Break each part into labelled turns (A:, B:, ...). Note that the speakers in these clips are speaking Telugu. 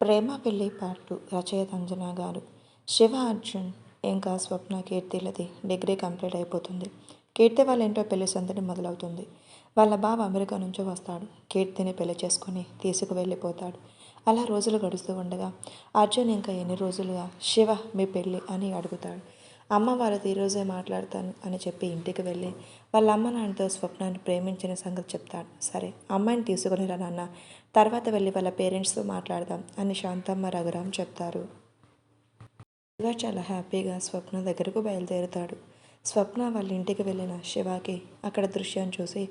A: ప్రేమ పెళ్లి పార్ట్ 2 రచయిత అంజనా గారు. శివ, అర్జున్ ఇంకా స్వప్న, కీర్తిలది డిగ్రీ కంప్లీట్ అయిపోతుంది. కీర్తి వాళ్ళ ఇంట్లో పెళ్లి సందడి మొదలవుతుంది. వాళ్ళ బావ అమెరికా నుంచి వస్తాడు. కీర్తిని పెళ్లి చేసుకుని తీసుకువెళ్ళిపోతాడు. అలా రోజులు గడుస్తూ ఉండగా అర్జున్ ఇంకా ఎన్ని రోజులుగా శివ మీ పెళ్ళి అని అడుగుతాడు. అమ్మ వాళ్ళతో ఈరోజే మాట్లాడతాను అని చెప్పి ఇంటికి వెళ్ళి వాళ్ళ అమ్మ నాన్నతో స్వప్నాన్ని ప్రేమించిన సంగతి చెప్తాడు. సరే, అమ్మాయిని తీసుకుని రా నాన్న, తర్వాత వెళ్ళి వాళ్ళ పేరెంట్స్తో మాట్లాడదాం అని శాంతమ్మ, రఘురాం చెప్తారు. శివ చాలా హ్యాపీగా స్వప్న దగ్గరకు బయలుదేరుతాడు. స్వప్న వాళ్ళ ఇంటికి వెళ్ళిన శివాకి అక్కడ దృశ్యం చూసి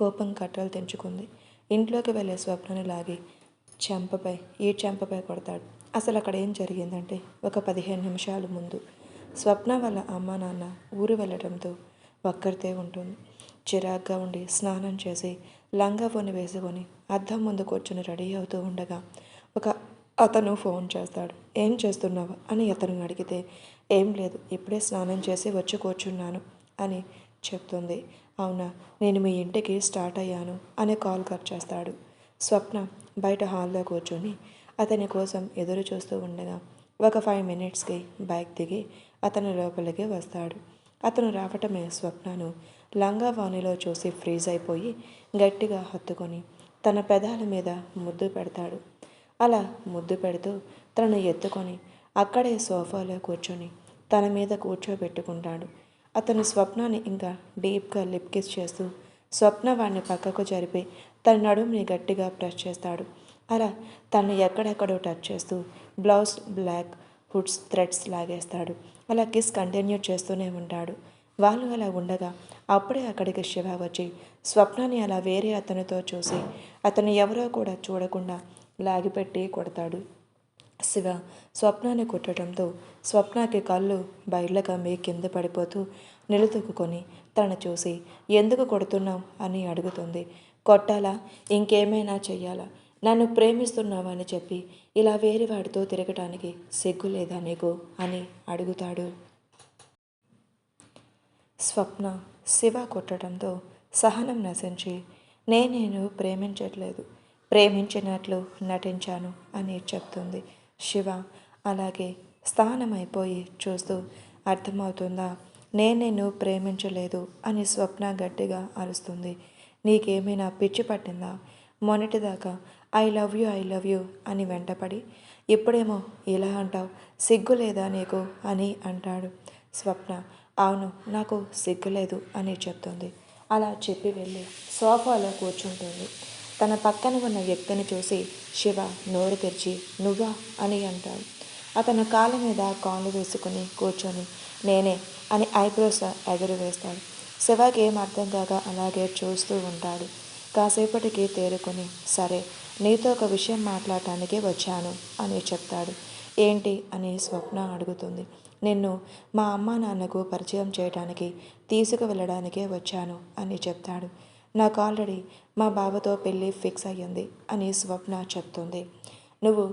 A: కోపం కట్టలు తెంచుకుంది. ఇంట్లోకి వెళ్ళే స్వప్నని లాగి చెంపపై కొడతాడు. అసలు అక్కడ ఏం జరిగిందంటే, ఒక 15 నిమిషాల ముందు స్వప్న వాళ్ళ అమ్మ నాన్న ఊరు వెళ్ళడంతో ఒక్కరితే ఉంటుంది. చిరాగ్గా ఉండి స్నానం చేసి లంగా పోని వేసుకొని అద్దం ముందు కూర్చొని రెడీ అవుతూ ఉండగా అతను ఫోన్ చేస్తాడు. ఏం చేస్తున్నావు అని అతను అడిగితే, ఏం లేదు, ఇప్పుడే స్నానం చేసి వచ్చి కూర్చున్నాను అని చెప్తుంది. అవునా, నేను మీ ఇంటికి స్టార్ట్ అయ్యాను అని కాల్ కట్ చేస్తాడు. స్వప్న బయట హాల్లో కూర్చొని అతని కోసం ఎదురు చూస్తూ ఉండగా ఒక 5 మినిట్స్కి బైక్ దిగి అతను లోపలికి వస్తాడు. అతను రావటమే స్వప్నను లంగా వాణిలో చూసి ఫ్రీజ్ అయిపోయి గట్టిగా హత్తుకొని తన పెదాల మీద ముద్దు పెడతాడు. అలా ముద్దు పెడుతూ తనను ఎత్తుకొని అక్కడే సోఫాలో కూర్చొని తన మీద కూర్చోబెట్టుకుంటాడు. అతను స్వప్నాన్ని ఇంకా డీప్గా లిప్ కిస్ చేస్తూ స్వప్న వాడిని పక్కకు జరిపి తన నడుముని గట్టిగా ప్రెస్ చేస్తాడు. అలా తను ఎక్కడెక్కడో టచ్ చేస్తూ బ్లౌజ్ బ్లాక్ హుడ్స్ థ్రెడ్స్ లాగేస్తాడు. అలా కిస్ కంటిన్యూ చేస్తూనే ఉంటాడు. వాళ్ళు అలా ఉండగా అప్పుడే అక్కడికి శివ వచ్చి స్వప్నాన్ని అలా వేరే అతనితో చూసి అతను ఎవరో కూడా చూడకుండా లాగిపెట్టి కొడతాడు. శివ స్వప్నాన్ని కొట్టడంతో స్వప్నకి కళ్ళు బయళ్ళకమ్మి కింద పడిపోతూ నిలదొక్కుని తనను చూసి ఎందుకు కొడుతున్నావు అని అడుగుతుంది. కొట్టాలా, ఇంకేమైనా చెయ్యాలా? నన్ను ప్రేమిస్తున్నావని చెప్పి ఇలా వేరే వాడితో తిరగటానికి సిగ్గు లేదా నీకు అని అడుగుతాడు. స్వప్న శివ కొట్టడంతో సహనం నశించి నేను ప్రేమించట్లేదు, ప్రేమించినట్లు నటించాను అని చెప్తుంది. శివ అలాగే స్థానమైపోయి చూస్తూ, అర్థమవుతుందా, నేను ప్రేమించలేదు అని స్వప్న గట్టిగా అరుస్తుంది. నీకేమైనా పిచ్చి పట్టిందా? మొన్నటిదాకా ఐ లవ్ యూ అని వెంటపడి ఇప్పుడేమో ఇలా అంటావు, సిగ్గు లేదా నీకు అని అంటాడు. స్వప్న అవును, నాకు సిగ్గులేదు అని చెప్తుంది. అలా చెప్పి వెళ్ళి సోఫాలో కూర్చుంటుంది. తన పక్కన ఉన్న వ్యక్తిని చూసి శివ నోరు తెరిచి నువ్వా అని అంటాడు. అతను కాళ్ళ మీద కాళ్ళు వేసుకుని కూర్చొని నేనే అని ఐబ్రోస్ ఎగురవేస్తాడు. శివకి ఏం అర్థం కాక అలాగే చూస్తూ ఉంటాడు. కాసేపటికి తేరుకొని సరే, నీతో ఒక విషయం మాట్లాడటానికి వచ్చాను అని చెప్తాడు. ఏంటి అని స్వప్న అడుగుతుంది. నిన్ను మా అమ్మ నాన్నకు పరిచయం చేయడానికి తీసుకువెళ్ళడానికే వచ్చాను అని చెప్తాడు. నాకు ఆల్రెడీ మా బావతో పెళ్ళి ఫిక్స్ అయ్యింది అని స్వప్న చెప్తుంది. నువ్వు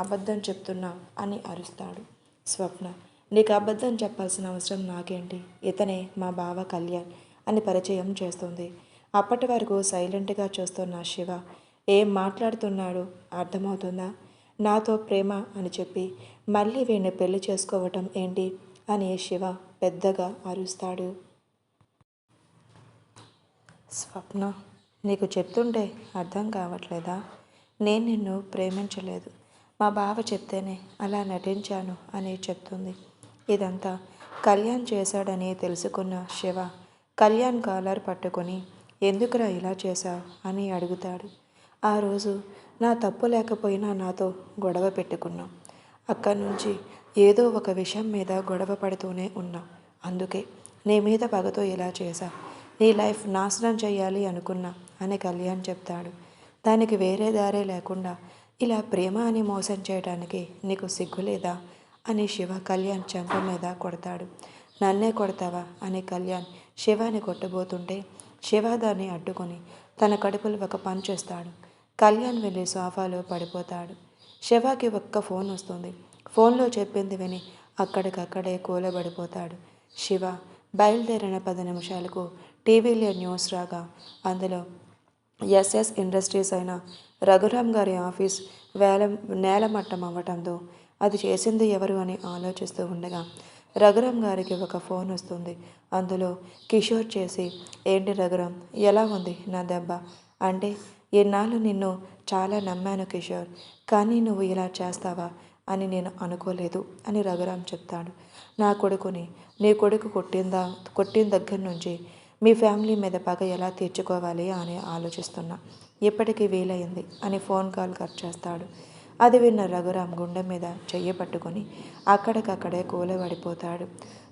A: అబద్ధం చెప్తున్నావు అని అరుస్తాడు. స్వప్న నీకు అబద్ధం చెప్పాల్సిన అవసరం నాకేంటి, ఇతనే మా బావ కళ్యాణ్ అని పరిచయం చేస్తుంది. అప్పటి వరకు సైలెంట్గా చూస్తున్న శివ ఏం మాట్లాడుతున్నాడు అర్థమవుతుందా? నాతో ప్రేమ అని చెప్పి మళ్ళీ వీడిని పెళ్లి చేసుకోవటం ఏంటి అని శివ పెద్దగా అరుస్తాడు. స్వప్న నీకు చెప్తుంటే అర్థం కావట్లేదా? నేను నిన్ను ప్రేమించలేదు, మా బావ చెప్తేనే అలా నటించాను అని చెప్తుంది. ఇదంతా కళ్యాణ్ చేశాడని తెలుసుకున్న శివ కళ్యాణ్ కాలర్ పట్టుకొని ఎందుకురా ఇలా చేశావు అని అడుగుతాడు. ఆ రోజు నా తప్పు లేకపోయినా నాతో గొడవ పెట్టుకున్నాం, అక్కడి నుంచి ఏదో ఒక విషయం మీద గొడవ పడుతూనే ఉన్నాం, అందుకే నీ మీద పగతో ఇలా చేశా, నీ లైఫ్ నాశనం చేయాలి అనుకున్నా అని కళ్యాణ్ చెప్తాడు. దానికి వేరే దారే లేకుండా ఇలా ప్రేమ అని మోసం చేయడానికి నీకు సిగ్గు లేదా అని శివ కళ్యాణ్ చెంప మీద కొడతాడు. నన్నే కొడతావా అని కళ్యాణ్ శివాని కొట్టబోతుంటే శివ దాన్ని అడ్డుకొని తన కడుపులో ఒక పంచ్ చేస్తాడు. కళ్యాణ్ వెళ్ళి సోఫాలో పడిపోతాడు. శివకి ఒక్క ఫోన్ వస్తుంది. ఫోన్లో చెప్పింది విని అక్కడికక్కడే కూలబడిపోతాడు. శివ బయలుదేరిన 10 నిమిషాలకు టీవీలో న్యూస్ రాగా అందులో ఎస్ఎస్ ఇండస్ట్రీస్ అయిన రఘురామ్ గారి ఆఫీస్ వేల నేలమట్టం అవ్వటంతో అది చేసింది ఎవరు అని ఆలోచిస్తూ ఉండగా రఘురామ్ గారికి ఒక ఫోన్ వస్తుంది. అందులో కిషోర్ చేసి, ఏంటి రఘురామ్, ఎలా ఉంది నా దెబ్బ అంటే, ఇన్నాళ్ళు నిన్ను చాలా నమ్మాను కిషోర్, కానీ నువ్వు ఇలా చేస్తావా అని నేను అనుకోలేదు అని రఘురామ్ చెప్తాడు. నా కొడుకుని నీ కొడుకు కొట్టిన దగ్గర నుంచి మీ ఫ్యామిలీ మీద పగ ఎలా తీర్చుకోవాలి అని ఆలోచిస్తున్నా. ఇప్పటికీ వీలైంది అని ఫోన్ కాల్ కట్ చేస్తాడు. అది విన్న రఘురామ్ గుండె మీద చెయ్యి పట్టుకొని అక్కడికక్కడే కూలబడిపోతాడు.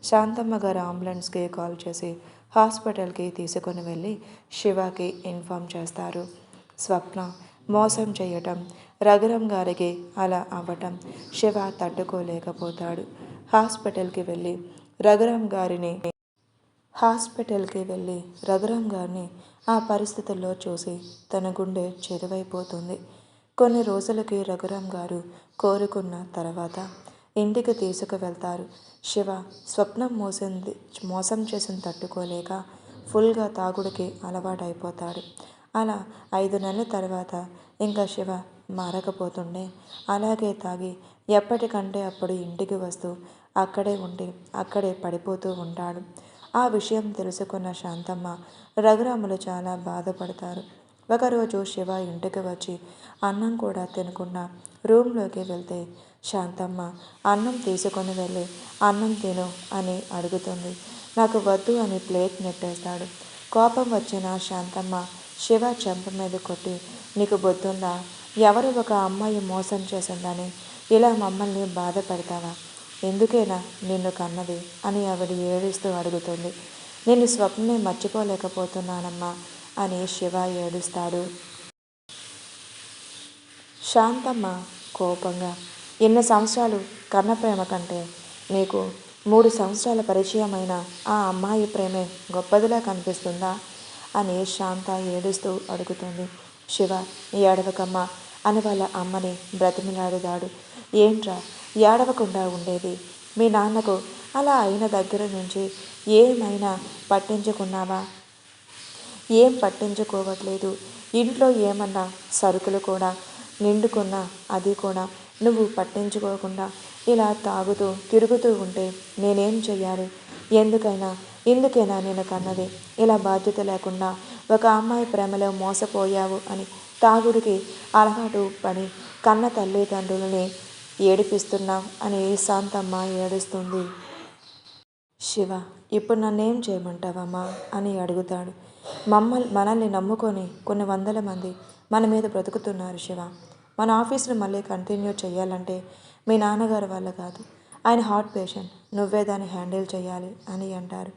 A: శాంతమ్మ గారు అంబులెన్స్కి కాల్ చేసి హాస్పిటల్కి తీసుకొని వెళ్ళి శివకి ఇన్ఫామ్ చేస్తారు. స్వప్న మోసం చేయటం, రఘురామ్ గారికి అలా అవ్వటం శివ తట్టుకోలేకపోతాడు. హాస్పిటల్కి వెళ్ళి రఘురామ్ గారిని ఆ పరిస్థితుల్లో చూసి తన గుండె చెరువైపోతుంది. కొన్ని రోజులకి రఘురామ్ గారు కోరుకున్న తర్వాత ఇంటికి తీసుకువెళ్తారు. శివ స్వప్నం మోసం చేసిన తట్టుకోలేక ఫుల్గా తాగుడికి అలవాటైపోతాడు. అలా 5 నెలల తర్వాత ఇంకా శివ మారకపోతుండే అలాగే తాగి ఎప్పటికంటే అప్పుడు ఇంటికి వస్తూ అక్కడే ఉండి అక్కడే పడిపోతూ ఉంటాడు. ఆ విషయం తెలుసుకున్న శాంతమ్మ, రఘురాములు చాలా బాధపడతారు. ఒకరోజు శివ ఇంటికి వచ్చి అన్నం కూడా తినకుండా రూమ్లోకి వెళ్తే శాంతమ్మ అన్నం తీసుకొని వెళ్ళి అన్నం తిను అని అడుగుతుంది. నాకు వద్దు అని ప్లేట్ నెట్టేస్తాడు. కోపం వచ్చిన శాంతమ్మ శివ చెంప మీద కొట్టి, నీకు బొద్దుందా, ఎవరు ఒక అమ్మాయి మోసం చేసిందని ఇలా మమ్మల్ని బాధ పెడతావా, ఎందుకేనా నిన్ను కన్నది అని ఆవిడ ఏడుస్తూ అడుగుతుంది. నేను స్వప్నే మర్చిపోలేకపోతున్నానమ్మా అని శివ ఏడుస్తాడు. శాంతమ్మ కోపంగా, ఎన్ని సంవత్సరాలు కన్న ప్రేమ కంటే నీకు 3 సంవత్సరాల పరిచయమైన ఆ అమ్మాయి ప్రేమే గొప్పదిలా కనిపిస్తుందా అని శాంత ఏడుస్తూ అడుగుతుంది. శివ ఏడవకమ్మా అని వాళ్ళ అమ్మని బ్రతిమిలాడుదాడు. ఏంట్రా ఏడవకుండా ఉండేది, మీ నాన్నకు అలా అయిన దగ్గర నుంచి ఏమైనా పట్టించుకున్నావా, ఏం పట్టించుకోవట్లేదు. ఇంట్లో ఏమన్నా సరుకులు కూడా నిండుకున్నా అది కూడా నువ్వు పట్టించుకోకుండా ఇలా తాగుతూ తిరుగుతూ ఉంటే నేనేం చెయ్యాలి, ఇందుకైనా నేను కన్నది, ఇలా బాధ్యత లేకుండా ఒక అమ్మాయి ప్రేమలో మోసపోయావు అని తాగుడికి అలవాటు పడి కన్న తల్లిదండ్రులని ఏడిపిస్తున్నావు అని శాంతమ్మ ఏడుస్తుంది. శివ, ఇప్పుడు నన్నేం చేయమంటావమ్మా అని అడుగుతాడు. మనల్ని నమ్ముకొని కొన్ని వందల మంది మన మీద బ్రతుకుతున్నారు శివ. మన ఆఫీస్ను మళ్ళీ కంటిన్యూ చేయాలంటే మీ నాన్నగారు వల్ల కాదు, ఆయన హార్ట్ పేషెంట్, నువ్వే దాన్ని హ్యాండిల్ చేయాలి అని అంటారు.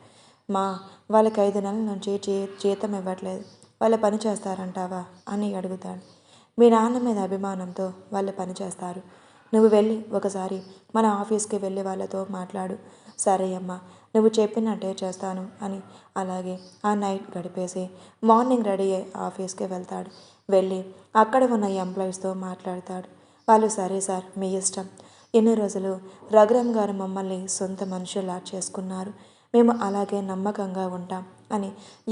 A: వాళ్ళకి 5 నెలల నుంచి జీతం ఇవ్వట్లేదు, వాళ్ళు పని చేస్తారంటావా అని అడుగుతాడు. మీ నాన్న మీద అభిమానంతో వాళ్ళు పని చేస్తారు, నువ్వు వెళ్ళి ఒకసారి మన ఆఫీస్కి వెళ్ళి వాళ్ళతో మాట్లాడు. సరే అమ్మా, నువ్వు చెప్పినట్టే చేస్తాను అని అలాగే ఆ నైట్ గడిపేసి మార్నింగ్ రెడీ అయ్యి ఆఫీస్కి వెళ్తాడు. వెళ్ళి అక్కడ ఉన్న ఎంప్లాయీస్తో మాట్లాడతాడు. వాళ్ళు సరే సార్ మీ ఇష్టం, ఎన్ని రోజులు రఘురామ్ గారు మమ్మల్ని సొంత మనుషులా చేసుకున్నారు, మేము అలాగే నమ్మకంగా ఉంటాం అని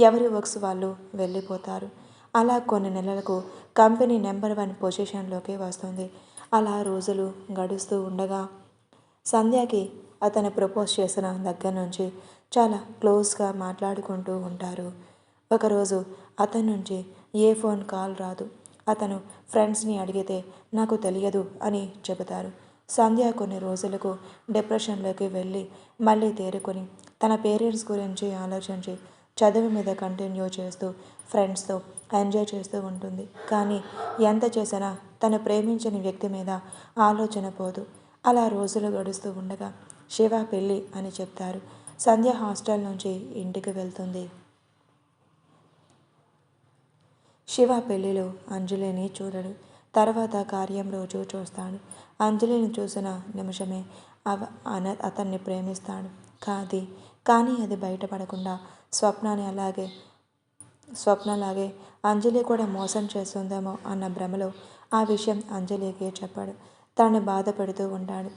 A: ఎవరి వర్క్స్ వాళ్ళు వెళ్ళిపోతారు. అలా కొన్ని నెలలకు కంపెనీ నెంబర్ 1 పొజిషన్లోకి వస్తుంది. అలా రోజులు గడుస్తూ ఉండగా సంధ్యకి అతను ప్రపోజ్ చేసిన దగ్గర నుంచి చాలా క్లోజ్గా మాట్లాడుకుంటూ ఉంటారు. ఒకరోజు అతని నుంచి ఏ ఫోన్ కాల్ రాదు. అతను ఫ్రెండ్స్ని అడిగితే నాకు తెలియదు అని చెబుతారు. సంధ్య కొన్ని రోజులకు డిప్రెషన్లోకి వెళ్ళి మళ్ళీ తేరుకొని తన పేరెంట్స్ గురించి ఆలోచించి చదువు మీద కంటిన్యూ చేస్తూ ఫ్రెండ్స్తో ఎంజాయ్ చేస్తూ ఉంటుంది. కానీ ఎంత చేసినా తను ప్రేమించిన వ్యక్తి మీద ఆలోచన పోదు. అలా రోజులు గడుస్తూ ఉండగా శివ పెళ్ళి అని చెప్తారు. సంధ్య హాస్టల్ నుంచి ఇంటికి వెళ్తుంది. శివ పెళ్లిలో అంజలిని చూడడు. తర్వాత కార్యం రోజు చూస్తాడు. అంజలిని చూసిన నిమిషమే అతన్ని ప్రేమిస్తాడు. కానీ అది బయటపడకుండా స్వప్నలాగే అంజలి కూడా మోసం చేస్తుందేమో అన్న భ్రమలో ఆ విషయం అంజలికి చెప్పాడు. తనని బాధ పెడుతూ ఉంటాడు.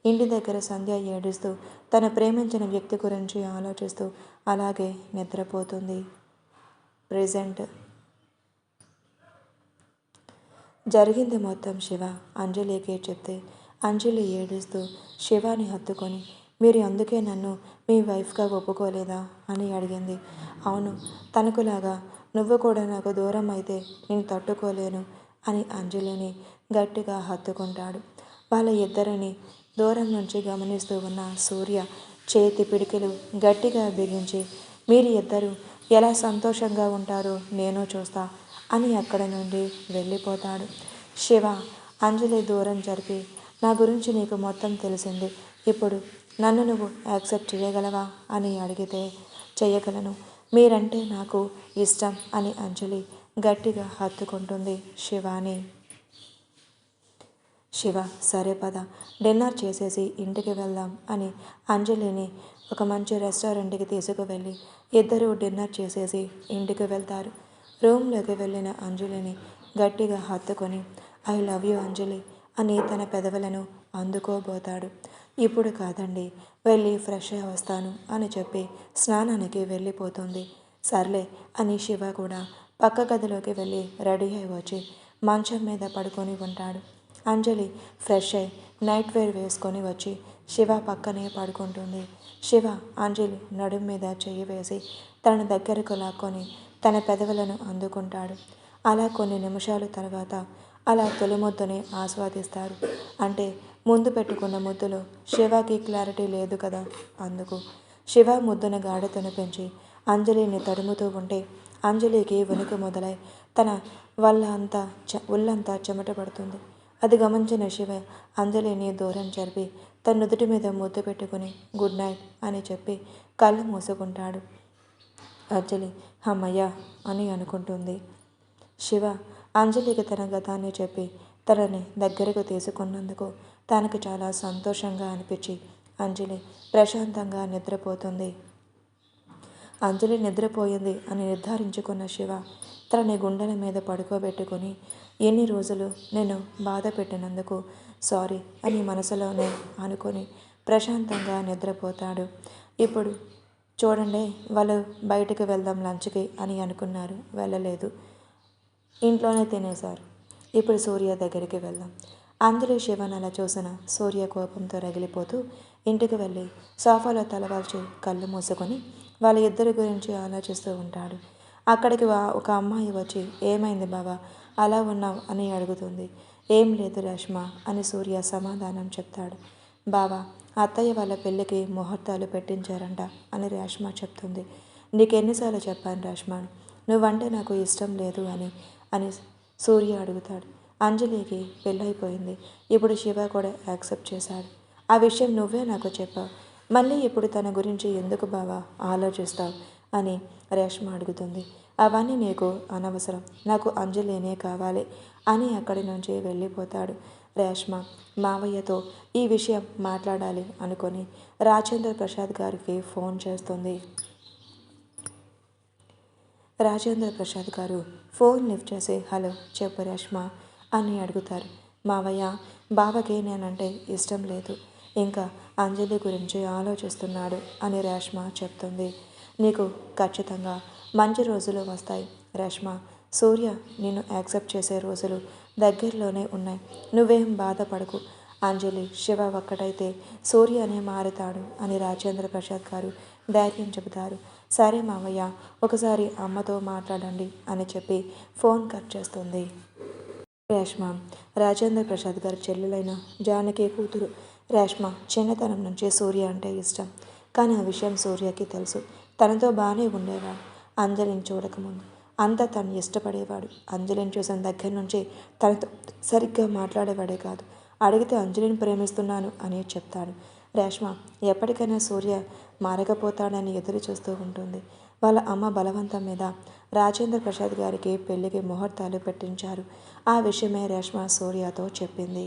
A: ఇంటి దగ్గర సంధ్య ఏడుస్తూ తను ప్రేమించిన వ్యక్తి గురించి ఆలోచిస్తూ అలాగే నిద్రపోతుంది. ప్రెజెంట్ జరిగింది మొత్తం శివ అంజలికే చెప్తే అంజలి ఏడుస్తూ శివాని హత్తుకొని మీరు అందుకే నన్ను మీ వైఫ్గా ఒప్పుకోలేదా అని అడిగింది. అవును, తనకులాగా నువ్వు కూడా నాకు దూరం అయితే నేను తట్టుకోలేను అని అంజలిని గట్టిగా హత్తుకుంటాడు. వాళ్ళ ఇద్దరిని దూరం నుంచి గమనిస్తూ ఉన్న సూర్య చేతి పిడికిలు గట్టిగా బిగించి మీరు ఇద్దరు ఎలా సంతోషంగా ఉంటారో నేను చూస్తా అని అక్కడి నుండి వెళ్ళిపోతాడు. శివ అంజలి దూరం జరిపి నా గురించి నీకు మొత్తం తెలిసింది, ఇప్పుడు నన్ను నువ్వు యాక్సెప్ట్ చేయగలవా అని అడిగితే చేయగలను, మీరంటే నాకు ఇష్టం అని అంజలి గట్టిగా హత్తుకుంటుంది శివాని. శివ సరే పద, డిన్నర్ చేసేసి ఇంటికి వెళ్దాం అని అంజలిని ఒక మంచి రెస్టారెంట్కి తీసుకువెళ్ళి ఇద్దరూ డిన్నర్ చేసేసి ఇంటికి వెళ్తారు. రూమ్లోకి వెళ్ళిన అంజలిని గట్టిగా హత్తుకొని ఐ లవ్ యూ అంజలి అని తన పెదవులను అందుకోబోతాడు. ఇప్పుడు కాదండి, వెళ్ళి ఫ్రెష్ అయి వస్తాను అని చెప్పి స్నానానికి వెళ్ళిపోతుంది. సర్లే అని శివ కూడా పక్క గదిలోకి వెళ్ళి రెడీ అయి వచ్చి మంచం మీద పడుకొని ఉంటాడు. అంజలి ఫ్రెష్ అయి నైట్ వేర్ వేసుకొని వచ్చి శివ పక్కనే పడుకుంటుంది. శివ అంజలి నడుం మీద చెయ్యి వేసి తన దగ్గరకు లాక్కొని తన పెదవులను అందుకుంటాడు. అలా కొన్ని నిమిషాల తర్వాత అలా తొలి ముద్దుని ఆస్వాదిస్తారు. అంటే ముందు పెట్టుకున్న ముద్దులో శివకి క్లారిటీ లేదు కదా, అందుకు శివ ముద్దును గాఢతను పెంచి అంజలిని తడుముతూ ఉంటే అంజలికి వణుకు మొదలై తన ఒళ్ళంతా చెమట పడుతుంది. అది గమనించిన శివ అంజలిని దూరం జరిపి తన నుదుటి మీద ముద్దు పెట్టుకుని గుడ్ నైట్ అని చెప్పి కళ్ళు మూసుకుంటాడు. అంజలి అమ్మయ్య అని అనుకుంటుంది. శివ అంజలికి తన గతాన్ని చెప్పి తనని దగ్గరకు తీసుకున్నందుకు తనకు చాలా సంతోషంగా అనిపించి అంజలి ప్రశాంతంగా నిద్రపోతుంది. అంజలి నిద్రపోయింది అని నిర్ధారించుకున్న శివ తనని గుండెల మీద పడుకోబెట్టుకుని ఎన్ని రోజులు నేను బాధ పెట్టినందుకు సారీ అని మనసులోనే అనుకొని ప్రశాంతంగా నిద్రపోతాడు. ఇప్పుడు చూడండి, వాళ్ళు బయటకు వెళ్దాం లంచ్కి అని అనుకున్నారు, వెళ్ళలేదు, ఇంట్లోనే తినేశారు. ఇప్పుడు సూర్య దగ్గరికి వెళ్దాం. అందరూ శివన్ అలా చూసిన సూర్య కోపంతో రగిలిపోతూ ఇంటికి వెళ్ళి సోఫాలో తలవాల్చి కళ్ళు మూసుకొని వాళ్ళ ఇద్దరి గురించి ఆలోచిస్తూ ఉంటాడు. అక్కడికి ఒక అమ్మాయి వచ్చి ఏమైంది బావా అలా ఉన్నావు అని అడుగుతుంది. ఏం లేదు రేష్మ అని సూర్య సమాధానం చెప్తాడు. బావా అత్తయ్య వాళ్ళ పెళ్ళికి ముహూర్తాలు పెట్టించారంట అని రేష్మ చెప్తుంది. నీకెన్నిసార్లు చెప్పాను రేష్మ, నువ్వంటే నాకు ఇష్టం లేదు అని అని సూర్య అడుగుతాడు. అంజలికి పెళ్ళైపోయింది, ఇప్పుడు శివ కూడా యాక్సెప్ట్ చేశాడు. ఆ విషయం నువ్వే నాకు చెప్పావు, మళ్ళీ ఇప్పుడు తన గురించి ఎందుకు బావా ఆలోచిస్తావు అని రేష్మ అడుగుతుంది. అవన్నీ నీకు అనవసరం, నాకు అంజలినే కావాలి అని అక్కడి నుంచి వెళ్ళిపోతాడు. రేష్మ మావయ్యతో ఈ విషయం మాట్లాడాలి అనుకొని రాజేంద్ర ప్రసాద్ గారికి ఫోన్ చేస్తుంది. రాజేంద్ర ప్రసాద్ గారు ఫోన్ లిఫ్ట్ చేసి హలో చెప్పు రేష్మ అని అడుగుతారు. మావయ్య బావకి నేనంటే ఇష్టం లేదు, ఇంకా అంజలి గురించి ఆలోచిస్తున్నాడు అని రేష్మ చెప్తుంది. నీకు ఖచ్చితంగా మంచి రోజులు వస్తాయి రేష్మ, సూర్య నిన్ను యాక్సెప్ట్ చేసే రోజులు దగ్గరలోనే ఉన్నాయి, నువ్వేం బాధపడకు. అంజలి శివ ఒక్కటైతే సూర్యనే మారుతాడు అని రాజేంద్ర ప్రసాద్ గారు ధైర్యం చెబుతారు. సరే మావయ్య, ఒకసారి అమ్మతో మాట్లాడండి అని చెప్పి ఫోన్ కట్ చేస్తుంది. రేష్మ రాజేంద్ర ప్రసాద్ గారి చెల్లెలైన జానకి కూతురు. రేష్మ చిన్నతనం నుంచి సూర్య అంటే ఇష్టం, కానీ ఆ విషయం సూర్యకి తెలుసు. తనతో బాగానే ఉండేవాడు అంజలిని చూడకముందు, అంతా తను ఇష్టపడేవాడు. అంజలిని చూసిన దగ్గర నుంచి తనతో సరిగ్గా మాట్లాడేవాడే కాదు. అడిగితే అంజలిని ప్రేమిస్తున్నాను అని చెప్తాడు. రేష్మ ఎప్పటికైనా సూర్య మారకపోతాడని ఎదురు చూస్తూ ఉంటుంది. వాళ్ళ అమ్మ బలవంతం మీద రాజేంద్ర ప్రసాద్ గారికి పెళ్లికి ముహూర్తాలు పెట్టించారు. ఆ విషయమే రేష్మ సూర్యతో చెప్పింది.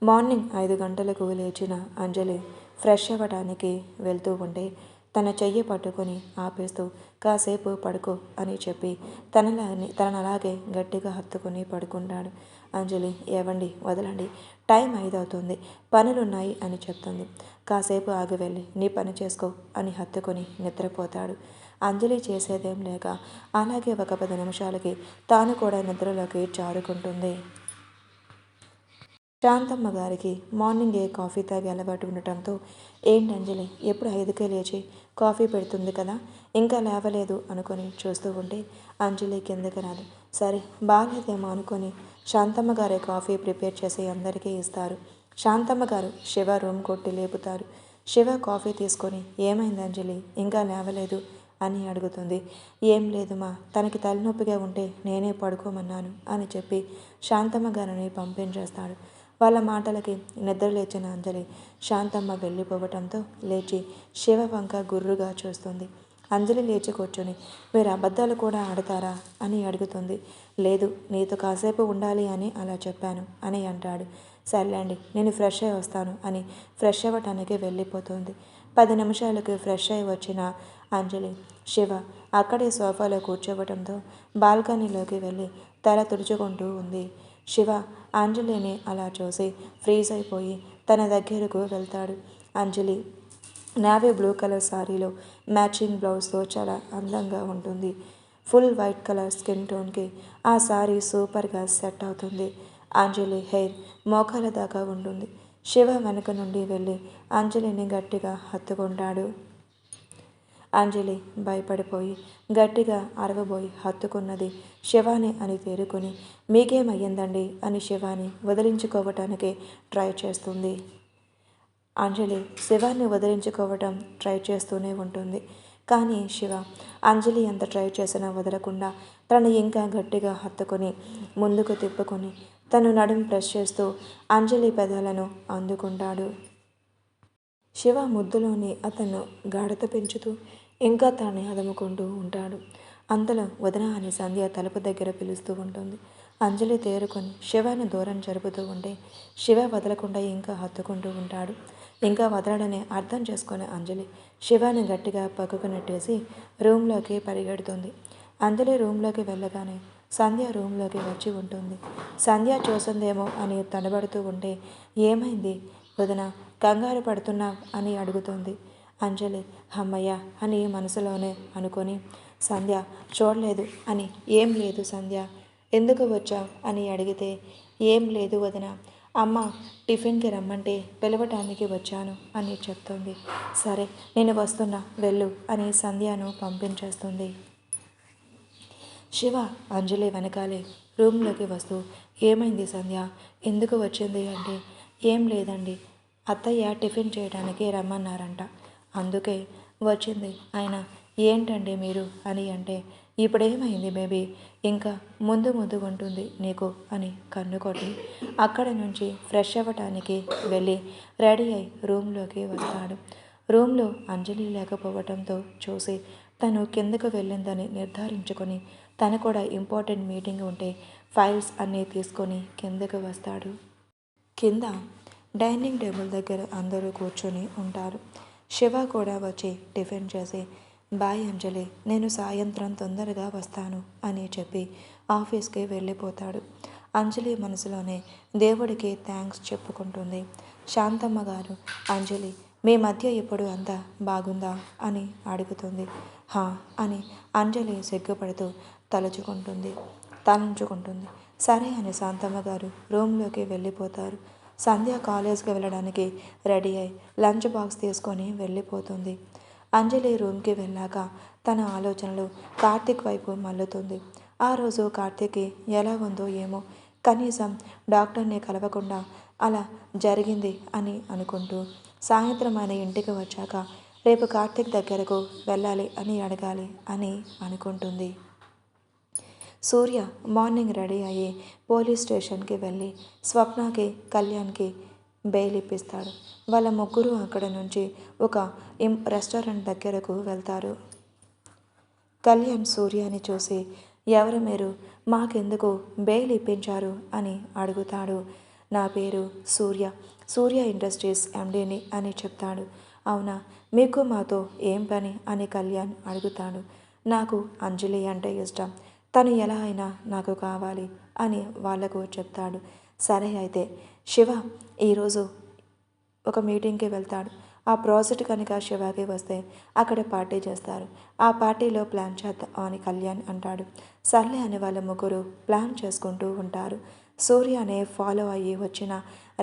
A: మార్నింగ్ 5 గంటలకు లేచిన అంజలి ఫ్రెష్ అవ్వడానికి వెళ్తూ ఉంటే తన చెయ్యి పట్టుకొని ఆపేస్తూ కాసేపు పడుకో అని చెప్పి తనలాగే గట్టిగా హత్తుకొని పడుకుంటాడు. అంజలి ఏవండి వదలండి, టైం 5 అవుతుంది, పనులున్నాయి అని చెప్తుంది. కాసేపు ఆగి వెళ్ళి నీ పని చేసుకో అని హత్తుకొని నిద్రపోతాడు. అంజలి చేసేదేం లేక అలాగే ఒక 10 నిమిషాలకి తాను కూడా నిద్రలోకి జారుకుంటుంది. శాంతమ్మ గారికి మార్నింగే కాఫీ తాగే అలవాటు ఉండటంతో ఏంటి అంజలి ఎప్పుడు 5కే లేచి కాఫీ పెడుతుంది కదా, ఇంకా లేవలేదు అనుకొని చూస్తూ ఉంటే అంజలి కిందకి రాదు. సరే బాగాలేదేమో అనుకొని శాంతమ్మ గారే కాఫీ ప్రిపేర్ చేసి అందరికీ ఇస్తారు. శాంతమ్మ గారు శివ రూమ్ కొట్టి లేపుతారు. శివ కాఫీ తీసుకొని ఏమైంది అంజలి ఇంకా లేవలేదు అని అడుగుతుంది. ఏం లేదుమా, తనకి తలనొప్పిగా ఉంటే నేనే పడుకోమన్నాను అని చెప్పి శాంతమ్మ గారిని పంపించేస్తాడు. వాళ్ళ మాటలకి నిద్ర లేచిన అంజలి శాంతమ్మ వెళ్ళిపోవటంతో లేచి శివ వంక గుర్రుగా చూస్తుంది. అంజలి లేచి కూర్చొని మీరు అబద్ధాలు కూడా ఆడతారా అని అడుగుతుంది. లేదు, నీతో కాసేపు ఉండాలి అని అలా చెప్పాను అని అంటాడు. సర్లేండి, నేను ఫ్రెష్ అయి వస్తాను అని ఫ్రెష్ అవ్వటానికి వెళ్ళిపోతుంది. 10 నిమిషాలకి ఫ్రెష్ అయి వచ్చిన అంజలి శివ అక్కడే సోఫాలో కూర్చోవటంతో బాల్కనీలోకి వెళ్ళి తల తుడుచుకుంటూ ఉంది. శివ అంజలిని అలా చూసి ఫ్రీజ్ అయిపోయి తన దగ్గరకు వెళ్తాడు. అంజలి నావీ బ్లూ కలర్ శారీలో మ్యాచింగ్ బ్లౌజ్తో చాలా అందంగా ఉంటుంది. ఫుల్ వైట్ కలర్ స్కిన్ టోన్కి ఆ శారీ సూపర్గా సెట్ అవుతుంది. అంజలి హెయిర్ మోకాల దాకా ఉంటుంది. శివ వెనక నుండి వెళ్ళి అంజలిని గట్టిగా హత్తుకుంటాడు. అంజలి భయపడిపోయి గట్టిగా అరవబోయి హత్తుకున్నది శివాని అని తేరుకొని మీకేమయ్యిందండి అని శివాని వదిలించుకోవటానికి ట్రై చేస్తుంది. అంజలి శివాన్ని వదిలించుకోవటం ట్రై చేస్తూనే ఉంటుంది. కానీ శివ అంజలి ఎంత ట్రై చేసినా వదలకుండా తను ఇంకా గట్టిగా హత్తుకొని ముందుకు తిప్పుకొని తను నడుం ప్రెస్ చేస్తూ అంజలి పెదాలను అందుకుంటాడు. శివ ముద్దులోని అతను గాఢత పెంచుతూ ఇంకా తానే అదుముకుంటూ ఉంటాడు. అంతలో వదిన అని సంధ్య తలుపు దగ్గర పిలుస్తూ ఉంటుంది. అంజలి తేరుకొని శివాని దూరం జరుపుతూ ఉంటే శివ వదలకుండా ఇంకా హత్తుకుంటూ ఉంటాడు. ఇంకా వదలడని అర్థం చేసుకునే అంజలి శివాని గట్టిగా పక్కకు నెట్టేసి రూమ్లోకి పరిగెడుతుంది. అంజలి రూమ్లోకి వెళ్ళగానే సంధ్య రూమ్లోకి వచ్చి ఉంటుంది. సంధ్య చూసిందేమో అని తడబడుతూ ఉంటే ఏమైంది వదిన, కంగారు పడుతున్నావు అని అడుగుతుంది. అంజలి అమ్మయ్య అని మనసులోనే అనుకొని సంధ్య చూడలేదు అని ఏం లేదు సంధ్య, ఎందుకు వచ్చావు అని అడిగితే ఏం లేదు వదిన, అమ్మ టిఫిన్కి రమ్మంటే పిలవటానికి వచ్చాను అని చెప్తుంది. సరే నేను వస్తున్నా వెళ్ళు అని సంధ్యను పంపించేస్తుంది. శివ అంజలి వెనకాలే రూమ్లోకి వస్తూ ఏమైంది సంధ్య, ఎందుకు వచ్చింది అంటే ఏం లేదండి, అత్తయ్య టిఫిన్ చేయడానికి రమ్మన్నారంట, అందుకే వచ్చింది. ఆయన ఏంటండి మీరు అని అంటే ఇప్పుడేమైంది బేబీ, ఇంకా ముందు ముందు ఉంటుంది నీకు అని కన్ను కొట్టి అక్కడ నుంచి ఫ్రెష్ అవ్వటానికి వెళ్ళి రెడీ అయి రూమ్లోకి వస్తాడు. రూమ్లో అంజలి లేకపోవడంతో చూసి తను కిందకు వెళ్ళిందని నిర్ధారించుకొని తను కూడా ఇంపార్టెంట్ మీటింగ్ ఉంటే ఫైల్స్ అన్నీ తీసుకొని కిందకు వస్తాడు. కింద డైనింగ్ టేబుల్ దగ్గర అందరూ కూర్చొని ఉంటారు. శివ కూడా వచ్చి టిఫిన్ చేసి బాయ్ అంజలి, నేను సాయంత్రం తొందరగా వస్తాను అని చెప్పి ఆఫీస్కి వెళ్ళిపోతాడు. అంజలి మనసులోనే దేవుడికి థ్యాంక్స్ చెప్పుకుంటుంది. శాంతమ్మ గారు అంజలి మీ మధ్య ఇప్పుడు అంతా బాగుందా అని అడుగుతుంది. హా అని అంజలి సిగ్గుపడుతూ తలంచుకుంటుంది. సరే అని శాంతమ్మ గారు రూమ్లోకి వెళ్ళిపోతారు. సంధ్య కాలేజ్కి వెళ్ళడానికి రెడీ అయి లంచ్ బాక్స్ తీసుకొని వెళ్ళిపోతుంది. అంజలి రూమ్కి వెళ్ళాక తన ఆలోచనలు కార్తీక్ వైపు మల్లుతుంది. ఆ రోజు కార్తీక్కి ఎలా ఉందో ఏమో, కనీసం డాక్టర్ని కలవకుండా అలా జరిగింది అని అనుకుంటూ సాయంత్రం ఆయన ఇంటికి వచ్చాక రేపు కార్తీక్ దగ్గరకు వెళ్ళాలి అని అడగాలి అని అనుకుంటుంది. సూర్య మార్నింగ్ రెడీ అయ్యి పోలీస్ స్టేషన్కి వెళ్ళి స్వప్నకి కళ్యాణ్కి బెయిల్ ఇప్పిస్తాడు. వాళ్ళ ముగ్గురు అక్కడ నుంచి ఒక రెస్టారెంట్ దగ్గరకు వెళ్తారు. కళ్యాణ్ సూర్యని చూసి ఎవరు మీరు, మాకెందుకు బెయిల్ ఇప్పించారు అని అడుగుతాడు. నా పేరు సూర్య ఇండస్ట్రీస్ ఎండీని అని చెప్తాడు. అవునా, మీకు మాతో ఏం పని అని కళ్యాణ్ అడుగుతాడు. నాకు అంజలి అంటే ఇష్టం, తను ఎలా అయినా నాకు కావాలి అని వాళ్లకు చెప్తాడు. సరే అయితే శివ ఈరోజు ఒక మీటింగ్కి వెళ్తాడు. ఆ ప్రాజెక్ట్ కనుక శివాకి వస్తే అక్కడ పార్టీ చేస్తారు. ఆ పార్టీలో ప్లాన్ చేద్దాం అని కళ్యాణ్ అంటాడు. సర్లే అని వాళ్ళ ముగ్గురు ప్లాన్ చేసుకుంటూ ఉంటారు. సూర్యనే ఫాలో అయ్యి వచ్చిన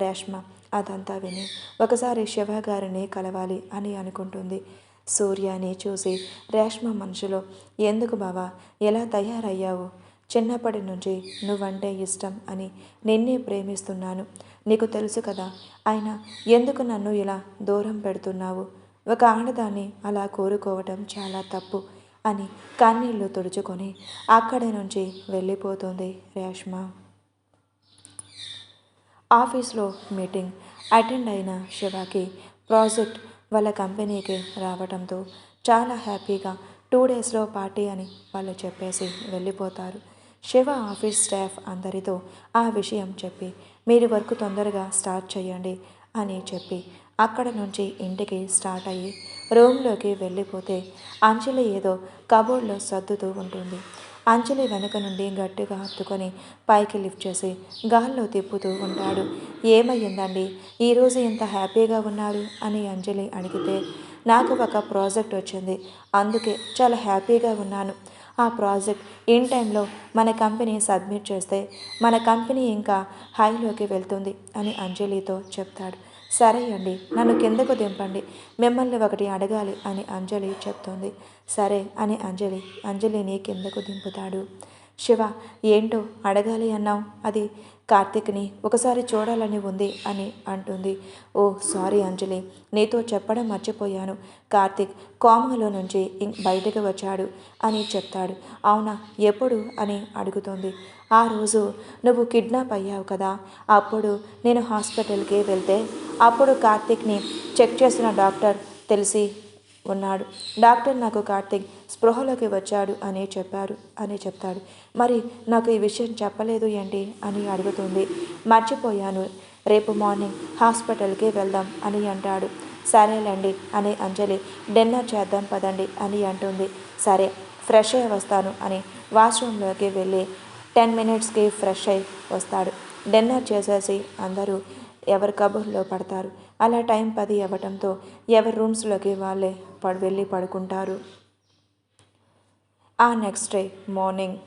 A: రేష్మ అదంతా విని ఒకసారి శివ గారిని కలవాలి అని అనుకుంటుంది. సూర్యని చూసి రేష్మ మనసులో, ఎందుకు బావా ఎలా తయారయ్యావు? చిన్నప్పటి నుంచి నువ్వంటే ఇష్టం అని నిన్నే ప్రేమిస్తున్నాను. నీకు తెలుసు కదా, అయినా ఎందుకు నన్ను ఇలా దూరం పెడుతున్నావు? ఒక ఆడదాన్ని అలా కోరుకోవటం చాలా తప్పు అని కన్నీళ్లు తుడుచుకొని అక్కడి నుంచి వెళ్ళిపోతుంది రేష్మ. ఆఫీస్లో మీటింగ్ అటెండ్ అయిన శివకి ప్రాజెక్ట్ వాళ్ళ కంపెనీకి రావడంతో చాలా హ్యాపీగా 2 డేస్లో పార్టీ అని వాళ్ళు చెప్పేసి వెళ్ళిపోతారు. శివ ఆఫీస్ స్టాఫ్ అందరితో ఆ విషయం చెప్పి మీరు వర్క్ తొందరగా స్టార్ట్ చేయండి అని చెప్పి అక్కడ నుంచి ఇంటికి స్టార్ట్ అయ్యి రూమ్లోకి వెళ్ళిపోతే అంజలి ఏదో కబోర్డ్లో సర్దుతూ ఉంటుంది. అంజలి వెనక నుండి గట్టిగా హత్తుకొని పైకి లిఫ్ట్ చేసి గాల్లో తిప్పుతూ ఉంటాడు. ఏమయ్యిందండి, ఈరోజు ఇంత హ్యాపీగా ఉన్నారు అని అంజలి అడిగితే, నాకు ఒక ప్రాజెక్ట్ వచ్చింది, అందుకే చాలా హ్యాపీగా ఉన్నాను. ఆ ప్రాజెక్ట్ ఇన్ టైంలో మన కంపెనీ సబ్మిట్ చేస్తే మన కంపెనీ ఇంకా హైలోకి వెళ్తుంది అని అంజలితో చెప్తాడు. సరే అండి, నన్ను కిందకు దింపండి, మిమ్మల్ని ఒకటి అడగాలి అని అంజలి చెప్తుంది. సరే అని అంజలిని కిందకు దింపుతాడు. శివ, ఏంటో అడగాలి అన్నావు? అది కార్తిక్ని ఒకసారి చూడాలని ఉంది అని అంటుంది. ఓ సారీ అంజలి, నీతో చెప్పడం మర్చిపోయాను. కార్తిక్ కోమాలో నుంచి బయటకు వచ్చాడు అని చెప్తాడు. అవునా, ఎప్పుడు అని అడుగుతుంది. ఆ రోజు నువ్వు కిడ్నాప్ అయ్యావు కదా, అప్పుడు నేను హాస్పిటల్కి వెళ్తే అప్పుడు కార్తిక్ని చెక్ చేసిన డాక్టర్ తెలిసి ఉన్నాడు. డాక్టర్ నాకు కార్తిక్ స్పృహలోకి వచ్చాడు అని చెప్తాడు. మరి నాకు ఈ విషయం చెప్పలేదు ఏంటి అని అడుగుతుంది. మర్చిపోయాను, రేపు మార్నింగ్ హాస్పిటల్కి వెళ్దాం అని అంటాడు. సరేలేండి అని అంజలి డిన్నర్ చేద్దాం పదండి అని అంటుంది. సరే, ఫ్రెష్ అయ్యి వస్తాను అని వాష్రూమ్లోకి వెళ్ళి 10 మినిట్స్కి ఫ్రెష్ అయి వస్తాడు. డిన్నర్ చేసేసి అందరూ ఎవరి కబుర్లో పడతారు. అలా టైం 10 అవ్వటంతో ఎవరి రూమ్స్లోకి వాళ్ళే వెళ్ళి పడుకుంటారు. ఆ నెక్స్ట్ డే మార్నింగ్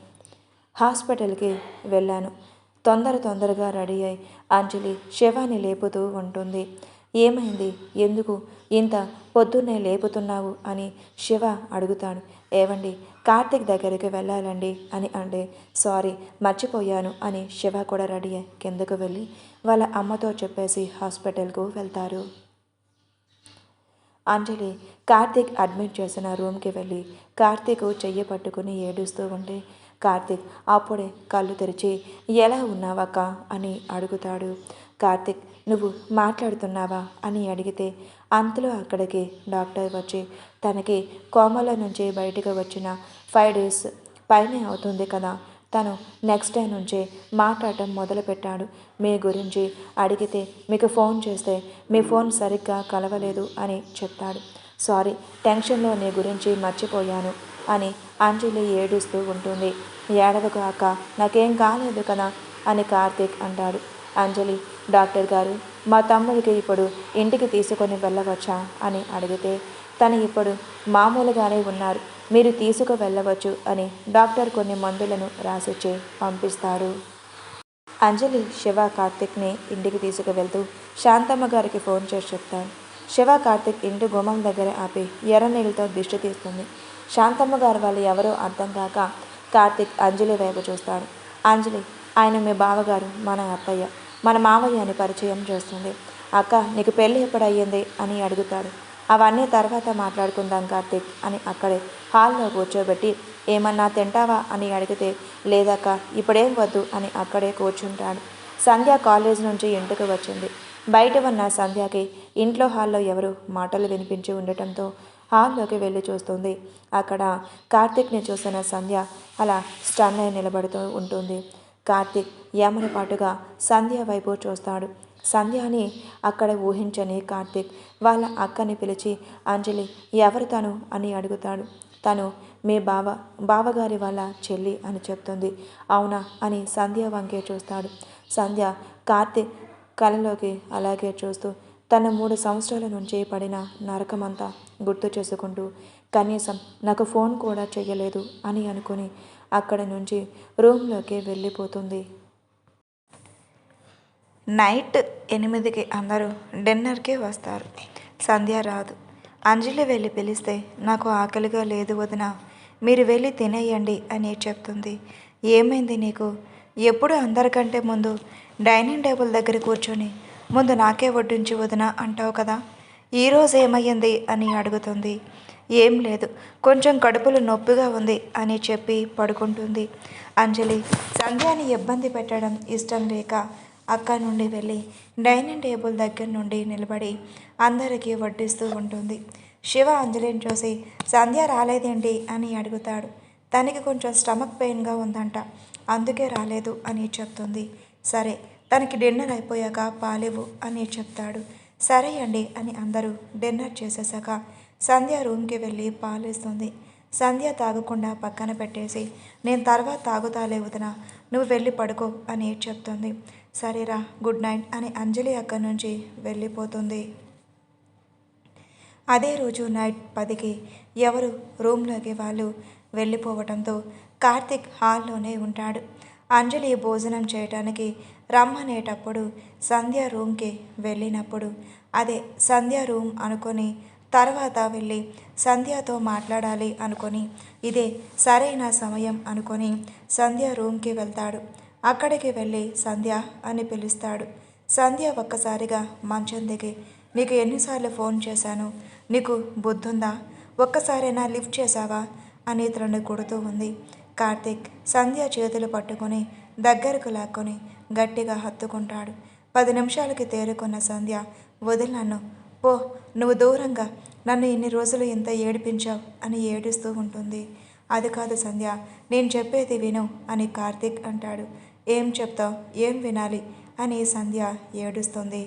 A: హాస్పిటల్కి వెళ్ళాను. తొందరగా రెడీ అయి అంజలి శివాని లేపుతూ ఉంటుంది. ఏమైంది, ఎందుకు ఇంత పొద్దున్నే లేపుతున్నావు అని శివ అడుగుతాడు. ఏవండి, కార్తిక్ దగ్గరికి వెళ్ళాలండి అని అంటే, సారీ మర్చిపోయాను అని శివ కూడా రెడీ అయ్యి కిందకు వెళ్ళి వాళ్ళ అమ్మతో చెప్పేసి హాస్పిటల్కు వెళ్తారు. అంజలి కార్తీక్ అడ్మిట్ చేసిన రూమ్కి వెళ్ళి కార్తీక్ చెయ్యి పట్టుకుని ఏడుస్తూ ఉంటే కార్తీక్ అప్పుడే కళ్ళు తెరిచి ఎలా ఉన్నావక్క అని అడుగుతాడు. కార్తీక్, నువ్వు మాట్లాడుతున్నావా అని అడిగితే అంతలో అక్కడికి డాక్టర్ వచ్చి తనకి కోమల నుంచి బయటకు వచ్చిన 5 డేస్ పైనే అవుతుంది కదా, తను నెక్స్ట్ డే నుంచే మాట్లాడటం మొదలుపెట్టాడు. మీ గురించి అడిగితే మీకు ఫోన్ చేస్తే మీ ఫోన్ సరిగ్గా కలవలేదు అని చెప్తాడు. సారీ, టెన్షన్లో నీ గురించి మర్చిపోయాను అని అంజలి ఏడుస్తూ ఉంటుంది. ఏడవకు అక్క, నాకేం కాలేదు కదా అని కార్తీక్ అంటాడు. అంజలి, డాక్టర్ గారు మా తమ్ముడికి ఇప్పుడు ఇంటికి తీసుకొని వెళ్ళవచ్చా అని అడిగితే తను ఇప్పుడు మామూలుగానే ఉన్నారు, మీరు తీసుకు వెళ్ళవచ్చు అని డాక్టర్ కొన్ని మందులను రాసిచ్చి పంపిస్తారు. అంజలి శివ కార్తిక్ని ఇంటికి తీసుకువెళ్తూ శాంతమ్మ గారికి ఫోన్ చేసి చెప్తాడు. శివ కార్తిక్ ఇంటి గుమ్మం దగ్గర ఆపి ఎర్రనీళ్ళతో దిష్టి తీస్తుంది. శాంతమ్మ గారు వాళ్ళు ఎవరో అర్థం కాక కార్తిక్ అంజలి వైపు చూస్తాడు. అంజలి, ఆయన మీ బావగారు, మన అత్తయ్య, మన మావయ్య అని పరిచయం చేస్తుంది. అక్క, నీకు పెళ్ళి ఎప్పుడయ్యింది అని అడుగుతాడు. అవన్నీ తర్వాత మాట్లాడుకుందాం కార్తిక్ అని అక్కడే హాల్లో కూర్చోబెట్టి ఏమన్నా తింటావా అని అడిగితే లేదక్క, ఇప్పుడేం వద్దు అని అక్కడే కూర్చుంటాడు. సంధ్య కాలేజ్ నుంచి ఇంటికి వచ్చింది. బయట ఉన్న సంధ్యకి ఇంట్లో హాల్లో ఎవరు మాటలు వినిపించి ఉండటంతో హాల్లోకి వెళ్ళి చూస్తుంది. అక్కడ కార్తిక్ని చూసిన సంధ్య అలా స్టన్ అయి నిలబడుతూ ఉంటుంది. కార్తిక్ ఏమనపాటుగా సంధ్య వైపు చూస్తాడు. సంధ్యని అక్కడ ఊహించని కార్తిక్ వాళ్ళ అక్కని పిలిచి అంజలి ఎవరు తను అని అడుగుతాడు. తను మీ బావగారి వాళ్ళ చెల్లి అని చెప్తుంది. అవునా అని సంధ్య వంకే చూస్తాడు. సంధ్య కార్తిక్ కళ్ళలోకి అలాగే చూస్తూ తన 3 సంవత్సరాల నుంచి పడిన నరకమంతా గుర్తు చేసుకుంటూ కనీసం నాకు ఫోన్ కూడా చెయ్యలేదు అని అనుకుని అక్కడి నుంచి రూమ్లోకి వెళ్ళిపోతుంది. నైట్ 8కి అందరూ డిన్నర్కి వస్తారు. సంధ్య రాదు. అంజలి వెళ్ళి పిలిస్తే నాకు ఆకలిగా లేదు వదిన, మీరు వెళ్ళి తినేయండి అని చెప్తుంది. ఏమైంది నీకు? ఎప్పుడు అందరికంటే ముందు డైనింగ్ టేబుల్ దగ్గర కూర్చొని ముందు నాకే వడ్డించి వదిన అంటావు కదా, ఈరోజు ఏమయ్యింది అని అడుగుతుంది. ఏం లేదు, కొంచెం కడుపులో నొప్పిగా ఉంది అని చెప్పి పడుకుంటుంది. అంజలి సంధ్యాని ఇబ్బంది పెట్టడం ఇష్టం లేక అక్కడి నుండి వెళ్ళి డైనింగ్ టేబుల్ దగ్గర నుండి నిలబడి అందరికీ వడ్డిస్తూ ఉంటుంది. శివ అంజలిని చూసి సంధ్య రాలేదేంటి అని అడుగుతాడు. తనకి కొంచెం స్టమక్ పెయిన్గా ఉందంట, అందుకే రాలేదు అని చెప్తుంది. సరే, తనకి డిన్నర్ అయిపోయాక పాలివ్వు అని చెప్తాడు. సరే అండి అని అందరూ డిన్నర్ చేసేసాక సంధ్య రూమ్కి వెళ్ళి పాలిస్తుంది. సంధ్య తాగకుండా పక్కన పెట్టేసి నేను తర్వాత తాగుతాలే వదిన, నువ్వు వెళ్ళి పడుకో అని చెప్తుంది. సరేరా, గుడ్ నైట్ అని అంజలి అక్కడి నుంచి వెళ్ళిపోతుంది. అదే రోజు నైట్ 10కి ఎవరు రూమ్లోకి వాళ్ళు వెళ్ళిపోవడంతో కార్తిక్ హాల్లోనే ఉంటాడు. అంజలి భోజనం చేయటానికి రమ్మనేటప్పుడు సంధ్య రూమ్కి వెళ్ళినప్పుడు అదే సంధ్య రూమ్ అనుకొని తర్వాత వెళ్ళి సంధ్యతో మాట్లాడాలి అనుకొని ఇదే సరైన సమయం అనుకొని సంధ్య రూమ్కి వెళ్తాడు. అక్కడికి వెళ్ళి సంధ్య అని పిలుస్తాడు. సంధ్య ఒక్కసారిగా మంచం దిగి నీకు ఎన్నిసార్లు ఫోన్ చేశాను, నీకు బుద్ధుందా, ఒక్కసారైనా లిఫ్ట్ చేశావా అని తనను కొడుతూ ఉంది. కార్తిక్ సంధ్య చేతులు పట్టుకొని దగ్గరకు లాక్కొని గట్టిగా హత్తుకుంటాడు. 10 నిమిషాలకి తేరుకున్న సంధ్య వదిలి నన్ను, పో, నువ్వు దూరంగా, నన్ను ఇన్ని రోజులు ఇంత ఏడిపించావు అని ఏడుస్తూ ఉంటుంది. అది కాదు సంధ్య, నేను చెప్పేది విను అని కార్తిక్ అంటాడు. ఏం చెప్తావు, ఏం వినాలి అని సంధ్య ఏడుస్తుంది.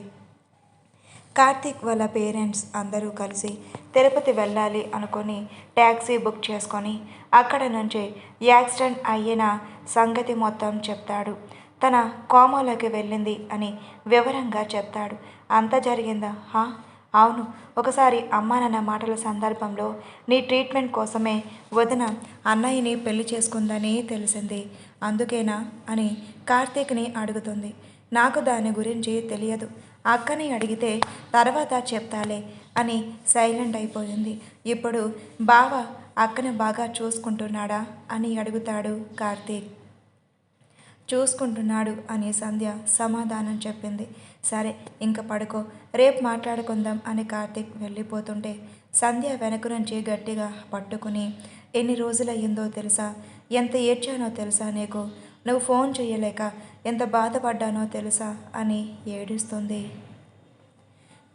A: కార్తిక్ వాళ్ళ పేరెంట్స్ అందరూ కలిసి తిరుపతి వెళ్ళాలి అనుకొని ట్యాక్సీ బుక్ చేసుకొని అక్కడ నుంచి యాక్సిడెంట్ అయిన సంగతి మొత్తం చెప్తాడు. తన కోమాలోకి వెళ్ళింది అని వివరంగా చెప్తాడు. అంత జరిగిందా? అవును, ఒకసారి అమ్మ నాన్న మాటల సందర్భంలో నీ ట్రీట్మెంట్ కోసమే వదిన అన్నయ్యని పెళ్లి చేసుకుందని తెలిసింది, అందుకేనా అని కార్తీక్ని అడుగుతుంది. నాకు దాని గురించి తెలియదు, అక్కని అడిగితే తర్వాత చెప్తాలే అని సైలెంట్ అయిపోయింది. ఇప్పుడు బావ అక్కని బాగా చూసుకుంటున్నాడా అని అడుగుతాడు కార్తీక్. చూసుకుంటున్నాడు అని సంధ్య సమాధానం చెప్పింది. సరే, ఇంక పడుకో, రేపు మాట్లాడుకుందాం అని కార్తీక్ వెళ్ళిపోతుంటే సంధ్య వెనక నుంచి గట్టిగా పట్టుకుని ఎన్ని రోజులయ్యిందో తెలుసా, ఎంత ఏడ్చానో తెలుసా నీకు, నువ్వు ఫోన్ చేయలేక ఎంత బాధపడ్డానో తెలుసా అని ఏడుస్తుంది.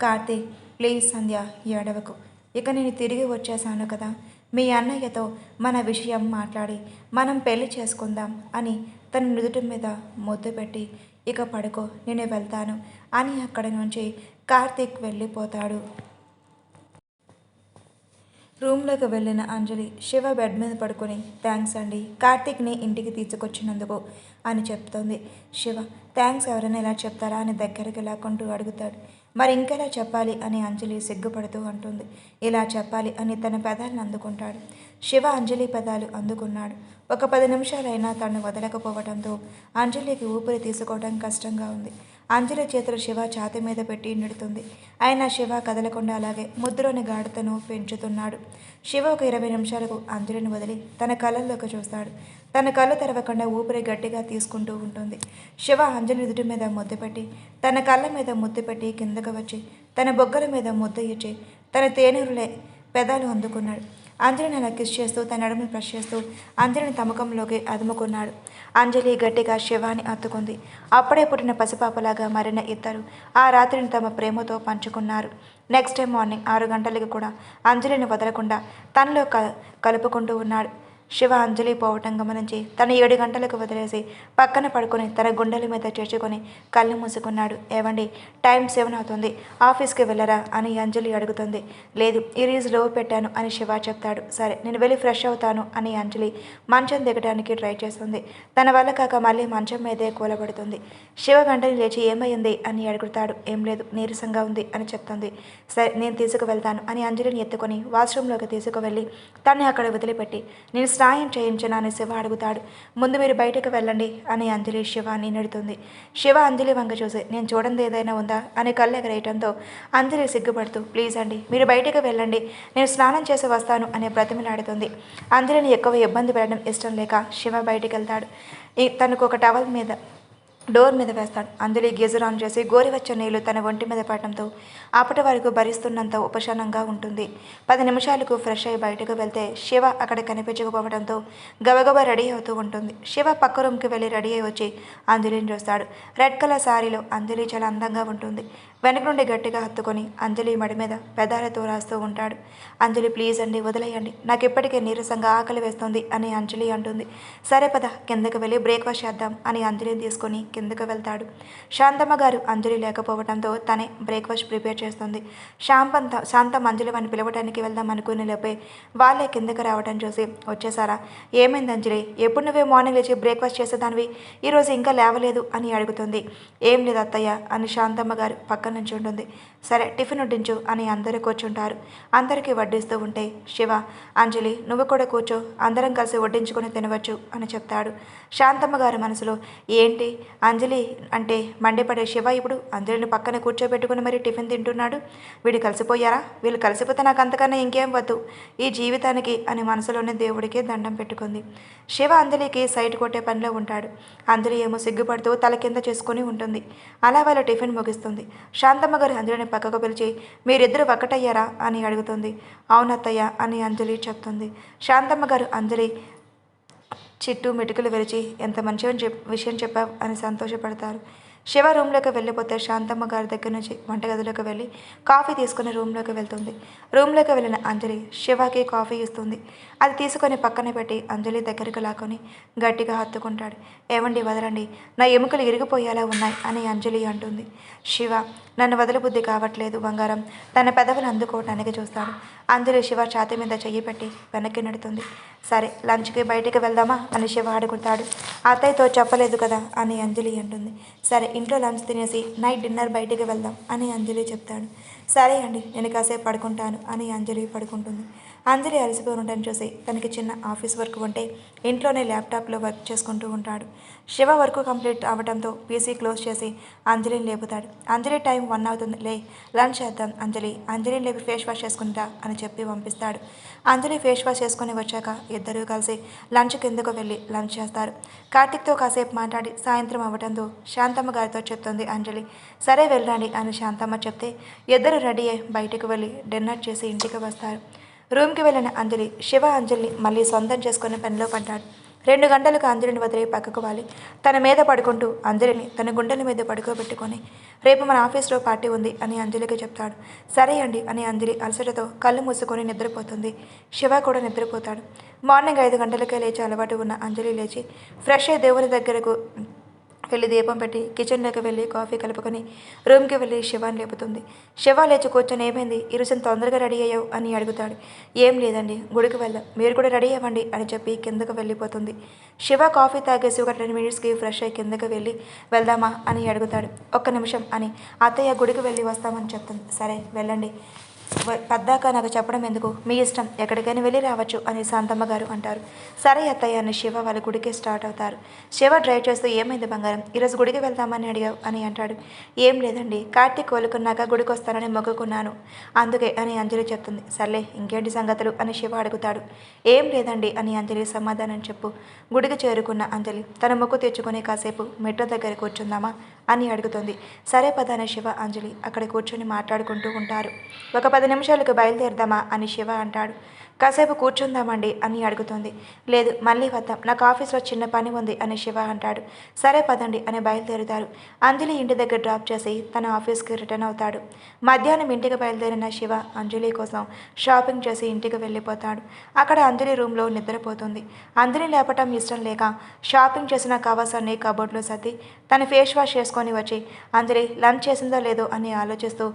A: కార్తీక్, ప్లీజ్ సంధ్య ఏడవకు, ఇక నేను తిరిగి వచ్చేసాను కదా, మీ అన్నయ్యతో మన విషయం మాట్లాడి మనం పెళ్లి చేసుకుందాం అని తన నుదుటి మీద ముద్దు పెట్టి ఇక పడుకో, నేను వెళ్తాను అని అక్కడి నుంచి కార్తీక్ వెళ్ళిపోతాడు. రూమ్లోకి వెళ్ళిన అంజలి శివ బెడ్ మీద పడుకొని థ్యాంక్స్ అండి కార్తీక్ని ఇంటికి తీసుకొచ్చినందుకు అని చెప్తోంది. శివ థ్యాంక్స్ ఎవరైనా ఇలా చెప్తారా అని దగ్గరికి లాక్కుంటూ అడుగుతాడు. మరి ఇంకెలా చెప్పాలి అని అంజలి సిగ్గుపడుతూ అంటుంది. ఇలా చెప్పాలి అని తన పెదాలను అందుకుంటాడు. శివ అంజలి పెదాలు అందుకున్నాడు. ఒక 10 నిమిషాలైనా తను వదలకపోవడంతో అంజలికి ఊపిరి తీసుకోవడం కష్టంగా ఉంది. అంజలి చేతులు శివ ఛాతీ మీద పెట్టి నెడుతుంది. అయినా శివ కదలకుండా అలాగే ముద్దులోని గాఢతను పెంచుతున్నాడు. శివ ఒక 20 నిమిషాలకు అంజలిని వదిలి తన కళ్ళల్లోకి చూస్తాడు. తన కళ్ళు తెరవకుండా ఊపిరి గట్టిగా తీసుకుంటూ ఉంటుంది. శివ అంజలి నుదుటి మీద ముద్దు పెట్టి తన కళ్ళ మీద ముద్దు పెట్టి కిందకు వచ్చి తన బొగ్గల మీద ముద్దు ఇచ్చి తన తేనెరులే పెదాలు అందుకున్నాడు. అంజలిని అలా కిస్ చేస్తూ తన నడుముని ప్రెస్ చేస్తూ అంజలిని తమకంలోకి అదుముకున్నాడు. అంజలి గట్టిగా శివాని అత్తుకుంది. అప్పుడే పుట్టిన పసిపాపలాగా మరిన ఇద్దరు ఆ రాత్రిని తమ ప్రేమతో పంచుకున్నారు. నెక్స్ట్ డే మార్నింగ్ 6 గంటలకి కూడా అంజలిని వదలకుండా తనలో కలుపుకుంటూ ఉన్నాడు. శివ అంజలి పోవటం గమనించి తన 7 గంటలకు వదిలేసి పక్కన పడుకొని తన గుండెల మీద చేర్చుకొని కళ్ళు మూసుకున్నాడు. ఏవండి, టైం 7 అవుతుంది, ఆఫీస్కి వెళ్ళరా అని అంజలి అడుగుతుంది. లేదు, ఈరోజు లో పెట్టాను అని శివ చెప్తాడు. సరే, నేను వెళ్ళి ఫ్రెష్ అవుతాను అని అంజలి మంచం దిగడానికి ట్రై చేస్తుంది. తన వల్ల కాక మళ్ళీ మంచం మీదే కూలబడుతుంది. శివ వెంటనే లేచి ఏమైంది అని అడుగుతాడు. ఏం లేదు, నీరసంగా ఉంది అని చెప్తుంది. సరే, నేను తీసుకువెళ్తాను అని అంజలిని ఎత్తుకొని వాష్రూమ్లోకి తీసుకువెళ్ళి తన్ని అక్కడ వదిలిపెట్టి నేను స్నానం చేయించను అని శివ అడుగుతాడు. ముందు మీరు బయటకు వెళ్ళండి అని అంజలి శివాని నెడుతుంది. శివ అంజలి వంక చూసి నేను చూడండి ఏదైనా ఉందా అని కళ్ళెగరేయటంతో అంజలి సిగ్గుపడుతూ ప్లీజ్ అండి, మీరు బయటకు వెళ్ళండి, నేను స్నానం చేసి వస్తాను అని బ్రతిమలాడుతుంది. అంజలిని ఎక్కువ ఇబ్బంది పెట్టడం ఇష్టం లేక శివ బయటికి వెళ్తాడు. తనకు ఒక టవల్ మీద డోర్ మీద వేస్తాడు. అంజలి గీజర్ ఆన్ చేసి గోరువెచ్చని నీళ్లు తన ఒంటి మీద పడటంతో అప్పటి వరకు భరిస్తున్నంత ఉపశమనంగా ఉంటుంది. 10 నిమిషాలకు ఫ్రెష్ అయ్యి బయటకు వెళ్తే శివ అక్కడ కనిపించకపోవడంతో గబగబా రెడీ అవుతూ ఉంటుంది. శివ పక్క రూమ్కి వెళ్ళి రెడీ అయి వచ్చి అంజలిని చూస్తాడు. రెడ్ కలర్ శారీలో అంజలి చాలా అందంగా ఉంటుంది. వెనక నుండి గట్టిగా హత్తుకొని అంజలి మడి మీద పెదాలతో రాస్తూ ఉంటాడు. అంజలి ప్లీజ్ అండి, వదిలేయండి, నాకు ఇప్పటికే నీరసంగా ఆకలి వేస్తుంది అని అంజలి అంటుంది. సరే పద, కిందకు వెళ్ళి బ్రేక్ఫాస్ట్ చేద్దాం అని అంజలిని తీసుకొని కిందకు వెళ్తాడు. శాంతమ్మ గారు అంజలి లేకపోవడంతో తనే బ్రేక్ఫాస్ట్ ప్రిపేర్ చేస్తుంది. శాంతం అంజలి అని పిలవడానికి వెళ్దాం అనుకునే లోపే వాళ్ళే కిందకు రావడం చూసి వచ్చేసారా, ఏమైంది అంజలి, ఎప్పుడు నువ్వే మార్నింగ్ లేచి బ్రేక్ఫాస్ట్ చేసేదానివి, ఈరోజు ఇంకా లేవలేదు అని అడుగుతుంది. ఏం లేదు అత్తయ్య అని శాంతమ్మ గారు పక్కన నుంచి ఉంటుంది. సరే, టిఫిన్ వడ్డించు అని అందరూ కూర్చుంటారు. అందరికీ వడ్డిస్తూ ఉంటే శివ అంజలి నువ్వు కూడా కూర్చో, అందరం కలిసి వడ్డించుకొని తినవచ్చు అని చెప్తాడు. శాంతమ్మ గారి మనసులో ఏంటి అంజలి అంటే మండిపడే శివ ఇప్పుడు అంజలిని పక్కన కూర్చోబెట్టుకుని మరీ టిఫిన్ తింటున్నాడు, వీడు కలిసిపోయారా, వీళ్ళు కలిసిపోతే నాకు అంతకన్నా ఇంకేం వద్దు ఈ జీవితానికి అని మనసులోనే దేవుడికి దండం పెట్టుకుంది. శివ అంజలికి సైట్ కొట్టే పనిలో ఉంటాడు. అంజలి ఏమో సిగ్గుపడుతూ తల కింద చేసుకుని ఉంటుంది. అలా వాళ్ళ టిఫిన్ ముగిస్తుంది. శాంతమ్మ గారు అంజలిని పక్కకు పిలిచి మీరిద్దరూ ఒక్కటయ్యారా అని అడుగుతుంది. అవునత్తయ్య అని అంజలి చెప్తుంది. శాంతమ్మ గారు అంజలి చిట్టు మెటుకులు విరిచి ఎంత మంచి విషయం చెప్పావు అని సంతోషపడతారు. శివ రూమ్లోకి వెళ్ళిపోతే శాంతమ్మ గారి దగ్గర నుంచి వంటగదిలోకి వెళ్ళి కాఫీ తీసుకుని రూమ్లోకి వెళ్తుంది. రూమ్లోకి వెళ్ళిన అంజలి శివకి కాఫీ ఇస్తుంది. అది తీసుకొని పక్కన పెట్టి అంజలి దగ్గరికి లాక్కొని గట్టిగా హత్తుకుంటాడు. ఏమండి వదలండి, నా ఎముకలు ఇరిగిపోయేలా ఉన్నాయి అని అంజలి అంటుంది. శివ నన్ను వదలబుద్ధి కావట్లేదు బంగారం, తన పెదవులు అందుకోవటానికి చూస్తాడు. అంజలి శివ ఛాతీ మీద చెయ్యి పెట్టి వెనక్కి నెడుతుంది. సరే, లంచ్కి బయటికి వెళ్దామా అని శివ అడుగుతాడు. అత్తయ్యతో చెప్పలేదు కదా అని అంజలి అంటుంది. సరే, ఇంట్లో లంచ్ తినేసి నైట్ డిన్నర్ బయటికి వెళ్దాం అని అంజలి చెప్తాడు. సరే అండి, నేను కాసేపు పడుకుంటాను అని అంజలి పడుకుంటుంది. అంజలి అలసిపోయి ఉండటం చూసి తనకి చిన్న ఆఫీస్ వర్క్ ఉంటే ఇంట్లోనే ల్యాప్టాప్లో వర్క్ చేసుకుంటూ ఉంటాడు. శివ వర్క్ కంప్లీట్ అవ్వడంతో పీసీ క్లోజ్ చేసి అంజలిని లేపుతాడు. అంజలి టైం 1 అవుతుంది, లే లంచ్ చేద్దాం అంజలి, అంజలిని లేపి ఫేస్ వాష్ చేసుకుంటా అని చెప్పి పంపిస్తాడు. అంజలి ఫేస్ వాష్ చేసుకుని వచ్చాక ఇద్దరూ కలిసి లంచ్ కిందకు వెళ్ళి లంచ్ చేస్తారు. కార్తిక్తో కాసేపు మాట్లాడి సాయంత్రం అవ్వడంతో శాంతమ్మ గారితో చెప్తుంది అంజలి. సరే వెళ్ళండి అని శాంతమ్మ చెప్తే ఇద్దరు రెడీ అయ్యి బయటకు వెళ్ళి డిన్నర్ చేసి ఇంటికి వస్తారు. రూమ్కి వెళ్ళిన అంజలి శివ అంజలిని మళ్ళీ సొంతం చేసుకుని పనిలో పడ్డాడు. 2 గంటలకు అంజలిని వదిలి పక్కకు వాలి తన మీద పడుకుంటూ అంజలిని తన గుండెల మీద పడుకోబెట్టుకొని రేపు మన ఆఫీస్లో పార్టీ ఉంది అని అంజలికి చెప్తాడు. సరే అండి అని అంజలి అలసటతో కళ్ళు మూసుకొని నిద్రపోతుంది. శివ కూడా నిద్రపోతాడు. మార్నింగ్ 5 గంటలకే లేచి అలవాటు ఉన్న అంజలి లేచి ఫ్రెష్ అయ్యి దేవుని దగ్గరకు వెళ్ళి దీపం పెట్టి కిచెన్లోకి వెళ్ళి కాఫీ కలుపుకొని రూమ్కి వెళ్ళి శివాని లేపుతుంది. శివ లేచి కూర్చొని ఏమైంది, ఈరోజు తొందరగా రెడీ అయ్యావు అని అడుగుతాడు. ఏం లేదండి, గుడికి వెళ్దాం, మీరు కూడా రెడీ అవ్వండి అని చెప్పి కిందకు వెళ్ళిపోతుంది. శివ కాఫీ తాగేసి ఒక 10 మినిట్స్కి ఫ్రెష్ అయ్యి కిందకు వెళ్ళి వెళ్దామా అని అడుగుతాడు. 1 నిమిషం అని అత్తయ్య గుడికి వెళ్ళి వస్తామని చెప్తుంది. సరే వెళ్ళండి, పద్దాక నాకు చెప్పడం ఎందుకు, మీ ఇష్టం, ఎక్కడికైనా వెళ్ళి రావచ్చు అని శాంతమ్మ గారు అంటారు. సరే అత్తయ్య అని శివ వాళ్ళ గుడికి స్టార్ట్ అవుతారు. శివ డ్రైవ్ చేస్తూ ఏమైంది బంగారం, ఈరోజు గుడికి వెళ్తామని అడిగావు అని అంటాడు. ఏం లేదండి, కార్తీక్ కోలుకున్నాక గుడికి వస్తానని మొక్కుకున్నాను అందుకే అని అంజలి చెప్తుంది. సర్లే ఇంకేంటి సంగతులు అని శివ అడుగుతాడు. ఏం లేదండి అని అంజలి సమాధానం చెప్పు. గుడికి చేరుకున్న అంజలి తన మొక్కు తెచ్చుకొని కాసేపు మెట్ల దగ్గర కూర్చుందామా అని అడుగుతుంది. సరే పదాన శివ అంజలి అక్కడ కూర్చొని మాట్లాడుకుంటూ ఉంటారు. ఒక 10 నిమిషాలకు బయలుదేరదామా అని శివ అంటాడు. కాసేపు కూర్చుందామండి అని అడుగుతుంది. లేదు, మళ్ళీ వద్దాం, నాకు ఆఫీస్లో చిన్న పని ఉంది అని శివ అంటాడు. సరే పదండి అని బయలుదేరుతారు. అంజలి ఇంటి దగ్గర డ్రాప్ చేసి తన ఆఫీస్కి రిటర్న్ అవుతాడు. మధ్యాహ్నం ఇంటికి బయలుదేరిన శివ అంజలి కోసం షాపింగ్ చేసి ఇంటికి వెళ్ళిపోతాడు. అక్కడ అంజలి రూమ్లో నిద్రపోతుంది. అంజలి లేపటం ఇష్టం లేక షాపింగ్ చేసిన కవర్స్ అన్ని కబోర్డ్లో సర్ది తన ఫేస్ వాష్ చేసుకొని వచ్చి అంజలి లంచ్ చేసిందో లేదో అని ఆలోచిస్తూ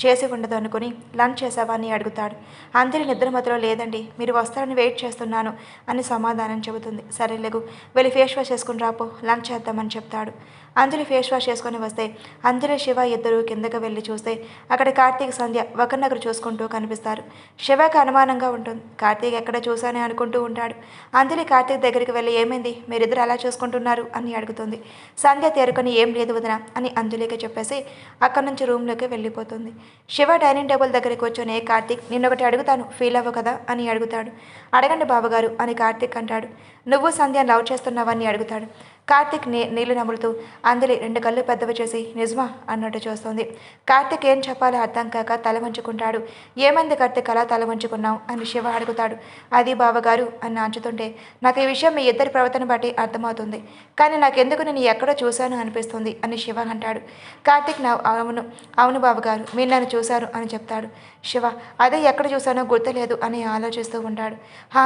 A: చేసి ఉండదు అనుకుని లంచ్ చేసావా అని అడుగుతాడు. అంజలి నిద్రమతిలో లేదండి, మీరు వస్తారని వెయిట్ చేస్తున్నాను అని సమాధానం చెబుతుంది. సరే లేగు, వెళ్ళి ఫేస్ వాష్ చేసుకుని రాపో, లంచ్ చేద్దామని చెప్తాడు. అంజలి ఫేస్ వాష్ చేసుకొని వస్తే అంజలి శివ ఇద్దరు కిందకు వెళ్ళి చూస్తే అక్కడ కార్తీక్ సంధ్య ఒకరినొకరు చూసుకుంటూ కనిపిస్తారు. శివకి అనుమానంగా ఉంటుంది. కార్తీక్ ఎక్కడ చూశానే అనుకుంటూ ఉంటాడు. అంజలి కార్తీక్ దగ్గరికి వెళ్ళి ఏమైంది, మీరిద్దరు అలా చూసుకుంటున్నారు అని అడుగుతుంది. సంధ్య తేరుకొని ఏం లేదు వదిన అని అంజలికి చెప్పేసి అక్కడి నుంచి రూమ్లోకి వెళ్ళిపోతుంది. శివ డైనింగ్ టేబుల్ దగ్గరికి కూర్చొని కార్తీక్ నిన్నొకటి అడుగుతాను, ఫీల్ అవ్వ కదా అని అడుగుతాడు. అడగండి బావగారు అని కార్తీక్ అంటాడు. నువ్వు సంధ్య లవ్ చేస్తున్నావని అడుగుతాడు. కార్తీక్ నీళ్లు నములుతూ అంజలి రెండు కళ్ళు పెద్దవి చేసి నిజమా అన్నట్టు చూస్తుంది. కార్తీక్ ఏం చెప్పాలో అర్థం కాక తల వంచుకుంటాడు. ఏమైంది కార్తీక్ అలా తల వంచుకున్నావు అని శివ అడుగుతాడు. అది బావగారు అని నాంచుతుంటే నాకు ఈ విషయం మీ ఇద్దరి ప్రవర్తన బట్టి అర్థమవుతుంది, కానీ నాకెందుకు నేను ఎక్కడో చూశాను అనిపిస్తుంది అని శివ అంటాడు. కార్తీక్ అవును అవును బావగారు, మీరు నన్ను చూశారు అని చెప్తాడు. శివ అదే ఎక్కడ చూశానో గుర్తులేదు అని ఆలోచిస్తూ ఉంటాడు.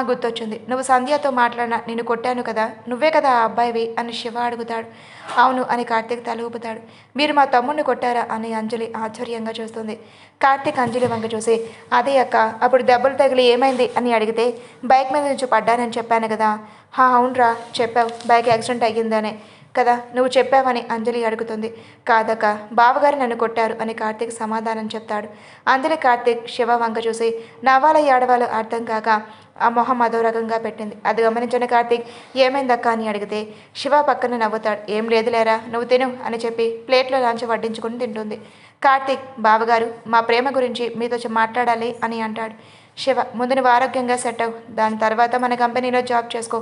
A: గుర్తొచ్చింది, నువ్వు సంధ్యతో మాట్లాడినా నేను కొట్టాను కదా, నువ్వే కదా ఆ అబ్బాయివి అని శివ అడుగుతాడు. అవును అని కార్తీక్ తల ఊపుతాడు. మీరు మా తమ్ముడిని కొట్టారా అని అంజలి ఆశ్చర్యంగా చూస్తుంది. కార్తీక్ అంజలి వంక చూసి అదే అక్క, అప్పుడు దెబ్బలు తగిలి ఏమైంది అని అడిగితే బైక్ మీద నుంచి పడ్డానని చెప్పాను కదా. అవునరా చెప్పావు, బైక్ యాక్సిడెంట్ అయ్యిందనే కదా నువ్వు చెప్పావని అంజలి అడుగుతుంది. కాదక్క, బావగారు నన్ను కొట్టారు అని కార్తీక్ సమాధానం చెప్తాడు. అంజలి కార్తీక్ శివ వంక చూసి నవ్వాల ఏడవాలో అర్థం కాక ఆ మొహం అదో రకంగా పెట్టింది. అది గమనించిన కార్తీక్ ఏమైందక్క అని అడిగితే శివ పక్కన నవ్వుతాడు. ఏం లేదులేరా, నువ్వు తిను అని చెప్పి ప్లేట్లో లాంచి వడ్డించుకుని తింటుంది. కార్తీక్ బావగారు మా ప్రేమ గురించి మీతో మాట్లాడాలి అని అంటాడు. శివ ముందు నువ్వు ఆరోగ్యంగా సెట్ అవ్వు, దాని తర్వాత మన కంపెనీలో జాబ్ చేసుకో,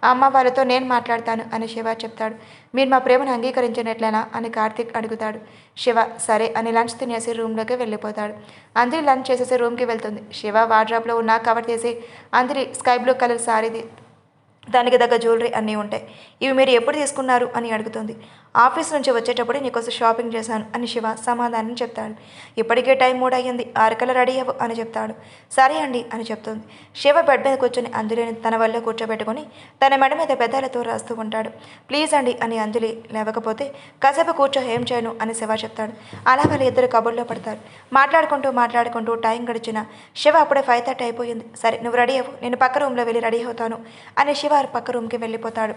A: అమ్మ వాళ్ళతో నేను మాట్లాడతాను అని శివ చెప్తాడు. మీరు మా ప్రేమను అంగీకరించినట్లేనా అని కార్తీక్ అడుగుతాడు. శివ సరే అని లంచ్ తినేసి రూమ్లోకి వెళ్ళిపోతాడు. అంజలి లంచ్ చేసేసి రూమ్కి వెళ్తుంది. శివ వార్డ్రాప్లో ఉన్న కవర్ తీసి అంజలి స్కై బ్లూ కలర్ సారీది దానికి దగ్గర జ్యువెలరీ అన్నీ ఉంటాయి. ఇవి మీరు ఎప్పుడు తీసుకున్నారు అని అడుగుతుంది. ఆఫీస్ నుంచి వచ్చేటప్పుడు నీకోసం షాపింగ్ చేశాను అని శివ సమాధానం చెప్తాడు. ఇప్పటికే టైం 3 అయ్యింది, 6 రెడీ అవ్వు అని చెప్తాడు. సరే అండి అని చెప్తుంది. శివ బెడ్ మీద కూర్చొని అంజలిని తన వల్ల కూర్చోబెట్టుకొని తన మెడ మీద పెదాలతో రాస్తూ ఉంటాడు. ప్లీజ్ అండి అని అంజలి లేవకపోతే కాసేపు కూర్చో, ఏం చేయను అని శివ చెప్తాడు. అలా వాళ్ళు ఇద్దరు కబుర్లో పడతారు. మాట్లాడుకుంటూ టైం గడిచిన శివ అప్పుడే 5:30 అయిపోయింది. సరే నువ్వు రెడీ అవ్వు, నేను పక్క రూమ్లో వెళ్ళి రెడీ అవుతాను అని శివ పక్క రూమ్కి వెళ్ళిపోతాడు.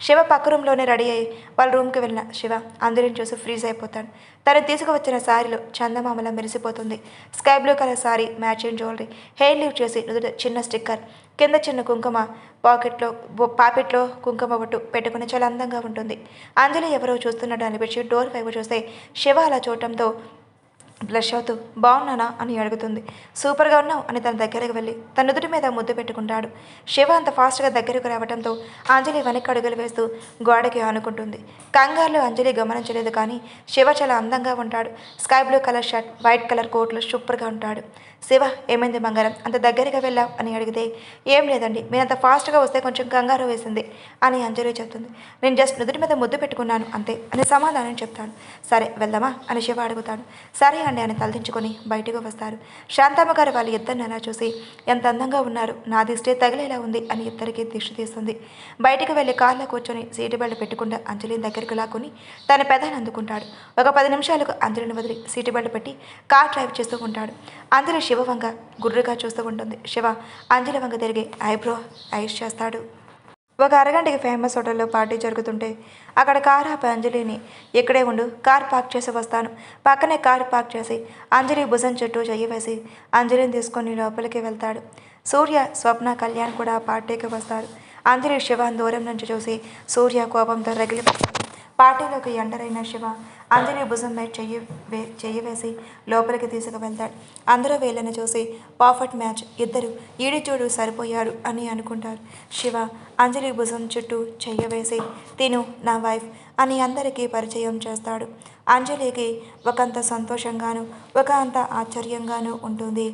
A: శివ పక్క రూమ్లోనే రెడీ అయ్యి వాళ్ళ రూమ్కి వెళ్ళిన శివ అంజలిని చూసి ఫ్రీజ్ అయిపోతాడు. తను తీసుకువచ్చిన శారీలో చందమామలా మెరిసిపోతుంది. Sky blue colour sari, matching jewellery, hair leave చేసి చిన్న స్టిక్కర్, కింద చిన్న కుంకుమ, పాకెట్లో కుంకుమ బొట్టు పెట్టుకుని చాలా అందంగా ఉంటుంది. అంజలి ఎవరో చూస్తున్నట్టు అనిపించి డోర్ వైపు చూస్తే శివ అలా చూడటంతో బ్లష్ అవుతూ బాగున్నానా అని అడుగుతుంది. సూపర్గా ఉన్నావు అని తన దగ్గరకు వెళ్ళి తన నుదుటి మీద ముద్దు పెట్టుకుంటాడు. శివ అంత ఫాస్ట్గా దగ్గరకు రావడంతో అంజలి వెనక్కి అడుగులు వేస్తూ గోడకి ఆనుకుంటుంది. కంగారులో అంజలి గమనించలేదు, కానీ శివ చాలా అందంగా ఉంటాడు. Sky blue colour shirt, white colour కోట్లో సూపర్గా ఉంటాడు. శివ ఏమైంది బంగారం, అంత దగ్గరగా వెళ్ళావు అని అడిగితే ఏం లేదండి, మీరు అంత ఫాస్ట్గా వస్తే కొంచెం కంగారు వేసింది అని అంజలి చెప్తుంది. నేను జస్ట్ నుదుటి మీద ముద్దు పెట్టుకున్నాను అంతే అని సమాధానం చెప్తాడు. సరే వెళ్దామా అని శివ అడుగుతాడు. సరే అండి అని తలదించుకొని బయటకు వస్తారు. శాంతమ్మ గారు వాళ్ళు ఇద్దరిని అలా చూసి ఎంత అందంగా ఉన్నారు, నా దిష్టి తగిలేలా ఉంది అని ఇద్దరికి దిష్టి తీస్తుంది. బయటికి వెళ్ళి కార్లో కూర్చొని సీటు బెల్ట్ పెట్టుకుంటూ అంజలిని దగ్గరికి లాక్కుని తన పెదాన్ని అందుకుంటాడు. ఒక 10 నిమిషాలకు అంజలిని వదిలి సీటు బెల్ట్ పెట్టి కార్ డ్రైవ్ చేస్తూ ఉంటాడు. అంజలి శివ వంక గుర్రుగా చూస్తూ ఉంటుంది. శివ అంజలి వంక తిరిగి ఐస్ చేస్తాడు. ఒక అరగంటకి ఫేమస్ హోటల్లో పార్టీ జరుగుతుంటే అక్కడ కారు ఆపి అంజలిని ఇక్కడే ఉండు, కార్ పార్క్ చేసి వస్తాను. పక్కనే కారు పార్క్ చేసి అంజలి భుజం చుట్టూ చెయ్యి వేసి అంజలిని తీసుకొని లోపలికి వెళ్తాడు. సూర్య, స్వప్న, కళ్యాణ్ కూడా పార్టీకి వస్తారు. అంజలి శివాన్ దూరం నుంచి చూసి సూర్య కోపంతో రగిలిపోతాడు. పార్టీలోకి ఎంటర్ అయిన శివ అంజలి భుజం మీద చెయ్యి వేసి లోపలికి తీసుకువెళ్తాడు. అందరూ వీళ్ళని చూసి పర్ఫెక్ట్ మ్యాచ్, ఇద్దరు ఈడి చూడు సరిపోయారు అని అనుకుంటారు. శివ అంజలి భుజం చుట్టూ చెయ్యి వేసి తిను నా వైఫ్, అని అందరికీ పరిచయం చేస్తాడు. అంజలికి ఒకంత సంతోషంగాను ఒక అంత ఆశ్చర్యంగాను ఉంటుంది.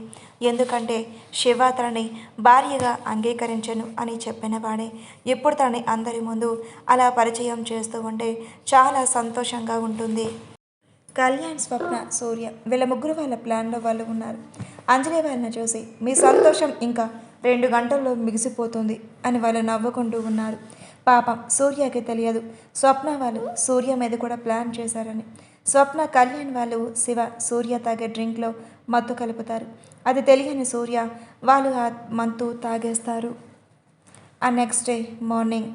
A: ఎందుకంటే శివ తనని భార్యగా అంగీకరించను అని చెప్పినవాడే ఇప్పుడు తనని అందరి ముందు అలా పరిచయం చేస్తూ ఉంటే చాలా సంతోషంగా ఉంటుంది. కళ్యాణ్, స్వప్న, సూర్య వీళ్ళ ముగ్గురు వాళ్ళ ప్లాన్లో వాళ్ళు ఉన్నారు. అంజలి వాళ్ళని చూసి మీ సంతోషం ఇంకా 2 గంటల్లో మిగిసిపోతుంది అని వాళ్ళు నవ్వుకుంటూ ఉన్నారు. పాపం సూర్యకి తెలియదు స్వప్న వాళ్ళు సూర్య మీద కూడా ప్లాన్ చేశారని. స్వప్న, కళ్యాణ్ వాళ్ళు శివ, సూర్య తాగే డ్రింక్లో మత్తు కలుపుతారు. అది తెలియని సూర్య వాళ్ళు ఆ మత్తు తాగేస్తారు. ఆ నెక్స్ట్ డే మార్నింగ్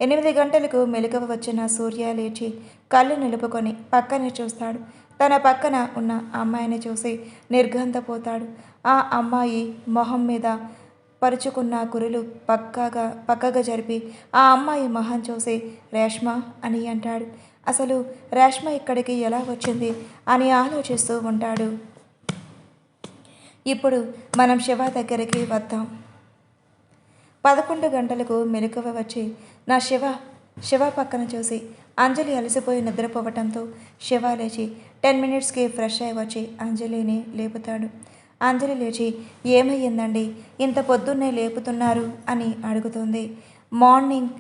A: 8 గంటలకు మెలకువ వచ్చిన సూర్య లేచి కళ్ళు నిలుపుకొని పక్కనే చూస్తాడు. తన పక్కన ఉన్న అమ్మాయిని చూసి నిర్ఘంతపోతాడు. ఆ అమ్మాయి మొహం మీద పరుచుకున్న కురులు పక్కగా జరిపి ఆ అమ్మాయి మొహం చూసి రేష్మ అని అంటాడు. అసలు రేష్మ ఇక్కడికి ఎలా వచ్చింది అని ఆలోచిస్తూ ఉంటాడు. ఇప్పుడు మనం శివ దగ్గరికి వద్దాం. 11 గంటలకు మెలకువ వచ్చి నా శివ పక్కన చూసి అంజలి అలసిపోయి నిద్రపోవటంతో శివ లేచి 10 మినిట్స్కి ఫ్రెష్ అయి వచ్చి అంజలిని లేపుతాడు. అంజలి లేచి ఏమయ్యిందండి ఇంత పొద్దున్నే లేపుతున్నారు అని అడుగుతుంది. మార్నింగ్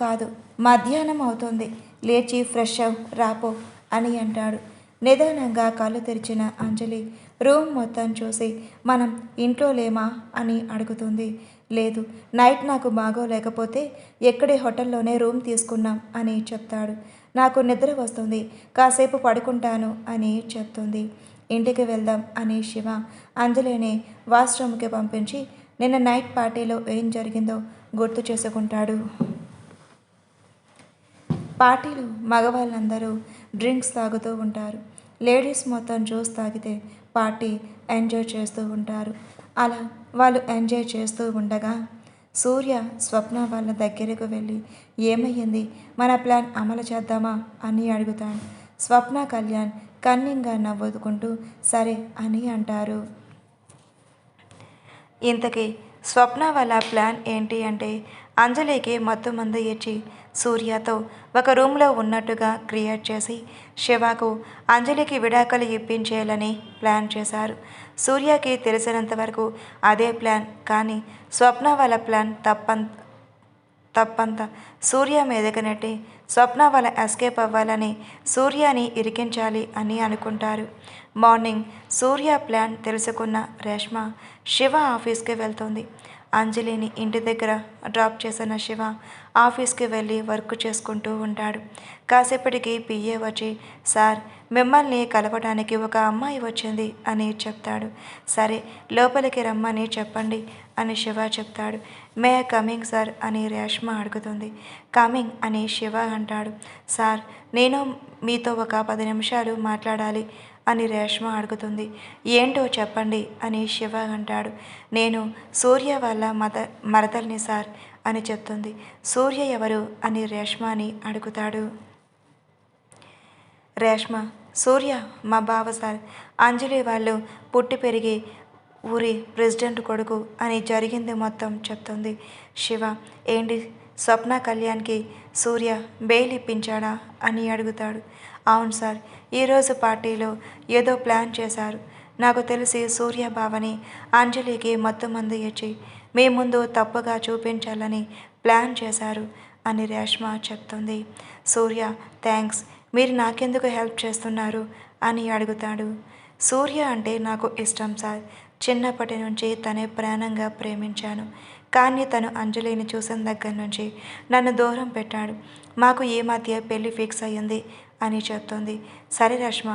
A: కాదు మధ్యాహ్నం అవుతుంది, లేచి ఫ్రెష్ అవ్ రాపో అని అంటాడు. నిదానంగా కళ్ళు తెరిచిన అంజలి రూమ్ మొత్తం చూసి మనం ఇంట్లో లేమా అని అడుగుతుంది. లేదు, నైట్ నాకు బాగోలేకపోతే ఎక్కడే హోటల్లోనే రూమ్ తీసుకున్నాం అని చెప్తాడు. నాకు నిద్ర వస్తుంది, కాసేపు పడుకుంటాను అని చెప్తుంది. ఇంటికి వెళ్దాం అని శివ అంజలిని వాష్రూమ్కి పంపించి నిన్న నైట్ పార్టీలో ఏం జరిగిందో గుర్తు చేసుకుంటాడు. పార్టీలో మగవాళ్ళందరూ డ్రింక్స్ తాగుతూ ఉంటారు. లేడీస్ మొత్తం జ్యూస్ తాగితే పార్టీ ఎంజాయ్ చేస్తూ ఉంటారు. అలా వాళ్ళు ఎంజాయ్ చేస్తూ ఉండగా సూర్య స్వప్న వాళ్ళ దగ్గరకు వెళ్ళి ఏమయ్యింది, మన ప్లాన్ అమలు చేద్దామా అని అడుగుతాడు. స్వప్న, కళ్యాణ్ కన్నింగా నవ్వుకుంటూ సరే అని అంటారు. ఇంతకీ స్వప్న వాళ్ళ ప్లాన్ ఏంటి అంటే అంజలికి మత్తు మందు ఇచ్చి సూర్యతో ఒక రూమ్లో ఉన్నట్టుగా క్రియేట్ చేసి శివకు అంజలికి విడాకులు ఇప్పించేయాలని ప్లాన్ చేశారు. సూర్యకి తెలిసినంత వరకు అదే ప్లాన్. కానీ స్వప్న వాళ్ళ ప్లాన్ తప్పంతా సూర్య మీదకి నెట్టి స్వప్న వాళ్ళ ఎస్కేప్ అవ్వాలని సూర్యని ఇరికించాలి అని అనుకుంటారు. మార్నింగ్ సూర్య ప్లాన్ తెలుసుకున్న రేష్మ శివ ఆఫీస్కి వెళ్తుంది. అంజలిని ఇంటి దగ్గర డ్రాప్ చేసిన శివ ఆఫీస్కి వెళ్ళి వర్క్ చేసుకుంటూ ఉంటాడు. కాసేపటికి పిఏ వచ్చి సార్ మిమ్మల్ని కలవడానికి ఒక అమ్మాయి వచ్చింది అని చెప్తాడు. సరే లోపలికి రమ్మని చెప్పండి అని శివ చెప్తాడు. మే కమింగ్ సార్ అని రేష్మ అడుగుతుంది. కమింగ్ అని శివ అంటాడు. సార్ నేను మీతో ఒక 10 నిమిషాలు మాట్లాడాలి అని రేష్మ అడుగుతుంది. ఏంటో చెప్పండి అని శివ అంటాడు. నేను సూర్య వాళ్ళ మరదల్ని సార్ అని చెప్తుంది. సూర్య ఎవరు అని రేష్మని అడుగుతాడు. రేష్మ సూర్య మా బావ సార్, అంజలి వాళ్ళు పుట్టి పెరిగి ఊరి ప్రెసిడెంట్ కొడుకు అని జరిగింది మొత్తం చెప్తుంది. శివ ఏంటి స్వప్న కళ్యాణ్కి సూర్య బెయిల్ ఇప్పించాడా అని అడుగుతాడు. అవును సార్, ఈరోజు పార్టీలో ఏదో ప్లాన్ చేశారు. నాకు తెలిసి సూర్య బావని అంజలికి మత్తు మందు ఇచ్చి మీ ముందు తప్పుగా చూపించాలని ప్లాన్ చేశారు అని రేష్మ చెప్తుంది. సూర్య థ్యాంక్స్, మీరు నాకెందుకు హెల్ప్ చేస్తున్నారు అని అడుగుతాడు. సూర్య అంటే నాకు ఇష్టం సార్, చిన్నప్పటి నుంచి తనే ప్రాణంగా ప్రేమించాను. కానీ తను అంజలిని చూసిన దగ్గర నుంచి నన్ను దూరం పెట్టాడు. మాకు ఈ మధ్య పెళ్లి ఫిక్స్ అయ్యింది అని చెప్తుంది. సరే రష్మ,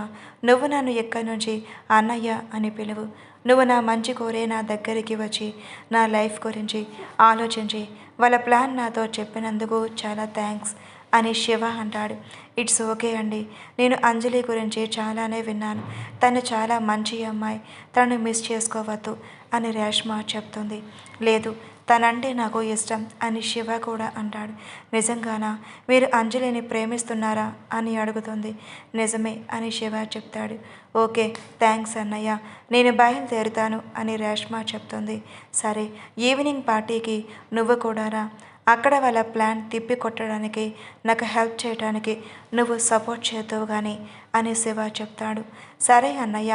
A: నువ్వు నన్ను ఎక్కడి నుంచి అన్నయ్య అని పిలువు. నువ్వు నా మంచి కోరే నా దగ్గరికి వచ్చి నా లైఫ్ గురించి ఆలోచించి వాళ్ళ ప్లాన్ నాతో చెప్పినందుకు చాలా థ్యాంక్స్ అని శివ అంటాడు. ఇట్స్ ఓకే అండి, నేను అంజలి గురించి చాలానే విన్నాను. తను చాలా మంచి అమ్మాయి, తనను మిస్ చేసుకోవద్దు అని రేష్మ చెప్తుంది. లేదు, తనంటే నాకు ఇష్టం అని శివ కూడా అంటాడు. నిజంగానా, మీరు అంజలిని ప్రేమిస్తున్నారా అని అడుగుతుంది. నిజమే అని శివ చెప్తాడు. ఓకే థ్యాంక్స్ అన్నయ్య, నేను బయలుదేరుతాను అని రేష్మ చెప్తుంది. సరే ఈవినింగ్ పార్టీకి నువ్వు కూడా రా. అక్కడ వాళ్ళ ప్లాన్ తిప్పి కొట్టడానికి నాకు హెల్ప్ చేయడానికి నువ్వు సపోర్ట్ చేద్దువు కానీ అని శివ చెప్తాడు. సరే అన్నయ్య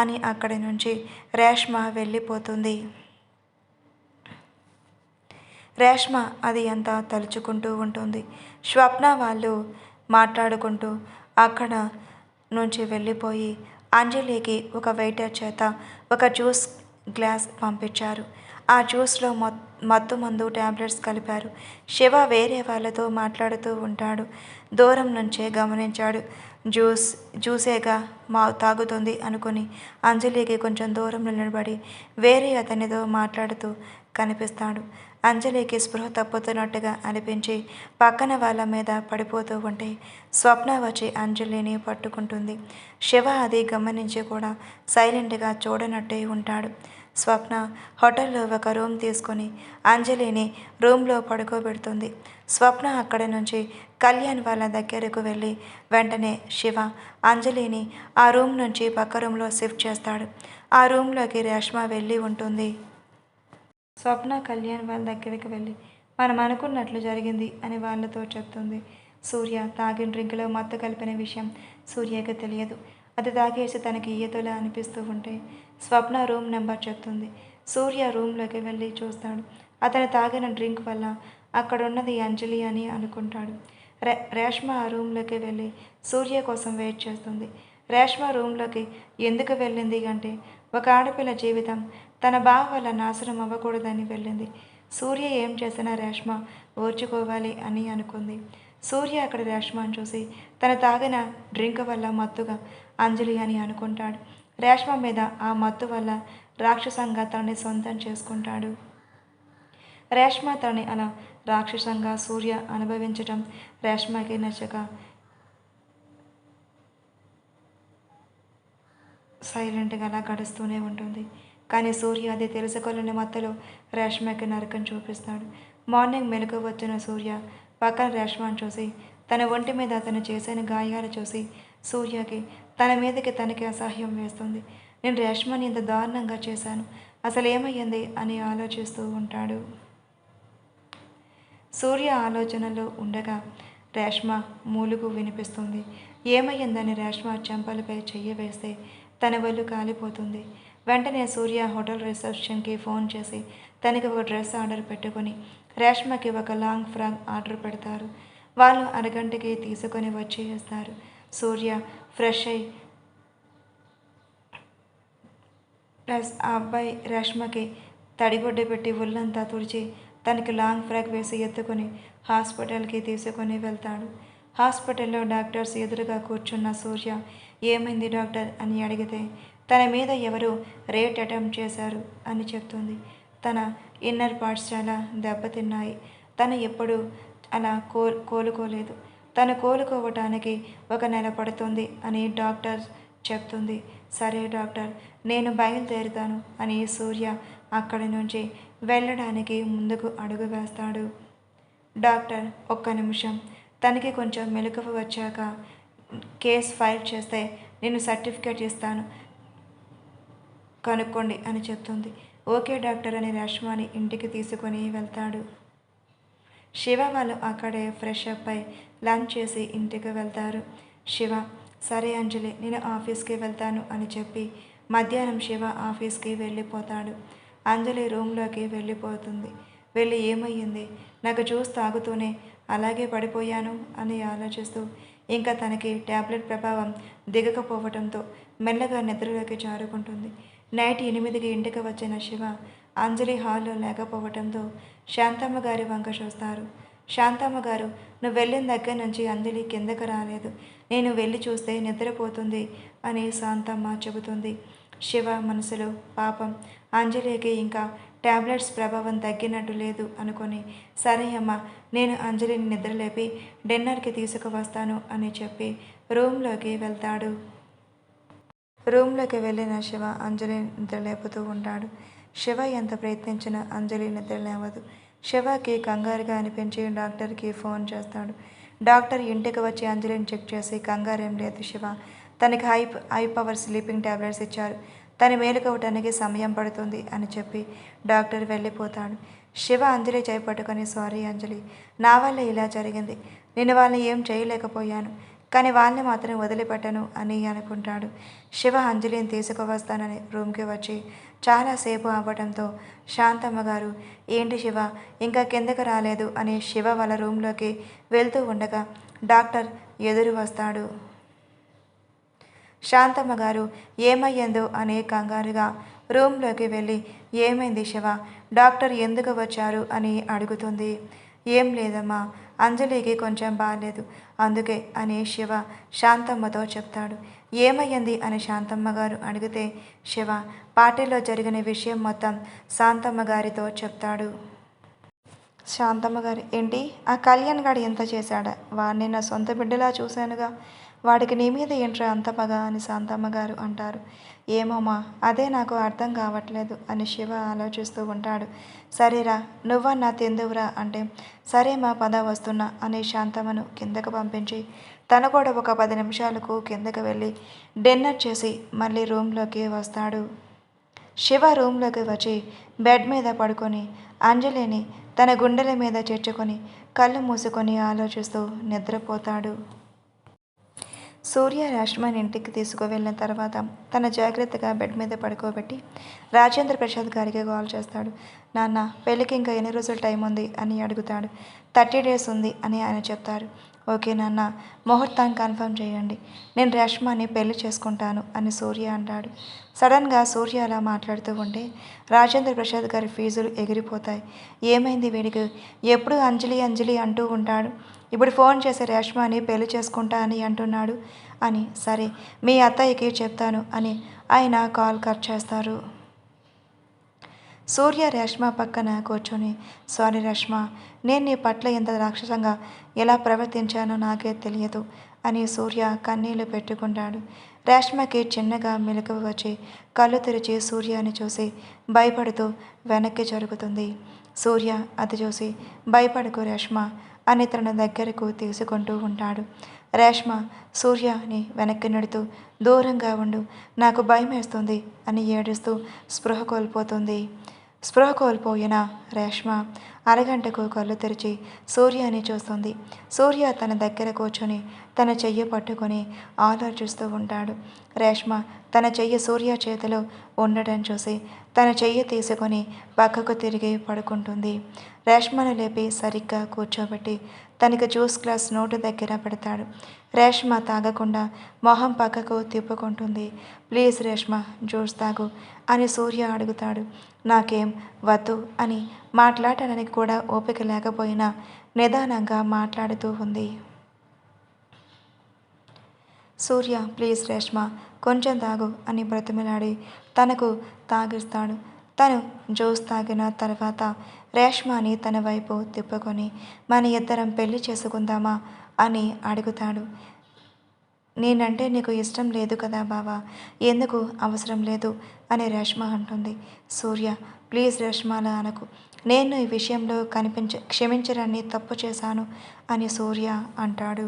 A: అని అక్కడి నుంచి రేష్మ వెళ్ళిపోతుంది. రేష్మ అది అంతా తలుచుకుంటూ ఉంటుంది. స్వప్న వాళ్ళు మాట్లాడుకుంటూ అక్కడ నుంచి వెళ్ళిపోయి అంజలికి ఒక వెయిటర్ చేత ఒక జ్యూస్ గ్లాస్ పంపించారు. ఆ జ్యూస్లో మత్తు మందు ట్యాబ్లెట్స్ కలిపారు. శివ వేరే వాళ్ళతో మాట్లాడుతూ ఉంటాడు. దూరం నుంచే గమనించాడు. జ్యూసేగా తాగుతుంది అనుకుని అంజలికి కొంచెం దూరంలో నిలబడి వేరే అతనితో మాట్లాడుతూ కనిపిస్తాడు. అంజలికి స్పృహ తప్పుతున్నట్టుగా అనిపించి పక్కన వాళ్ళ మీద పడిపోతూ ఉంటే స్వప్న వచ్చి అంజలిని పట్టుకుంటుంది. శివ అది గమనించి కూడా సైలెంట్గా చూడనట్టే ఉంటాడు. స్వప్న హోటల్లో ఒక రూమ్ తీసుకొని అంజలిని రూమ్లో పడుకోబెడుతుంది. స్వప్న అక్కడి నుంచి కళ్యాణ్ వాళ్ళ దగ్గరకు వెళ్ళి వెంటనే శివ అంజలిని ఆ రూమ్ నుంచి పక్క రూమ్లో షిఫ్ట్ చేస్తాడు. ఆ రూమ్లోకి రేష్మ వెళ్ళి ఉంటుంది. స్వప్న కళ్యాణ్ వాళ్ళ దగ్గరికి వెళ్ళి మనం అనుకున్నట్లు జరిగింది అని వాళ్ళతో చెప్తుంది. సూర్య తాగిన డ్రింక్లో మత్తు కలిపిన విషయం సూర్యకి తెలియదు. అది తాగేసి తనకి ఈతలా అనిపిస్తూ ఉంటే స్వప్న రూమ్ నెంబర్ చెప్తుంది. సూర్య రూమ్లోకి వెళ్ళి చూస్తాడు. అతను తాగిన డ్రింక్ వల్ల అక్కడున్నది అంజలి అని అనుకుంటాడు. రేష్మ ఆ రూమ్లోకి వెళ్ళి సూర్య కోసం వెయిట్ చేస్తుంది. రేష్మ రూమ్లోకి ఎందుకు వెళ్ళింది అంటే ఒక ఆడపిల్ల జీవితం తన బావ వల్ల నాశనం అవ్వకూడదని వెళ్ళింది. సూర్య ఏం చేసినా రేష్మ ఓర్చుకోవాలి అని అనుకుంది. సూర్య అక్కడ రేష్మను చూసి తను తాగిన డ్రింక్ వల్ల మత్తుగా అంజలి అని అనుకుంటాడు. రేష్మ మీద ఆ మత్తు వల్ల రాక్షసంగా తనని సొంతం చేసుకుంటాడు. రేష్మ తనని అలా రాక్షసంగా సూర్య అనుభవించటం రేష్మకి నచ్చక సైలెంట్గా అలా గడుస్తూనే ఉంటుంది. కానీ సూర్య అది తెలుసుకోలేని మత్తులో రేష్మకి నరకం చూపిస్తాడు. మార్నింగ్ మెలకు వచ్చిన సూర్య పక్కన రేష్మను చూసి తన ఒంటి మీద అతను చేసిన గాయాలు చూసి సూర్యకి తన మీదకి తనకి అసహ్యం వేస్తుంది. నేను రేష్మని ఇంత దారుణంగా చేశాను, అసలు ఏమయ్యింది అని ఆలోచిస్తూ ఉంటాడు. సూర్య ఆలోచనలో ఉండగా రేష్మ మూలుగు వినిపిస్తుంది. ఏమయ్యిందని రేష్మ చెంపలపై చెయ్యి వేస్తే తన ఒళ్ళు కాలిపోతుంది. వెంటనే సూర్య హోటల్ రిసెప్షన్కి ఫోన్ చేసి తనకి ఒక డ్రెస్ ఆర్డర్ పెట్టుకొని రేష్మకి ఒక లాంగ్ ఫ్రాక్ ఆర్డర్ పెడతారు. వాళ్ళు అరగంటకి తీసుకొని వచ్చి ఇస్తారు. సూర్య ఫ్రెష్ అయ్యి ప్లస్ ఆ అబ్బాయి రేష్మకి తడిగుడ్డ పెట్టి ఒళ్ళంతా తుడిచి తనకి లాంగ్ ఫ్రాక్ వేసి ఎత్తుకొని హాస్పిటల్కి తీసుకొని వెళ్తాడు. హాస్పిటల్లో డాక్టర్స్ ఎదురుగా కూర్చున్న సూర్య ఏమైంది డాక్టర్ అని అడిగితే తన మీద ఎవరు రేట్ అటెంప్ట్ చేశారు అని చెప్తుంది. తన ఇన్నర్ పార్ట్స్ చాలా దెబ్బతిన్నాయి, తను ఎప్పుడూ అలా కోలుకోలేదు, తను కోలుకోవటానికి 1 నెల పడుతుంది అని డాక్టర్ చెప్తుంది. సరే డాక్టర్, నేను బయలుదేరుతాను అని సూర్య అక్కడి నుంచి వెళ్ళడానికి ముందుకు అడుగు వేస్తాడు. డాక్టర్ ఒక్క నిమిషం, తనకి కొంచెం మెలకువ వచ్చాక కేస్ ఫైల్ చేస్తే నేను సర్టిఫికేట్ ఇస్తాను, కనుక్కోండి అని చెప్తుంది. ఓకే డాక్టర్ అని రేష్మని ఇంటికి తీసుకొని వెళ్తాడు. శివ వాళ్ళు అక్కడే ఫ్రెష్ అప్ అయి లంచ్ చేసి ఇంటికి వెళ్తారు. శివ సరే అంజలి, నేను ఆఫీస్కి వెళ్తాను అని చెప్పి మధ్యాహ్నం శివ ఆఫీస్కి వెళ్ళిపోతాడు. అంజలి రూమ్లోకి వెళ్ళిపోతుంది. వెళ్ళి ఏమయ్యింది, నాకు జ్యూస్ తాగుతూనే అలాగే పడిపోయాను అని ఆలోచిస్తూ ఇంకా తనకి ట్యాబ్లెట్ ప్రభావం దిగకపోవడంతో మెల్లగా నిద్రలోకి జారుకుంటుంది. నైట్ 8కి ఇంటికి వచ్చిన శివ అంజలి హాల్లో లేకపోవడంతో శాంతమ్మ గారి వంక చూస్తారు. శాంతమ్మ గారు, నువ్వు వెళ్ళిన దగ్గర నుంచి అంజలి కిందకు రాలేదు, నేను వెళ్ళి చూస్తే నిద్రపోతుంది అని శాంతమ్మ చెబుతుంది. శివ మనసులో పాపం అంజలికి ఇంకా ట్యాబ్లెట్స్ ప్రభావం తగ్గినట్టు లేదు అనుకొని సరే అమ్మ, నేను అంజలిని నిద్రలేపి డిన్నర్కి తీసుకువస్తాను అని చెప్పి రూమ్లోకి వెళ్తాడు. రూమ్లోకి వెళ్ళిన శివ అంజలి నిద్రలేపుతూ ఉంటాడు. శివ ఎంత ప్రయత్నించినా అంజలి నిద్రలేవదు. శివకి కంగారుగా అనిపించి డాక్టర్కి ఫోన్ చేస్తాడు. డాక్టర్ ఇంటికి వచ్చి అంజలిని చెక్ చేసి కంగారేం లేదు శివ, తనకి హై పవర్ స్లీపింగ్ ట్యాబ్లెట్స్ ఇచ్చారు, తను మేలుకోవటానికి సమయం పడుతుంది అని చెప్పి డాక్టర్ వెళ్ళిపోతాడు. శివ అంజలి చేయి పట్టుకొని, సారీ అంజలి, నా వల్ల ఇలా జరిగింది. నేను వాళ్ళని ఏం చేయలేకపోయాను, కానీ వాళ్ళని మాత్రం వదిలిపెట్టను అని అనుకుంటాడు. శివ అంజలిని తీసుకువస్తానని రూమ్కి వచ్చి చాలాసేపు అవ్వడంతో శాంతమ్మ గారు, ఏంటి శివ ఇంకా కిందకు రాలేదు అని శివ వాళ్ళ రూమ్లోకి వెళ్తూ ఉండగా డాక్టర్ ఎదురు వస్తాడు. శాంతమ్మ గారు ఏమయ్యిందో అని కంగారుగా రూమ్లోకి వెళ్ళి, ఏమైంది శివ, డాక్టర్ ఎందుకు వచ్చారు అని అడుగుతుంది. ఏం లేదమ్మా, అంజలికి కొంచెం బాగాలేదు, అందుకే అని శివ శాంతమ్మతో చెప్తాడు. ఏమయ్యింది అని శాంతమ్మ గారు అడిగితే శివ పార్టీలో జరిగిన విషయం మొత్తం శాంతమ్మ గారితో చెప్తాడు. శాంతమ్మ గారు, ఏంటి ఆ కళ్యాణ్ గాడు ఎంత చేశాడా, వాడిని నా సొంత బిడ్డలా చూశానుగా, వాడికి నీ మీద ఏంట్రా అంత పగ అని శాంతమ్మ గారు అంటారు. ఏమోమా, అదే నాకు అర్థం కావట్లేదు అని శివ ఆలోచిస్తూ ఉంటాడు. సరేరా, నువ్వన్నా తిందువురా అంటే, సరే మా పద వస్తున్నా అని శాంతమ్మను కిందకు పంపించి తను కూడా ఒక 10 నిమిషాలకు కిందకు వెళ్ళి డిన్నర్ చేసి మళ్ళీ రూమ్లోకి వస్తాడు. శివ రూమ్లోకి వచ్చి బెడ్ మీద పడుకొని అంజలిని తన గుండెల మీద చేర్చుకొని కళ్ళు మూసుకొని ఆలోచిస్తూ నిద్రపోతాడు. సూర్య రాష్ట్రమని ఇంటికి తీసుకువెళ్ళిన తర్వాత తన జాగ్రత్తగా బెడ్ మీద పడుకోబెట్టి రాజేంద్ర ప్రసాద్ గారికి కాల్ చేస్తాడు. నాన్న, పెళ్ళికి ఇంకా ఎన్ని రోజులు టైం ఉంది అని అడుగుతాడు. 30 days ఉంది అని ఆయన చెప్తారు. ఓకే నాన్న, ముహూర్తం కన్ఫర్మ్ చేయండి, నేను రేష్మాని పెళ్లి చేసుకుంటాను అని సూర్య అంటాడు. సడన్గా సూర్య అలా మాట్లాడుతూ ఉంటే రాజేంద్ర ప్రసాద్ గారి ఫీజులు ఎగిరిపోతాయి. ఏమైంది వీడికి, ఎప్పుడు అంజలి అంజలి అంటూ ఉంటాడు, ఇప్పుడు ఫోన్ చేసి రేష్మాని పెళ్లి చేసుకుంటా అని అంటున్నాడు అని. సరే, మీ అత్తయ్యకి చెప్తాను అని ఆయన కాల్ కట్ చేస్తారు. సూర్య రేష్మ పక్కన కూర్చొని, సారీ రేష్మ, నేను నీ పట్ల ఎంత రాక్షసంగా ఎలా ప్రవర్తించానో నాకే తెలియదు అని సూర్య కన్నీళ్లు పెట్టుకుంటాడు. రేష్మకి చిన్నగా మెలకువ వచ్చి కళ్ళు తెరిచి సూర్యాని చూసి భయపడుతూ వెనక్కి జరుగుతుంది. సూర్య అది చూసి, భయపడకు రేష్మ అని తన దగ్గరకు తీసుకుంటూ ఉంటాడు. రేష్మ సూర్యని వెనక్కి నెడుతూ, దూరంగా ఉండు, నాకు భయం వేస్తుంది అని ఏడుస్తూ స్పృహ కోల్పోతుంది. స్పృహ కోల్పోయిన రేష్మ అరగంటకు కళ్ళు తెరిచి సూర్యని చూస్తుంది. సూర్య తన దగ్గర కూర్చొని తన చెయ్యి పట్టుకొని ఆలోచిస్తూ ఉంటాడు. రేష్మ తన చెయ్యి సూర్య చేతిలో ఉండడం చూసి తన చెయ్యి తీసుకొని పక్కకు తిరిగి పడుకుంటుంది. రేష్మను లేపి సరిగ్గా కూర్చోబెట్టి తనకి జ్యూస్ గ్లాస్ నోటు దగ్గర పెడతాడు. రేష్మ తాగకుండా మొహం పక్కకు తిప్పుకుంటుంది. ప్లీజ్ రేష్మ, జ్యూస్ తాగు అని సూర్య అడుగుతాడు. నాకేం వద్దు అని మాట్లాడడానికి కూడా ఓపిక లేకపోయినా నిదానంగా మాట్లాడుతూ ఉంది. సూర్య, ప్లీజ్ రేష్మ, కొంచెం తాగు అని బ్రతిమిలాడి తనకు తాగిస్తాడు. తను జ్యూస్ తాగిన తర్వాత రేష్మని తన వైపు తిప్పుకొని, మన ఇద్దరం పెళ్లి చేసుకుందామా అని అడుగుతాడు. నేనంటే నీకు ఇష్టం లేదు కదా బావా, ఎందుకు అవసరం లేదు అని రేష్మ అంటుంది. సూర్య, ప్లీజ్ రేష్మ అలా అనకు, నేను ఈ విషయంలో క్షమించరాన్ని తప్పు చేశాను అని సూర్య అంటాడు.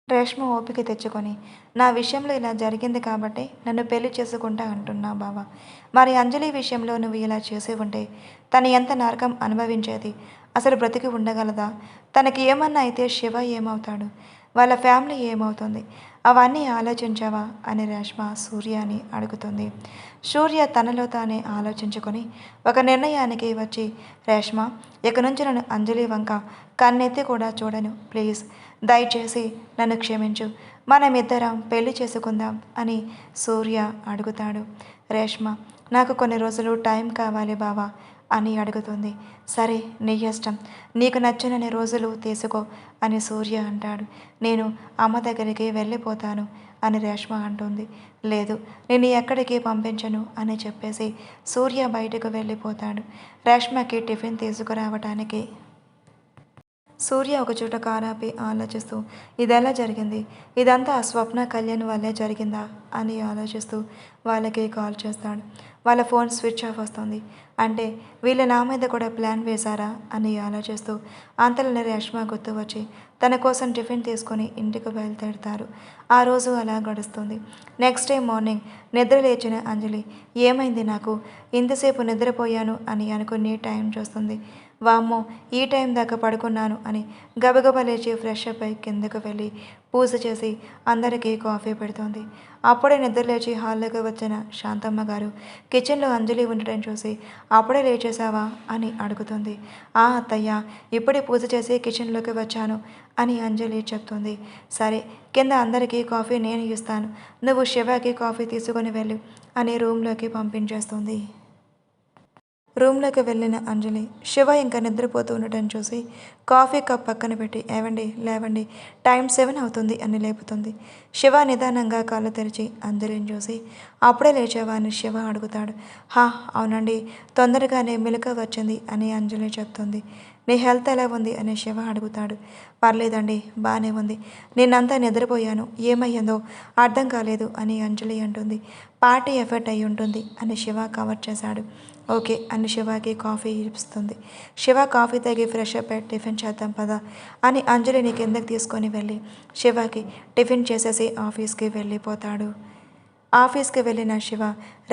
A: రేష్మ ఓపిక తెచ్చుకొని, నా విషయంలో ఇలా జరిగింది కాబట్టి నన్ను పెళ్లి చేసుకుంటా అంటున్నా బావా, మరి అంజలి విషయంలో నువ్వు ఇలా చేసి ఉంటే తను ఎంత నరకం అనుభవించేది, అసలు బ్రతికి ఉండగలదా, తనకి ఏమన్నా అయితే శివ ఏమవుతాడు, వాళ్ళ ఫ్యామిలీ ఏమవుతుంది, అవన్నీ ఆలోచించావా అని రేష్మ సూర్యని అడుగుతుంది. సూర్య తనలో తానే ఆలోచించుకొని ఒక నిర్ణయానికి వచ్చి, రేష్మ, ఇక నుంచి నన్ను అంజలి వంక కన్నెత్తి కూడా చూడను, ప్లీజ్ దయచేసి నన్ను క్షమించు, మనమిద్దరం పెళ్లి చేసుకుందాం అని సూర్య అడుగుతాడు. రేష్మ, నాకు కొన్ని రోజులు టైం కావాలి బావా అని అడుగుతుంది. సరే, నీ ఇష్టం, నీకు నచ్చినన్ని రోజులు తీసుకో అని సూర్య అంటాడు. నేను అమ్మ దగ్గరికి వెళ్ళిపోతాను అని రేష్మ అంటుంది. లేదు, నేను ఎక్కడికి పంపించను అని చెప్పేసి సూర్య బయటకు వెళ్ళిపోతాడు. రేష్మకి టిఫిన్ తీసుకురావటానికి సూర్య ఒకచోట కారాపి ఆలోచిస్తూ, ఇదెలా జరిగింది, ఇదంతా స్వప్న కళ్యాణ్ వల్లే జరిగిందా అని ఆలోచిస్తూ వాళ్ళకి కాల్ చేస్తాడు. వాళ్ళ ఫోన్ స్విచ్ ఆఫ్ వస్తుంది. అంటే వీళ్ళు నా మీద కూడా ప్లాన్ వేశారా అని ఆలోచిస్తూ అంతలోనే రేష్మ గుర్తు వచ్చి తన కోసం టిఫిన్ తీసుకొని ఇంటికి బయలుదేరుతారు. ఆ రోజు అలా గడుస్తుంది. నెక్స్ట్ డే మార్నింగ్ నిద్ర లేచిన అంజలి ఏమైంది నాకు, ఇంతసేపు నిద్రపోయాను అని అనుకుని టైం చూస్తుంది. వామ్మో, ఈ టైం దాకా పడుకున్నాను అని గబగబా లేచి ఫ్రెష్ అప్ అయి కిందకు వెళ్ళి పూజ చేసి అందరికీ కాఫీ పెడుతోంది. అప్పుడే నిద్ర లేచి హాల్లోకి వచ్చిన శాంతమ్మ గారు కిచెన్లో అంజలి ఉండటం చూసి అప్పుడే లేచేసావా అని అడుగుతుంది. ఆ అత్తయ్య, ఇప్పుడే పూజ చేసి కిచెన్లోకి వచ్చాను అని అంజలి చెప్తుంది. సరే, కింద అందరికీ కాఫీ నేను ఇస్తాను, నువ్వు శివకి కాఫీ తీసుకొని వెళ్ళు అని రూమ్లోకి పంపించేస్తుంది. రూమ్లోకి వెళ్ళిన అంజలి శివ ఇంకా నిద్రపోతూ ఉండటం చూసి కాఫీ కప్ పక్కన పెట్టి ఏవండి లేవండి, టైం 7 అవుతుంది అని లేపుతుంది. శివ నిదానంగా కాళ్ళు తెరిచి అంజలిని చూసి అప్పుడే లేచావా అని శివ అడుగుతాడు. హా అవునండి, తొందరగానే మెలకువ వచ్చింది అని అంజలి చెప్తుంది. నీ హెల్త్ ఎలా ఉంది అని శివ అడుగుతాడు. పర్లేదండి, బాగానే ఉంది, నిన్నంతా నిద్రపోయాను, ఏమయ్యిందో అర్థం కాలేదు అని అంజలి అంటుంది. పార్టీ ఎఫెక్ట్ అయి ఉంటుంది అని శివ కవర్ చేశాడు. ఓకే అని శివకి కాఫీ ఇస్తుంది. శివ కాఫీ తాగి ఫ్రెష్ అప్ అయి టిఫిన్ చేద్దాం పదా అని అంజలిని కిందకి తీసుకొని వెళ్ళి శివకి టిఫిన్ చేసేసి ఆఫీస్కి వెళ్ళిపోతాడు. ఆఫీస్కి వెళ్ళిన శివ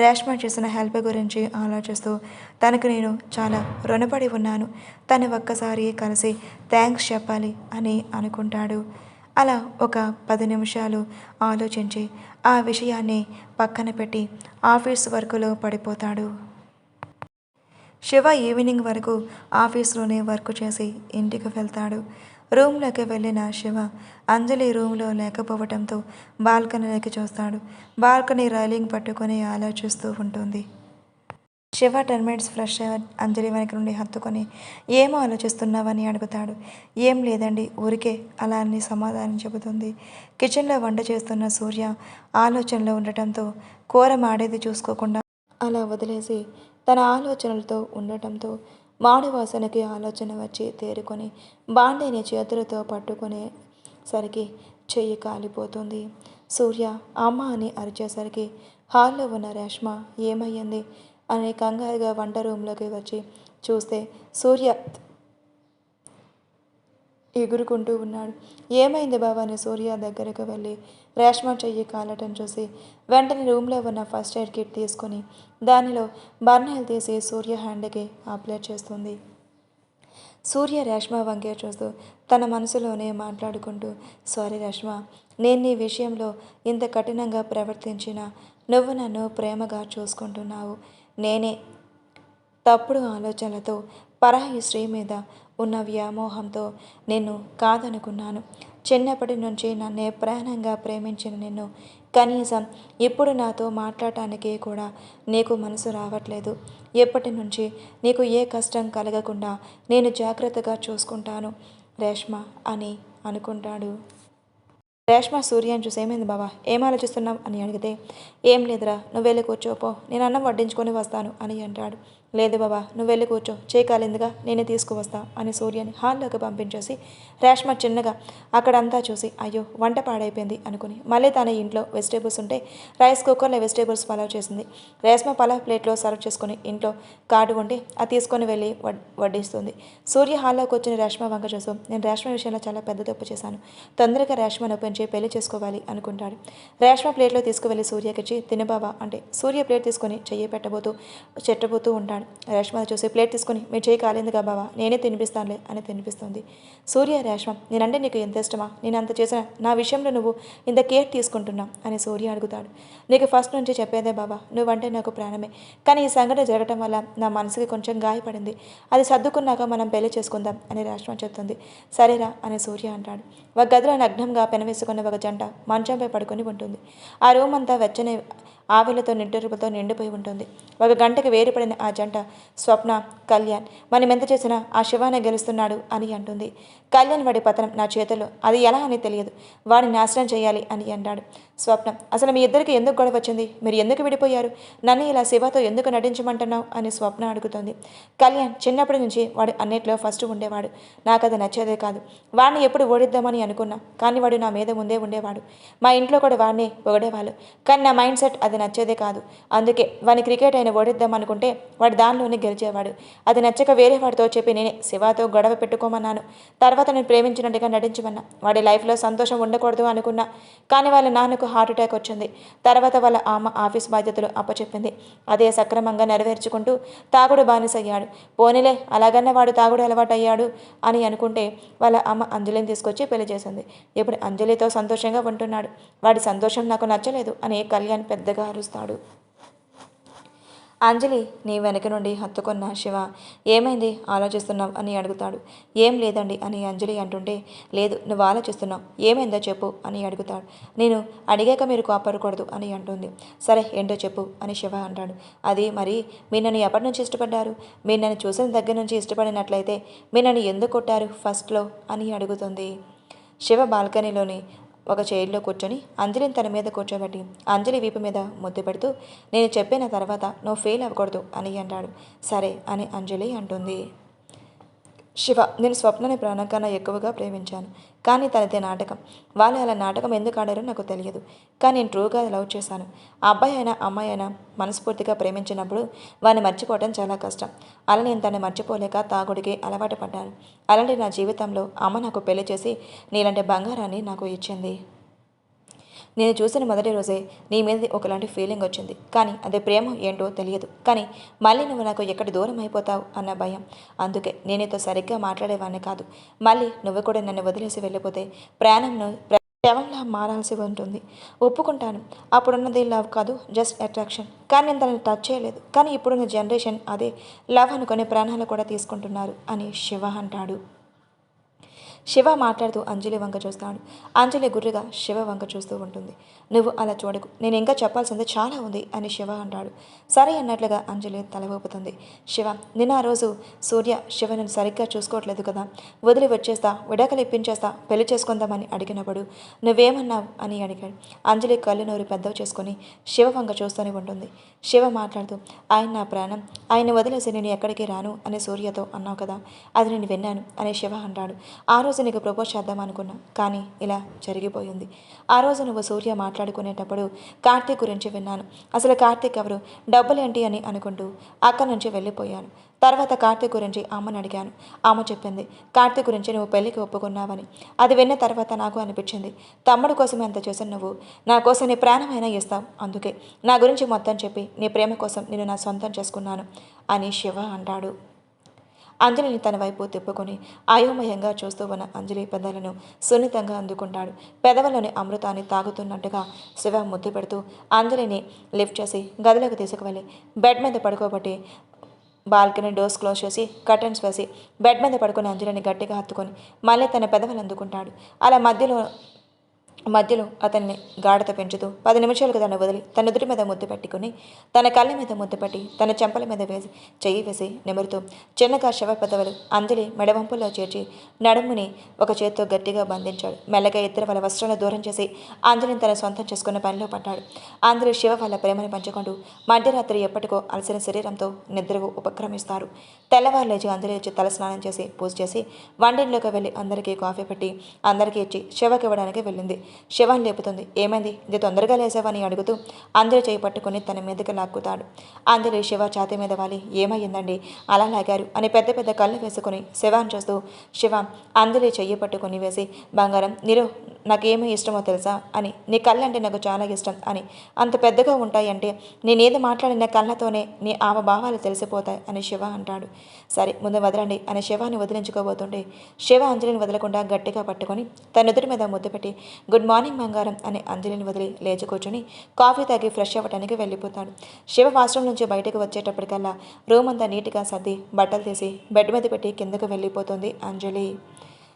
A: రేష్మ చేసిన హెల్ప్ గురించి ఆలోచిస్తూ తనకు నేను చాలా రుణపడి ఉన్నాను, తను ఒక్కసారి కలిసి థ్యాంక్స్ చెప్పాలి అని అనుకుంటాడు. అలా ఒక 10 నిమిషాలు ఆలోచించి ఆ విషయాన్ని పక్కన పెట్టి ఆఫీస్ వర్క్లో పడిపోతాడు. శివ ఈవినింగ్ వరకు ఆఫీస్లోనే వర్క్ చేసి ఇంటికి వెళ్తాడు. రూమ్లోకి వెళ్ళిన శివ అంజలి రూమ్లో లేకపోవడంతో బాల్కనీలోకి చూస్తాడు. బాల్కనీ రైలింగ్ పట్టుకొని ఆలోచిస్తూ ఉంటుంది. శివ 10 మినిట్స్ ఫ్రెష్ అంజలి వెనక నుండి హత్తుకొని ఏమో ఆలోచిస్తున్నావని అడుగుతాడు. ఏం లేదండి, ఊరికే అలా అని సమాధానం చెబుతుంది. కిచెన్లో వంట చేస్తున్న సూర్య ఆలోచనలో ఉండటంతో కూర మాడేది చూసుకోకుండా అలా వదిలేసి తన ఆలోచనలతో ఉండటంతో మాడు వాసనకి ఆలోచన వచ్చి తేరుకొని బాండీని చేతులతో పట్టుకునేసరికి చెయ్యి కాలిపోతుంది. సూర్య అమ్మ అని అరిచేసరికి హాల్లో ఉన్న రేష్మ ఏమయ్యింది అని కంగారుగా వంట రూమ్లోకి వచ్చి చూస్తే సూర్య ఎగురుకుంటూ ఉన్నాడు. ఏమైంది బాబా అని సూర్య దగ్గరకు వెళ్ళి రేష్మ చెయ్యి కాలటం చూసి వెంటనే రూమ్లో ఉన్న ఫస్ట్ ఎయిడ్ కిట్ తీసుకొని దానిలో బర్నెల్ తీసి సూర్య హ్యాండ్కి అప్లై చేస్తుంది. సూర్య రేష్మ వంకే చూస్తూ తన మనసులోనే మాట్లాడుకుంటూ, సారీ రేష్మ, నేను నీ విషయంలో ఇంత కఠినంగా ప్రవర్తించిన నువ్వు నన్ను ప్రేమగా చూసుకుంటున్నావు. నేనే తప్పుడు ఆలోచనలతో పరాయి స్త్రీ మీద ఉన్న వ్యామోహంతో నిన్ను కాదనుకున్నాను. చిన్నప్పటి నుంచి నన్నే ప్రాణంగా ప్రేమించిన నిన్ను కనీసం ఇప్పుడు నాతో మాట్లాడటానికి కూడా నీకు మనసు రావట్లేదు. ఎప్పటి నుంచి నీకు ఏ కష్టం కలగకుండా నేను జాగ్రత్తగా చూసుకుంటాను రేష్మ అని అనుకుంటాడు. రేష్మ సూర్యని చూసి ఏమైంది బావా, ఏం ఆలోచిస్తున్నావు అని అడిగితే ఏం లేదురా, నువ్వు వెళ్ళి కూర్చోపో, నేను అన్నం వడ్డించుకొని వస్తాను అని అంటాడు. లేదు బాబా, నువ్వు వెళ్ళి కూర్చో, చేయకాలిందిగా నేనే తీసుకువస్తా అని సూర్యని హాల్లోకి పంపించేసి రేష్మ చిన్నగా అక్కడంతా చూసి అయ్యో వంట పాడైపోయింది అనుకుని మళ్ళీ తన ఇంట్లో వెజిటేబుల్స్ ఉంటే రైస్ కుక్కర్లో వెజిటేబుల్స్ పలావ్ చేసింది. రేష్మ పలావ్ ప్లేట్లో సర్వ్ చేసుకొని ఇంట్లో కార్డు ఉంటే అది తీసుకొని వెళ్ళి వడ్డిస్తుంది. సూర్య హాల్లోకి వచ్చిన రేష్మ వంక చూస్తూ నేను రేష్మ విషయంలో చాలా పెద్ద తప్పు చేశాను, తొందరగా రేష్మను ఒప్పించి పెళ్లి చేసుకోవాలి అనుకుంటాడు. రేష్మ ప్లేట్లో తీసుకువెళ్ళి సూర్యకిచ్చి తినబాబా అంటే సూర్య ప్లేట్ తీసుకొని చెయ్యి చెట్టబోతూ ఉంటాడు. రేష్మ చూసి ప్లేట్ తీసుకుని మీరు చేయి కాలేందుగా బావా, నేనే తినిపిస్తానులే అని తినిపిస్తుంది. సూర్య రేష్మ నేనంటే నీకు ఎంత ఇష్టమా, నేను అంత చేసిన నా విషయంలో నువ్వు ఇంత కేర్ తీసుకుంటున్నావు అని సూర్య అడుగుతాడు. నీకు ఫస్ట్ నుంచి చెప్పేదే బాబా, నువ్వంటే నాకు ప్రాణమే, కానీ ఈ సంఘటన జరగటం వల్ల నా మనసుకి కొంచెం గాయపడింది, అది సర్దుకున్నాక మనం పెళ్లి చేసుకుందాం అని రేష్మ చెప్తుంది. సరేరా అని సూర్య అంటాడు. ఒక గదిలో నగ్నంగా పెనవేసుకున్న ఒక జంట మంచంపై పడుకొని ఉంటుంది. ఆ రూమ్ అంతా వెచ్చని ఆవిలతో నిట్టూర్పుతో నిండిపోయి ఉంటుంది. ఒక గంటకి వేరుపడిన ఆ జంట స్వప్న, కళ్యాణ్ మనం ఎంత చేసినా ఆ శివానే గెలుస్తున్నాడు అని అంటుంది. కళ్యాణ్ వాడి పతనం నా చేతుల్లో, అది ఎలా అని తెలియదు, వాడిని నాశనం చేయాలి అని అంటాడు. స్వప్న అసలు మీ ఇద్దరికి ఎందుకు గొడవ వచ్చింది, మీరు ఎందుకు విడిపోయారు, నన్ను ఇలా శివతో ఎందుకు నటించమంటున్నావు అని స్వప్న అడుగుతుంది. కళ్యాణ్ చిన్నప్పటి నుంచి వాడు అన్నిట్లో ఫస్ట్ ఉండేవాడు, నాకు అది నచ్చేదే కాదు, వాడిని ఎప్పుడు ఓడిద్దామని అనుకున్నా కానీ వాడు నా మీద ముందే ఉండేవాడు, మా ఇంట్లో కూడా వాడిని పొగడేవాళ్ళు, కానీ నా మైండ్ సెట్ అది నచ్చేదే కాదు. అందుకే వాని క్రికెట్ అయిన ఓడిద్దాం అనుకుంటే వాడు దానిలోనే గెలిచేవాడు. అది నచ్చక వేరే వాడితో చెప్పి నేనే శివాతో గొడవ పెట్టుకోమన్నాను. తర్వాత నేను ప్రేమించినట్టుగా నటించమన్నా. వాడి లైఫ్లో సంతోషం ఉండకూడదు అనుకున్నా. కానీ వాళ్ళ నాన్నకు హార్ట్ అటాక్ వచ్చింది. తర్వాత వాళ్ళ అమ్మ ఆఫీస్ బాధ్యతలు అప్పచెప్పింది. అదే సక్రమంగా నెరవేర్చుకుంటూ తాగుడు బానిసయ్యాడు. పోనీలే అలాగన్న వాడు తాగుడు అలవాటయ్యాడు అని అనుకుంటే వాళ్ళ అమ్మ అంజలిని తీసుకొచ్చి పెళ్లి చేసింది. ఇప్పుడు అంజలితో సంతోషంగా ఉంటున్నాడు. వాడి సంతోషం నాకు నచ్చలేదు అని కళ్యాణ్ పెద్దగా అరుస్తాడు. అంజలి నీ వెనక నుండి హత్తుకున్న శివ ఏమైంది ఆలోచిస్తున్నావు అని అడుగుతాడు. ఏం లేదండి అని అంజలి అంటుంటే లేదు నువ్వు ఆలోచిస్తున్నావు ఏమైందో చెప్పు అని అడుగుతాడు. నేను అడిగాక మీరు కోపడకూడదు అని అంటుంది. సరే ఏంటో చెప్పు అని శివ అంటాడు. అది మరి మీరు నన్ను ఎప్పటి నుంచి ఇష్టపడ్డారు? మీరు నన్ను చూసిన దగ్గర నుంచి ఇష్టపడినట్లయితే మీరు నన్ను ఎందుకు కొట్టారు ఫస్ట్లో అని అడుగుతుంది. శివ బాల్కనీలోని ఒక చైర్లో కూర్చొని అంజలిని తన మీద కూర్చోబెట్టి అంజలి వీపు మీద ముద్దు పెడుతూ నేను చెప్పిన తర్వాత నువ్వు ఫెయిల్ అవ్వకూడదు అని అంటాడు. సరే అని అంజలి అంటుంది. శివ నేను స్వప్నని ప్రాణం కన్నా ఎక్కువగా ప్రేమించాను. కానీ తనదే నాటకం. వాళ్ళు అలా నాటకం ఎందుకు ఆడారో నాకు తెలియదు. కానీ నేను ట్రూగా లవ్ చేశాను. ఆ అబ్బాయి అయినా అమ్మాయి అయినా మనస్ఫూర్తిగా ప్రేమించినప్పుడు వాడిని మర్చిపోవడం చాలా కష్టం. అలా నేను తను మర్చిపోలేక తాగుడికి అలవాటు పడ్డాను. అలాంటి నా జీవితంలో అమ్మ నాకు పెళ్లి చేసి నీలాంటి బంగారాన్ని నాకు ఇచ్చింది. నేను చూసిన మొదటి రోజే నీ మీద ఒకలాంటి ఫీలింగ్ వచ్చింది. కానీ అది ప్రేమ ఏంటో తెలియదు. కానీ మళ్ళీ నువ్వు నాకు ఎక్కడ దూరం అయిపోతావు అన్న భయం. అందుకే నేను నీతో సరిగ్గా మాట్లాడేవాడిని కాదు. మళ్ళీ నువ్వు కూడా నన్ను వదిలేసి వెళ్ళిపోతే ప్రాణంను శవంలా మారాల్సి ఉంటుంది. ఒప్పుకుంటాను. అప్పుడున్నది లవ్ కాదు, జస్ట్ అట్రాక్షన్. కానీ నేను తనని టచ్ చేయలేదు. కానీ ఇప్పుడున్న జనరేషన్ అదే లవ్ అనుకునే ప్రాణాలు కూడా తీసుకుంటున్నారు అని శివ అంటాడు. శివ మాట్లాడుతూ అంజలి వంక చూస్తాడు. అంజలి గుర్రుగా శివ వంక చూస్తూ ఉంటుంది. నువ్వు అలా చూడకు, నేను ఇంకా చెప్పాల్సింది చాలా ఉంది అని శివ అంటాడు. సరే అన్నట్లుగా అంజలి తల ఊపుతుంది. శివ నిన్న ఆ రోజు సూర్య శివను సరిగ్గా చూసుకోవట్లేదు కదా, వదిలి వచ్చేస్తా, విడాకులు ఇప్పించేస్తా, పెళ్లి చేసుకుందామని అడిగినప్పుడు నువ్వేమన్నావు అని అడిగాడు. అంజలి కళ్ళు నోరు పెద్దవి చేసుకుని శివ వంక చూస్తూనే ఉంటుంది. శివ మాట్లాడుతూ ఆయన నా ప్రాణం, ఆయన వదిలేసి నేను ఎక్కడికి రాను అని సూర్యతో అన్నావు కదా, అది నేను విన్నాను అని శివ అంటాడు. ఆ రోజు నీకు ప్రపోజ్ చేద్దాం అనుకున్నా, కానీ ఇలా జరిగిపోయింది. ఆ రోజు నువ్వు సూర్య మాట్లాడుకునేటప్పుడు కార్తీక్ గురించి విన్నాను. అసలు కార్తీక్ ఎవరు, డబ్బులేంటి అని అనుకుంటూ అక్కడి నుంచి వెళ్ళిపోయాను. తర్వాత కార్తీక్ గురించి అమ్మని అడిగాను. అమ్మ చెప్పింది కార్తీక్ గురించి నువ్వు పెళ్లికి ఒప్పుకున్నావని. అది విన్న తర్వాత నాకు అనిపించింది తమ్ముడు కోసమే అంత చేసిన నువ్వు నా కోసం నీ ప్రాణమైనా ఇస్తావు. అందుకే నా గురించి మొత్తం చెప్పి నీ ప్రేమ కోసం నేను నా సొంతం చేసుకున్నాను అని శివ అంటాడు. అంజలిని తన వైపు తిప్పుకొని అయోమయంగా చూస్తూ ఉన్న అంజలి పెదవులను సున్నితంగా అందుకుంటాడు. పెదవులోని అమృతాన్ని తాగుతున్నట్టుగా శివ ముద్దు పెడుతూ అంజలిని లిఫ్ట్ చేసి గదిలోకి తీసుకువెళ్ళి బెడ్ మీద పడుకోబట్టి బాల్కనీ డోర్స్ క్లోజ్ చేసి కర్టన్స్ వేసి బెడ్ మీద పడుకుని అంజలిని గట్టిగా హత్తుకొని మళ్ళీ తన పెదవులు అందుకుంటాడు. అలా మధ్యలో అతన్ని గాఢత పెంచుతూ 10 నిమిషాలకు తను వదిలి తన నుదుటి మీద ముద్దు పెట్టుకుని తన కళ్ళ మీద ముద్దు పెట్టి తన చెంపల మీద చెయ్యి వేసి నిమురుతూ చిన్నగా శవ పెదవులు అంజలి మెడవంపుల్లో చేర్చి నడుముని ఒక చేత్తో గట్టిగా బంధించాడు. మెల్లగా ఇద్దరు వాళ్ళ వస్త్రాలు దూరం చేసి అంజలిని తన సొంతం చేసుకున్న పనిలో పడ్డాడు. అందరూ శివ వాళ్ళ ప్రేమని పంచుకుంటూ మధ్యరాత్రి ఎప్పటికో అలసిన శరీరంతో నిద్రకు ఉపక్రమిస్తారు. తెల్లవారు లేచి అంజలి వచ్చి తల స్నానం చేసి పూజ చేసి వంటింట్లోకి వెళ్ళి అందరికీ కాఫీ పెట్టి అందరికీ ఇచ్చి శివకి ఇవ్వడానికి వెళ్ళింది. శివాన్ని లేపుతుంది. ఏమైంది, ఇది తొందరగా లేసావని అడుగుతూ అంజలి చేయి పట్టుకుని తన మీదకి లాక్కుతాడు. అంజలి శివ ఛాతీ మీద వాలి ఏమయ్యిందండి అలా లాగారు అని పెద్ద పెద్ద కళ్ళు వేసుకుని శివాన్ని చూస్తూ శివ అంజలి చెయ్యి పట్టుకుని వేసి బంగారం నీరు నాకేమీ ఇష్టమో తెలుసా అని, నీ కళ్ళంటే నాకు చాలా ఇష్టం అని, అంత పెద్దగా ఉంటాయంటే నేనేది మాట్లాడిన కళ్ళతోనే నీ భావాలు తెలిసిపోతాయి అని శివ అంటాడు. సరే ముందు వదలండి అని శివాన్ని వదిలించుకోబోతుంటే శివ అంజలిని వదలకుండా గట్టిగా పట్టుకొని తన నుదుటి మీద ముద్దు పెట్టి గుడ్ మార్నింగ్ బంగారం అని అంజలిని వదిలి లేచి కూర్చొని కాఫీ తాగి ఫ్రెష్ అవ్వడానికి వెళ్ళిపోతాడు. శివ వాష్రూమ్ నుంచి బయటకు వచ్చేటప్పటికల్లా రూమ్ అంతా నీట్గా సర్ది బట్టలు తీసి బెడ్ మీద పెట్టి కిందకు వెళ్ళిపోతుంది అంజలి.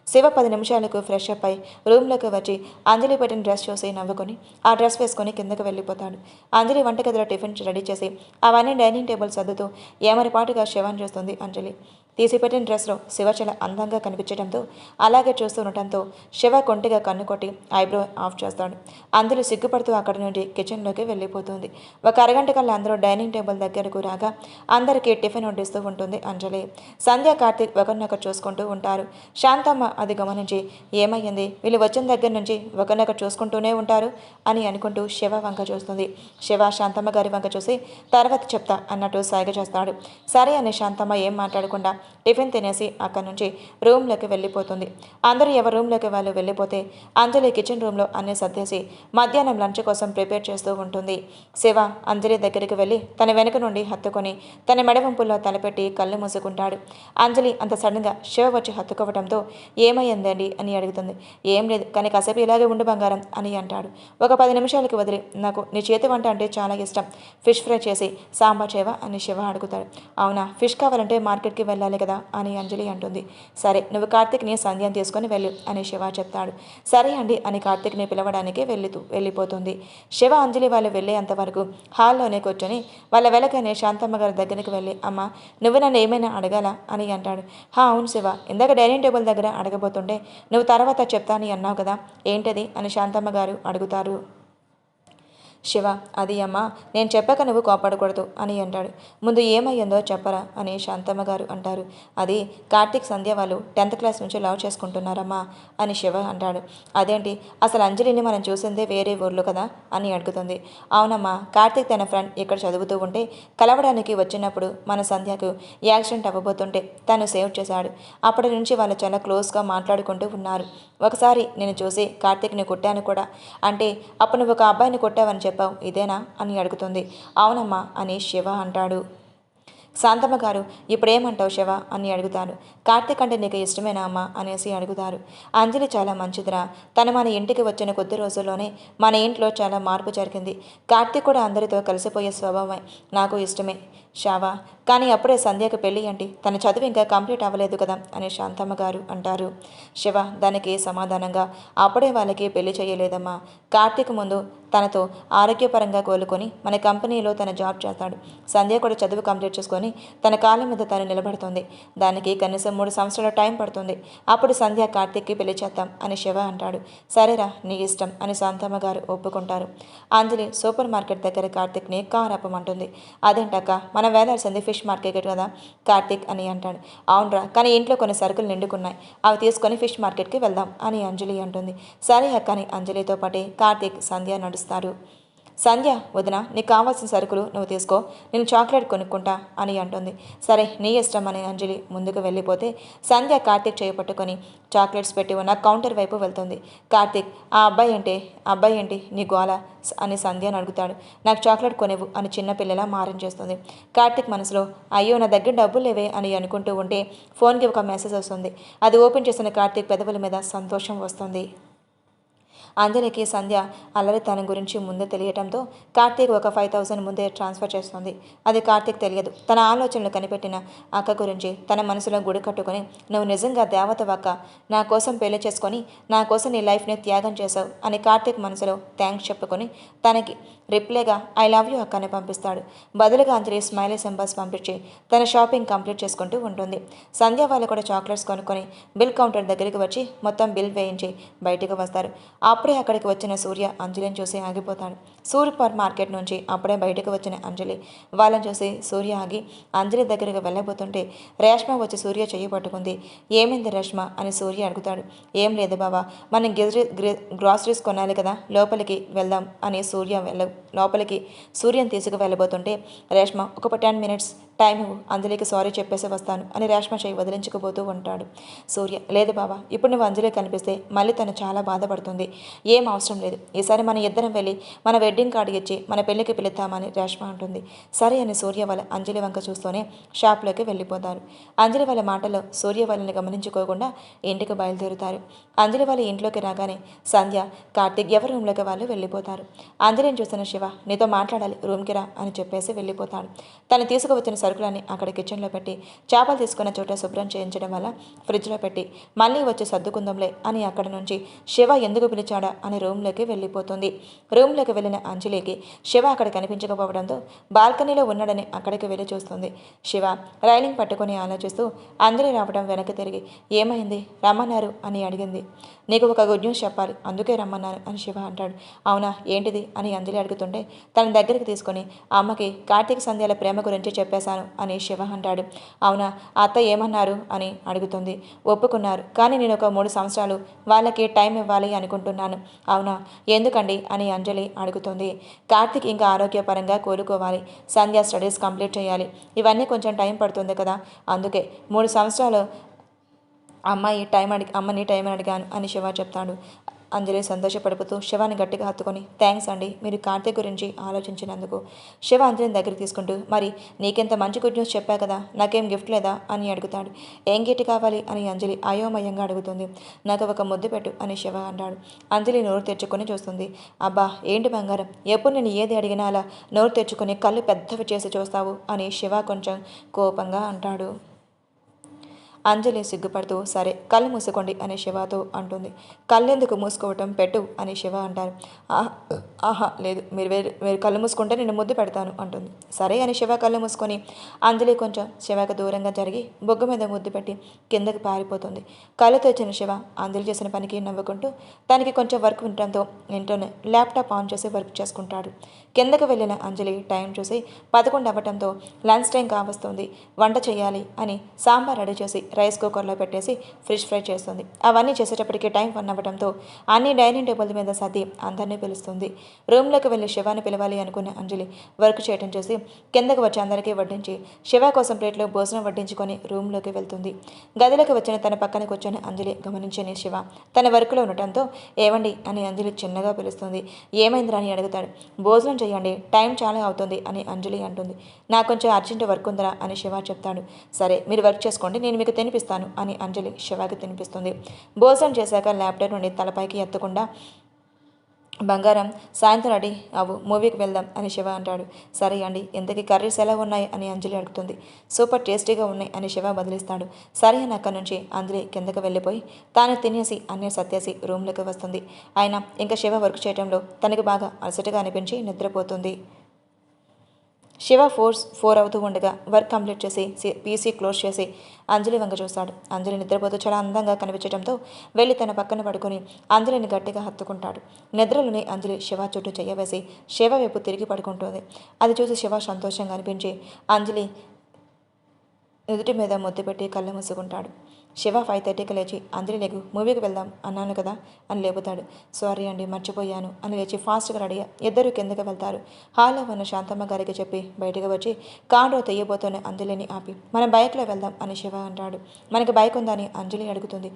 A: శివ 10 నిమిషాలకు ఫ్రెష్ అప్ అయి రూమ్లోకి వచ్చి అంజలి పెట్టిన డ్రెస్ చూసి నవ్వుకొని ఆ డ్రెస్ వేసుకొని కిందకు వెళ్ళిపోతాడు. అంజలి వంటగదిలో టిఫిన్ రెడీ చేసి అవన్నీ డైనింగ్ టేబుల్ సర్దుతూ ఏమరిపాటుగా శివాన్ని చూస్తుంది అంజలి. తీసిపెట్టిన డ్రెస్లో శివ చాలా అందంగా కనిపించడంతో అలాగే చూస్తూ ఉండటంతో శివ కొంటిగా కన్ను కొట్టి ఐబ్రో ఆఫ్ చేస్తాడు. అందులో సిగ్గుపడుతూ అక్కడి నుండి కిచెన్లోకి వెళ్ళిపోతుంది. ఒక అరగంట కల్లా అందరూ డైనింగ్ టేబుల్ దగ్గరకు రాగా అందరికీ టిఫిన్ వడ్డిస్తూ ఉంటుంది అంజలి. సంధ్య, కార్తీక్ ఒకరినొకరు చూసుకుంటూ ఉంటారు. శాంతమ్మ అది గమనించి ఏమయ్యింది, వీళ్ళు వచ్చిన దగ్గర నుంచి ఒకరినొకరు చూసుకుంటూనే ఉంటారు అని అనుకుంటూ శివ వంక చూస్తుంది. శివ శాంతమ్మ గారి వంక చూసి తర్వాత చెప్తా అన్నట్టు సైగ చేస్తాడు. సరే అని శాంతమ్మ ఏం మాట్లాడకుండా టిఫిన్ తినేసి అక్కడి నుంచి రూమ్లోకి వెళ్ళిపోతుంది. అందరూ ఎవరి రూమ్లోకి వాళ్ళు వెళ్ళిపోతే అంజలి కిచెన్ రూమ్లో అన్నీ సర్దేసి మధ్యాహ్నం లంచ్ కోసం ప్రిపేర్ చేస్తూ ఉంటుంది. శివ అంజలి దగ్గరికి వెళ్ళి తన వెనుక నుండి హత్తుకొని తన మెడవంపుల్లో తలపెట్టి కళ్ళు మూసుకుంటాడు. అంజలి అంత సడన్గా శివ వచ్చి హత్తుకోవడంతో ఏమయ్యిందండి అని అడుగుతుంది. ఏం లేదు, కానీ కాసేపు ఇలాగే ఉండు బంగారం అని అంటాడు. ఒక 10 నిమిషాలకి వదిలి నాకు నీ చేతి వంట అంటే చాలా ఇష్టం, ఫిష్ ఫ్రై చేసి సాంబార్ చేయవా అని శివ అడుగుతాడు. అవునా, ఫిష్ కావాలంటే మార్కెట్కి వెళ్ళాలి కదా అని అంజలి అంటుంది. సరే, నువ్వు కార్తీక్ని సంధ్యను తీసుకొని వెళ్ళు అని శివ చెప్తాడు. సరే అండి అని కార్తీక్ని పిలవడానికి వెళ్ళిపోతుంది. శివ అంజలి వాళ్ళు వెళ్ళేంతవరకు హాల్లోనే కూర్చొని వాళ్ళ వెలకనే శాంతమ్మ గారి దగ్గరికి వెళ్ళి అమ్మ నువ్వు నన్ను ఏమైనా అడగాలా అని అంటాడు. అవును శివ, ఇందాక డైనింగ్ టేబుల్ దగ్గర అడగబోతుంటే నువ్వు తర్వాత చెప్తాని అన్నావు కదా, ఏంటది అని శాంతమ్మ గారు అడుగుతారు. శివ అది అమ్మా, నేను చెప్పాక నువ్వు కోపడకూడదు అని అంటాడు. ముందు ఏమయ్యిందో చెప్పరా అని శాంతమ్మ గారు అంటారు. అది కార్తీక్ సంధ్య వాళ్ళు 10th క్లాస్ నుంచి లవ్ చేసుకుంటున్నారమ్మా అని శివ అంటాడు. అదేంటి, అసలు అంజలిని మనం చూసిందే వేరే ఊర్లో కదా అని అడుగుతుంది. అవునమ్మా, కార్తీక్ తన ఫ్రెండ్ ఇక్కడ చదువుతూ ఉంటే కలవడానికి వచ్చినప్పుడు మన సంధ్యకు యాక్సిడెంట్ అవ్వబోతుంటే తను సేవ్ చేశాడు. అప్పటి నుంచి వాళ్ళు చాలా క్లోజ్గా మాట్లాడుకుంటూ ఉన్నారు. ఒకసారి నేను చూసి కార్తీక్ని కొట్టాను కూడా. అంటే అప్పుడు నువ్వు ఒక అబ్బాయిని కొట్టావని చెప్పావు, ఇదేనా అని అడుగుతుంది. అవునమ్మా అని శివ అంటాడు. శాంతమ్మ గారు ఇప్పుడేమంటావు శివ అని అడుగుతారు. కార్తీక్ అంటే నీకు ఇష్టమేనా అమ్మా అనేసి అడుగుతారు. అంజలి చాలా మంచిదిరా, తను మన ఇంటికి వచ్చిన కొద్ది రోజుల్లోనే మన ఇంట్లో చాలా మార్పు జరిగింది. కార్తీక్ కూడా అందరితో కలిసిపోయే స్వభావమే, నాకు ఇష్టమే షావా. కానీ అప్పుడే సంధ్యకు పెళ్ళి అంటే తన చదువు ఇంకా కంప్లీట్ అవ్వలేదు కదా అని శాంతమ్మ గారు అంటారు. శివ దానికి సమాధానంగా అప్పుడే వాళ్ళకి పెళ్లి చేయలేదమ్మా. కార్తీక్ ముందు తనతో ఆరోగ్యపరంగా కోలుకొని మన కంపెనీలో తన జాబ్ చేస్తాడు. సంధ్య కూడా చదువు కంప్లీట్ చేసుకొని తన కాళ్ళ మీద తను నిలబడుతుంది. దానికి కనీసం 3 సంవత్సరాల టైం పడుతుంది. అప్పుడు సంధ్య కార్తీక్కి పెళ్లి చేద్దాం అని శివ అంటాడు. సరేరా నీ ఇష్టం అని శాంతమ్మ గారు ఒప్పుకుంటారు. అంజలి సూపర్ మార్కెట్ దగ్గర కార్తీక్ని కార్ ఆపమంటుంది. అదేంటక్క, మనం వేలాల్సింది ఫిష్ మార్కెట్ కదా కార్తీక్ అని అంటాడు. అవునరా, కానీ ఇంట్లో కొన్ని సరుకులు నిండుకున్నాయి, అవి తీసుకొని ఫిష్ మార్కెట్కి వెళ్దాం అని అంజలి అంటుంది. సరే అక్క అని అంజలితో పాటే కార్తీక్ సంధ్య నడుస్తారు. సంధ్య వదిన, నీకు కావాల్సిన సరుకులు నువ్వు తీసుకో, నేను చాక్లెట్ కొనుక్కుంటా అని అంటుంది. సరే నీ ఇష్టం అని అంజలి ముందుకు వెళ్ళిపోతే సంధ్య కార్తీక్ చేపట్టుకొని చాక్లెట్స్ పెట్టి ఉన్న కౌంటర్ వైపు వెళ్తుంది. కార్తీక్ ఆ అబ్బాయి ఏంటి నీ గోల అని సంధ్యను అడుగుతాడు. నాకు చాక్లెట్ కొనివ్వు అని చిన్నపిల్లలా మారం చేస్తుంది. కార్తీక్ మనసులో అయ్యో నా దగ్గర డబ్బులు లేవే అని అనుకుంటూ ఉంటే ఫోన్కి ఒక మెసేజ్ వస్తుంది. అది ఓపెన్ చేసిన కార్తీక్ పెదవుల మీద సంతోషం వస్తుంది. అంజలికి సంధ్య అల్లరి తన గురించి ముందే తెలియటంతో కార్తీక్ ఒక 5,000 ముందే ట్రాన్స్ఫర్ చేస్తుంది. అది కార్తీక్ తెలియదు. తన ఆలోచనలు కనిపెట్టిన అక్క గురించి తన మనసులో గుడి కట్టుకొని నువ్వు నిజంగా దేవతవక్క, నా కోసం పెళ్లి చేసుకొని నా కోసం నీ లైఫ్ని త్యాగం చేశావు అని కార్తీక్ మనసులో థ్యాంక్స్ చెప్పుకొని తనకి రిప్లైగా ఐ లవ్ యూ అక్క అని పంపిస్తాడు. బదులుగా అంజలి స్మైలీ సింబల్స్ పంపించి తన షాపింగ్ కంప్లీట్ చేసుకుంటూ ఉంటుంది. సంధ్య వాళ్ళు కూడా చాక్లెట్స్ కొనుక్కొని బిల్ కౌంటర్ దగ్గరికి వచ్చి మొత్తం బిల్ వేయించి బయటికి వస్తారు. అప్పుడే అక్కడికి వచ్చిన సూర్య అంజలిని చూసి ఆగిపోతాడు. సూపర్ మార్కెట్ నుంచి అప్పుడే బయటకు వచ్చిన అంజలి వాళ్ళని చూసి సూర్య ఆగి అంజలి దగ్గరికి వెళ్ళబోతుంటే రేష్మ వచ్చి సూర్య చెయ్యి పట్టుకుంది. ఏమైంది రేష్మ అని సూర్య అడుగుతాడు. ఏం లేదు బావా, మనం గ్రాసరీస్ కొనాలి కదా, లోపలికి వెళ్దాం అని లోపలికి సూర్యని తీసుకు వెళ్ళబోతుంటే రేష్మ ఒక 10 minutes టైం అంజలికి సారీ చెప్పేసి వస్తాను అని రేష్మ చేయి వదిలించుకుపోతూ ఉంటాడు. సూర్య లేదు బాబా, ఇప్పుడు నువ్వు అంజలి కనిపిస్తే మళ్ళీ తను చాలా బాధపడుతుంది, ఏం అవసరం లేదు, ఈసారి మన ఇద్దరం వెళ్ళి మన వెడ్డింగ్ కార్డు ఇచ్చి మన పెళ్లికి పిలుద్దామని రేష్మ అంటుంది. సరే అని సూర్య వాళ్ళ అంజలి వంక చూస్తూనే షాప్లోకి వెళ్ళిపోతారు. అంజలి వాళ్ళ మాటలో సూర్య వాళ్ళని గమనించుకోకుండా ఇంటికి బయలుదేరుతారు. అంజలి వాళ్ళ ఇంట్లోకి రాగానే సంధ్య కార్తీక్ ఎవరి రూమ్లోకి వాళ్ళు వెళ్ళిపోతారు. అంజలిని చూసిన వచ్చాను శివ, నీతో మాట్లాడాలి, రూమ్కి రా అని చెప్పేసి వెళ్ళిపోతాడు. తను తీసుకువచ్చిన సరుకులన్నీ అక్కడ కిచెన్లో పెట్టి చేపలు తీసుకున్న చోట శుభ్రం చేయించడం వల్ల ఫ్రిడ్జ్లో పెట్టి మళ్ళీ వచ్చి సర్దుకుందాంలే అని అక్కడ నుంచి శివ ఎందుకు పిలిచాడా అని రూమ్లోకి వెళ్ళిపోతుంది. రూమ్లోకి వెళ్ళిన అంజలికి శివ అక్కడ కనిపించకపోవడంతో బాల్కనీలో ఉన్నాడని అక్కడికి వెళ్ళి చూస్తుంది. శివ రైలింగ్ పట్టుకొని ఆలోచిస్తూ అంజలి రావడం వెనక్కి తిరిగి ఏమైంది, రమ్మన్నారు అని అడిగింది. నీకు ఒక గుడ్ న్యూస్ చెప్పాలి, అందుకే రమ్మన్నాను అని శివ అంటాడు. అవునా, ఏంటిది అని అంజలి అడుగుతుంటే తన దగ్గరికి తీసుకొని అమ్మకి కార్తీక సంధ్యల ప్రేమ గురించి చెప్పేశాను అని శివ అంటాడు. అవునా, అత్త ఏమన్నారు అని అడుగుతుంది. ఒప్పుకున్నారు, కానీ నేను ఒక 3 సంవత్సరాలు వాళ్ళకి టైం ఇవ్వాలి అనుకుంటున్నాను. అవునా, ఎందుకండి అని అంజలి అడుగుతుంది. కార్తీక్ ఇంకా ఆరోగ్యపరంగా కోలుకోవాలి, సంధ్య స్టడీస్ కంప్లీట్ చేయాలి, ఇవన్నీ కొంచెం టైం పడుతుంది కదా, అందుకే 3 సంవత్సరాలు అమ్మని టైం అడిగాను అని శివ చెప్తాడు. అంజలి సంతోషపడిపోతూ శివాని గట్టిగా హత్తుకొని థ్యాంక్స్ అండి మీరు కార్తీక్ గురించి ఆలోచించినందుకు. శివ అంజలిని దగ్గరికి తీసుకుంటూ మరి నీకెంత మంచి గుడ్ న్యూస్ చెప్పా కదా, నాకేం గిఫ్ట్ లేదా అని అడుగుతాడు. ఏం గిఫ్ట్ కావాలి అని అంజలి అయోమయంగా అడుగుతుంది. నాకు ఒక ముద్దు పెట్టు అని శివ అంటాడు. అంజలి నోరు తెచ్చుకొని చూస్తుంది. అబ్బా ఏంటి బంగారం, ఎప్పుడు నేను ఏది అడిగినా అలా నోరు తెచ్చుకొని కళ్ళు పెద్దవి చేసి చూస్తావు అని శివ కొంచెం కోపంగా అంటాడు. అంజలి సిగ్గుపడుతూ సరే కళ్ళు మూసుకోండి అని శివతో అంటుంది. కళ్ళెందుకు మూసుకోవటం, పెట్టు అని శివ అంటారు. ఆహా లేదు, మీరు కళ్ళు మూసుకుంటే నేను ముద్దు పెడతాను అంటుంది. సరే అని శివ కళ్ళు మూసుకొని అంజలి కొంచెం శివకు దూరంగా జరిగి బొగ్గు మీద ముద్దు పెట్టి కిందకి పారిపోతుంది. కళ్ళు తెచ్చిన శివ అంజలి చేసిన పనికి నవ్వుకుంటూ తనకి కొంచెం వర్క్ ఉండటంతో ఇంట్లోనే ల్యాప్టాప్ ఆన్ చేసి వర్క్ చేసుకుంటాడు. కిందకు వెళ్ళిన అంజలి టైం చూసి 11 అవ్వటంతో లంచ్ టైం కావస్తుంది, వంట చేయాలి అని సాంబార్ రెడీ చేసి రైస్ కుక్కర్లో పెట్టేసి ఫిష్ ఫ్రై చేస్తుంది. అవన్నీ చేసేటప్పటికి టైం 1 అవ్వడంతో అన్ని డైనింగ్ టేబుల్ మీద సర్ది అందరినీ పిలుస్తుంది. రూమ్లోకి వెళ్ళి శివాని పిలవాలి అనుకున్న అంజలి వర్క్ చేయటం చేసి కిందకు వచ్చి అందరికీ వడ్డించి శివ కోసం ప్లేట్లో భోజనం వడ్డించుకొని రూమ్లోకి వెళ్తుంది. గదిలోకి వచ్చిన తన పక్కన కూర్చొని అంజలి గమనించిన శివ తన వర్క్లో ఉండటంతో ఏమండి అని అంజలి చిన్నగా పిలుస్తుంది. ఏమైందిరా అని అడుగుతాడు. భోజనం చేయండి, టైం చాలా అవుతుంది అని అంజలి అంటుంది. నాకు కొంచెం అర్జెంట్ వర్క్ ఉందిరా అని శివ చెప్తాడు. సరే మీరు వర్క్ చేసుకోండి, నేను మీకు తినిపిస్తాను అని అంజలి శివకి తినిపిస్తుంది. భోజనం చేశాక ల్యాప్టాప్ నుండి తలపైకి ఎత్తకుండా బంగారం సాయంత్రం రెడీ అవ్వు, మూవీకి వెళ్దాం అని శివ అంటాడు. సరే అండి, ఇంతకీ కర్రీస్ ఎలా ఉన్నాయి అని అంజలి అడుగుతుంది. సూపర్ టేస్టీగా ఉన్నాయి అని శివ బదిలిస్తాడు. సరే అని అక్కడి నుంచి అంజలి కిందకి వెళ్ళిపోయి తాను తినేసి అన్నీ సర్దేసి రూమ్లోకి వస్తుంది. అయినా ఇంకా శివ వర్క్ చేయడంలో తనకి బాగా అలసటగా అనిపించి నిద్రపోతుంది. శివ 4 అవుతూ ఉండగా వర్క్ కంప్లీట్ చేసి పీసీ క్లోజ్ చేసి అంజలి వంక చూస్తాడు. అంజలి నిద్రపోతూ చాలా అందంగా కనిపించడంతో వెళ్ళి తన పక్కన పడుకొని అంజలిని గట్టిగా హత్తుకుంటాడు. నిద్రలోని అంజలి శివ చుట్టూ చెయ్యవేసి శివ వైపు తిరిగి పడుకుంటుంది. అది చూసి శివ సంతోషంగా అనిపించి అంజలి నుదుటి మీద ముద్దు పెట్టి కళ్ళు మూసుకుంటాడు. శివ 5:30కి లేచి అంజలి లేగు, మూవీకి వెళ్దాం అన్నాను కదా అని లేపుతాడు. సారీ అండి మర్చిపోయాను అని లేచి ఫాస్ట్గా రెడీ ఇద్దరు కిందకి వెళ్తారు. హాల్లో ఉన్న శాంతమ్మ గారికి చెప్పి బయటకు వచ్చి కారులో తెయ్యబోతున్న అంజలిని ఆపి మనం బైక్లో వెళ్దాం అని శివ అంటాడు. మనకి బైక్ ఉందా అని అంజలి అడుగుతుంది.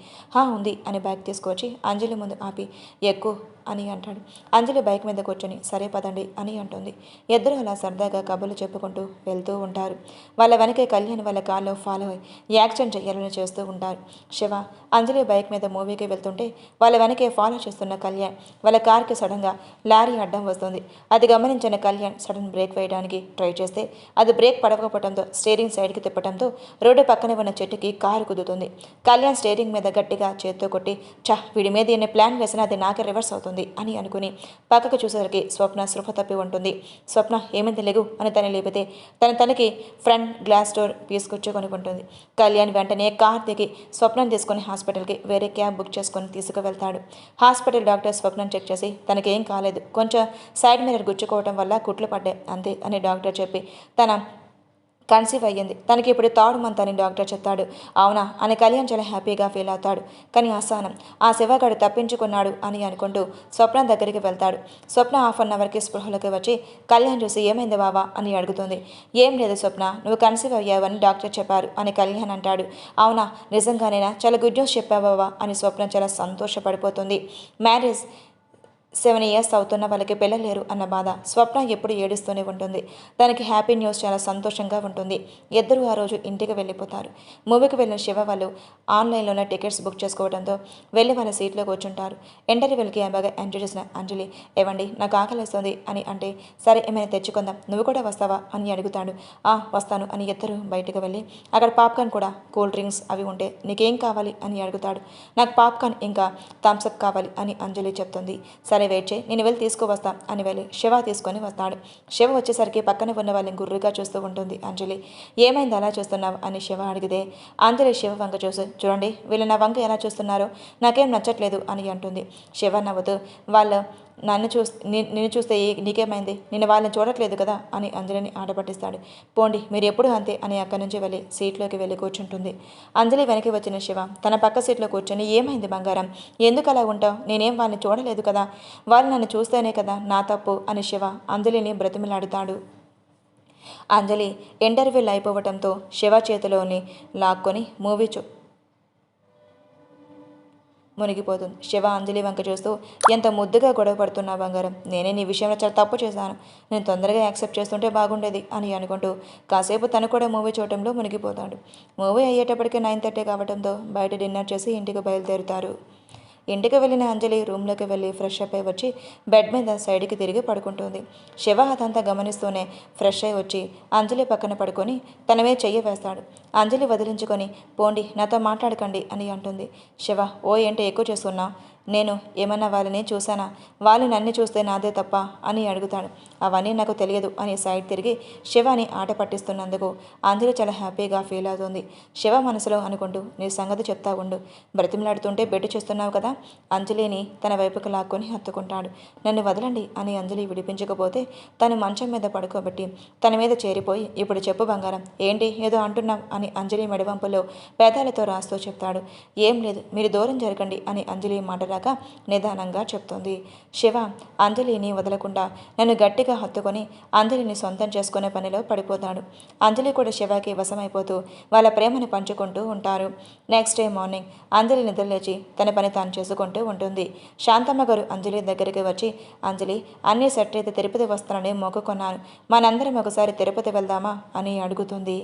A: ఉంది అని బైక్ తీసుకొచ్చి అంజలి ముందు ఆపి ఎక్కు అని అంటాడు. అంజలి బైక్ మీద కూర్చొని సరే పదండి అని అంటుంది. ఇద్దరు అలా సరదాగా కబుర్లు చెప్పుకుంటూ వెళ్తూ ఉంటారు. వాళ్ళ వెనకే కళ్యాణ్ వాళ్ళ కార్లో ఫాలో అయి యాక్షన్ చేయాలని చేస్తూ ఉంటారు. శివ అంజలి బైక్ మీద మూవీకి వెళ్తుంటే వాళ్ళ వెనకే ఫాలో చేస్తున్న కళ్యాణ్ వాళ్ళ కార్కి సడన్గా లారీ అడ్డం వస్తుంది. అది గమనించిన కళ్యాణ్ సడన్ బ్రేక్ వేయడానికి ట్రై చేస్తే అది బ్రేక్ పడకపోవడంతో స్టీరింగ్ సైడ్కి తిప్పడంతో రోడ్డు పక్కనే ఉన్న చెట్టుకి కారు కుదుతుంది. కళ్యాణ్ స్టీరింగ్ మీద గట్టిగా చేత్తో కొట్టి వీడి మీద ఎన్ని ప్లాన్ వేసినా అది నాకే రివర్స్ అవుతుంది అని అనుకుని పక్కకు చూసేసరికి స్వప్న స్పృహ తప్పి ఉంటుంది. స్వప్న ఏమైంది లేగు అని తను లేపితే తనకి ఫ్రంట్ గ్లాస్ డోర్ తీసుకొచ్చుకొనుకుంటుంది. కళ్యాణ్ వెంటనే కార్ దిగి స్వప్నం తీసుకొని హాస్పిటల్కి వేరే క్యాబ్ బుక్ చేసుకొని తీసుకువెళ్తాడు. హాస్పిటల్ డాక్టర్ స్వప్నం చెక్ చేసి తనకేం కాలేదు, కొంచెం సైడ్ మిర్రర్ గుచ్చుకోవడం వల్ల కుట్లు పడ్డాయి అంతే అని డాక్టర్ చెప్పి తన కన్సీవ్ అయ్యింది, తనకి ఇప్పుడు 3rd మంత్ అని డాక్టర్ చెప్తాడు. అవునా అని కళ్యాణ్ చాలా హ్యాపీగా ఫీల్ అవుతాడు. కానీ అసహనం ఆ శివగాడు తప్పించుకున్నాడు అని అనుకుంటూ స్వప్న దగ్గరికి వెళ్తాడు. స్వప్న 1/2 అవర్కి స్పృహలోకి వచ్చి కళ్యాణ్ చూసి ఏమైంది బావా అని అడుగుతుంది. ఏం లేదు స్వప్న, నువ్వు కన్సీవ్ అయ్యావని డాక్టర్ చెప్పారు అని కళ్యాణ్ అంటాడు. అవునా, నిజంగానేనా, చాలా గుడ్ న్యూస్ చెప్పావా అని స్వప్న చాలా సంతోషపడిపోతుంది. మ్యారేజ్ 7 ఇయర్స్ అవుతున్న వాళ్ళకి పిల్లలేరు అన్న బాధ. స్వప్న ఎప్పుడు ఏడుస్తూనే ఉంటుంది. దానికి హ్యాపీ న్యూస్ చాలా సంతోషంగా ఉంటుంది. ఇద్దరూ ఆ రోజు ఇంటికి వెళ్ళిపోతారు. మూవీకి వెళ్ళిన శివ వాళ్ళు ఆన్లైన్లోనే టికెట్స్ బుక్ చేసుకోవడంతో వెళ్ళి వాళ్ళ సీట్లో కూర్చుంటారు. ఇంటర్వ్యూలకి బాగా ఎంజాయ్ చేసిన అంజలి, ఏవండి నాకు ఆకలిస్తుంది అని అంటే, సరే ఏమైనా తెచ్చుకుందాం, నువ్వు కూడా వస్తావా అని అడుగుతాడు. వస్తాను అని ఇద్దరు బయటకు వెళ్ళి అక్కడ పాప్కార్న్ కూడా కూల్ డ్రింక్స్ అవి ఉంటే నీకేం కావాలి అని అడుగుతాడు. నాకు పాప్కార్న్ ఇంకా థమ్స్అప్ కావాలి అని అంజలి చెప్తుంది. సరే వెయిట్ చేయి, నేను వెళ్ళి తీసుకువస్తా అని వెళ్ళి శివ తీసుకొని వస్తాడు. శివ వచ్చేసరికి పక్కన ఉన్న వాళ్ళని గుర్రుగా చూస్తూ ఉంటుంది అంజలి. ఏమైంది అలా చూస్తున్నావు అని శివ అడిగితే అంజలి శివ వంక చూసి, చూడండి వీళ్ళు నా వంక ఎలా చూస్తున్నారో నాకేం నచ్చట్లేదు అని అంటుంది. శివ నవ్వుతూ, వాళ్ళు నిన్ను చూస్తే నీకేమైంది, నేను వాళ్ళని చూడట్లేదు కదా అని అంజలిని ఆడపట్టిస్తాడు. పోండి మీరు ఎప్పుడు అంతే అని అక్కడి నుంచి వెళ్ళి సీట్లోకి వెళ్ళి కూర్చుంటుంది. అంజలి వెనక్కి వచ్చిన శివ తన పక్క సీట్లో కూర్చొని, ఏమైంది బంగారం, ఎందుకు అలా ఉంటావు, నేనేం వాళ్ళని చూడలేదు కదా, వాళ్ళు నన్ను చూస్తేనే కదా నా తప్పు అని శివ అంజలిని బ్రతిమలాడుతాడు. అంజలి ఇంటర్వ్యూలు అయిపోవటంతో శివ చేతిలోని లాక్కొని మూవీ మునిగిపోతుంది. శివ అంజలి వంక చూస్తూ, ఎంత ముద్దుగా గొడవ పడుతున్నా బంగారం, నేనే నీ విషయంలో చాలా తప్పు చేశాను, నేను తొందరగా యాక్సెప్ట్ చేస్తుంటే బాగుండేది అని అనుకుంటూ కాసేపు తను కూడా మూవీ చూడటంలో మునిగిపోతాడు. మూవీ అయ్యేటప్పటికి 9:30 కావడంతో బయట డిన్నర్ చేసి ఇంటికి బయలుదేరుతారు. ఇంటికి వెళ్ళిన అంజలి రూమ్లోకి వెళ్ళి ఫ్రెష్ అప్ అయి వచ్చి బెడ్ మీద సైడ్కి తిరిగి పడుకుంటుంది. శివ అదంతా గమనిస్తూనే ఫ్రెష్ అయి వచ్చి అంజలి పక్కన పడుకొని తన మీద చెయ్యి వేస్తాడు. అంజలి వదిలించుకొని, పోండి నాతో మాట్లాడకండి అని అంటుంది. శివ, ఏంటో ఎక్కువ చేస్తున్నా, నేను ఏమన్నా వాళ్ళని చూశానా, వాళ్ళు నన్ను చూస్తే నాదే తప్ప అని అడుగుతాడు. అవన్నీ నాకు తెలియదు అని సైడ్ తిరిగి శివని ఆట పట్టిస్తున్నందుకు అంజలి చాలా హ్యాపీగా ఫీల్ అవుతుంది. శివ మనసులో అనుకుంటూ, నీ సంగతి చెప్తా ఉండు, బ్రతిమలాడుతుంటే బెట్టు చేస్తున్నావు కదా. అంజలిని తన వైపుకు లాక్కొని హత్తుకుంటాడు. నన్ను వదలండి అని అంజలి విడిపించకపోతే తను మంచం మీద పడుకోబెట్టి తన మీద చేరిపోయి, ఇప్పుడు చెప్పు బంగారం, ఏంటి ఏదో అంటున్నావు అని అంజలి మెడవంపులో పేదాలతో రాస్తూ చెప్తాడు. ఏం లేదు, మీరు దూరం జరగండి అని అంజలి మాటరాక నిదానంగా చెప్తుంది. శివ అంజలిని వదలకుండా నన్ను గట్టిగా హత్తుకొని అంజలిని సొంతం చేసుకునే పనిలో పడిపోతాడు. అంజలి కూడా శివకి వశమైపోతూ వాళ్ళ ప్రేమను పంచుకుంటూ ఉంటారు. నెక్స్ట్ డే మార్నింగ్ అంజలి నిద్రలేచి తన పని తాను చేసుకుంటూ ఉంటుంది. శాంతమ్మ గారు అంజలి దగ్గరికి వచ్చి, అంజలి అన్నీ సెట్ అయితే తిరుపతి వస్తానని మొక్కుకున్నాను, మనందరం ఒకసారి తిరుపతి వెళ్దామా అని అడుగుతుంది.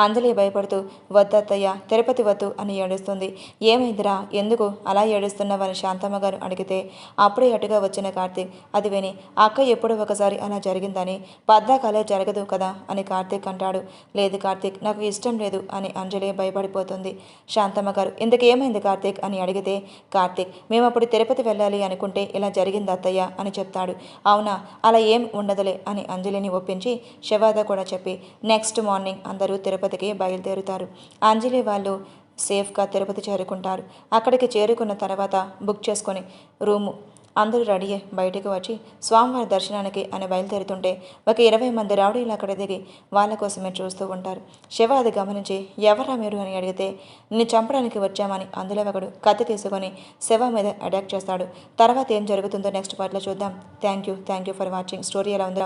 A: అంజలి భయపడుతూ, వద్దత్తయ్య తిరుపతి వద్దు అని ఏడుస్తుంది. ఏమైందిరా, ఎందుకు అలా ఏడుస్తున్నావని శాంతమ్మ గారు అడిగితే అప్పుడే అటుగా వచ్చిన కార్తీక్ అది విని, అక్క ఎప్పుడో ఒకసారి అలా జరిగిందని పద్దాకలే జరగదు కదా అని కార్తీక్ అంటాడు. లేదు కార్తీక్, నాకు ఇష్టం లేదు అని అంజలి భయపడిపోతుంది. శాంతమ్మ గారు ఇంతకేమైంది కార్తీక్ అని అడిగితే కార్తీక్, మేము అప్పుడు తిరుపతి వెళ్ళాలి అనుకుంటే ఇలా జరిగింది అత్తయ్య అని చెప్తాడు. అవునా, అలా ఏం ఉండదులే అని అంజలిని ఒప్పించి శివాద కూడా చెప్పి నెక్స్ట్ మార్నింగ్ అందరూ తిరుపతికి బయలుదేరుతారు. అంజలి వాళ్ళు సేఫ్గా తిరుపతి చేరుకుంటారు. అక్కడికి చేరుకున్న తర్వాత బుక్ చేసుకొని రూము అందరూ రెడీ అయ్యి బయటకు వచ్చి స్వామివారి దర్శనానికి అని బయలుదేరుతుంటే ఒక 20 మంది రౌడీలు అక్కడ దిగి వాళ్ళ కోసమే చూస్తూ ఉంటారు. శివ అది గమనించి, ఎవరా మీరు అని అడిగితే నిన్ను చంపడానికి వచ్చామని అందులో ఒకడు కత్తి తీసుకొని శివ మీద అటాక్ చేస్తాడు. తర్వాత ఏం జరుగుతుందో నెక్స్ట్ పార్ట్లో చూద్దాం. Thank you for watching. Story ఎలా ఉందో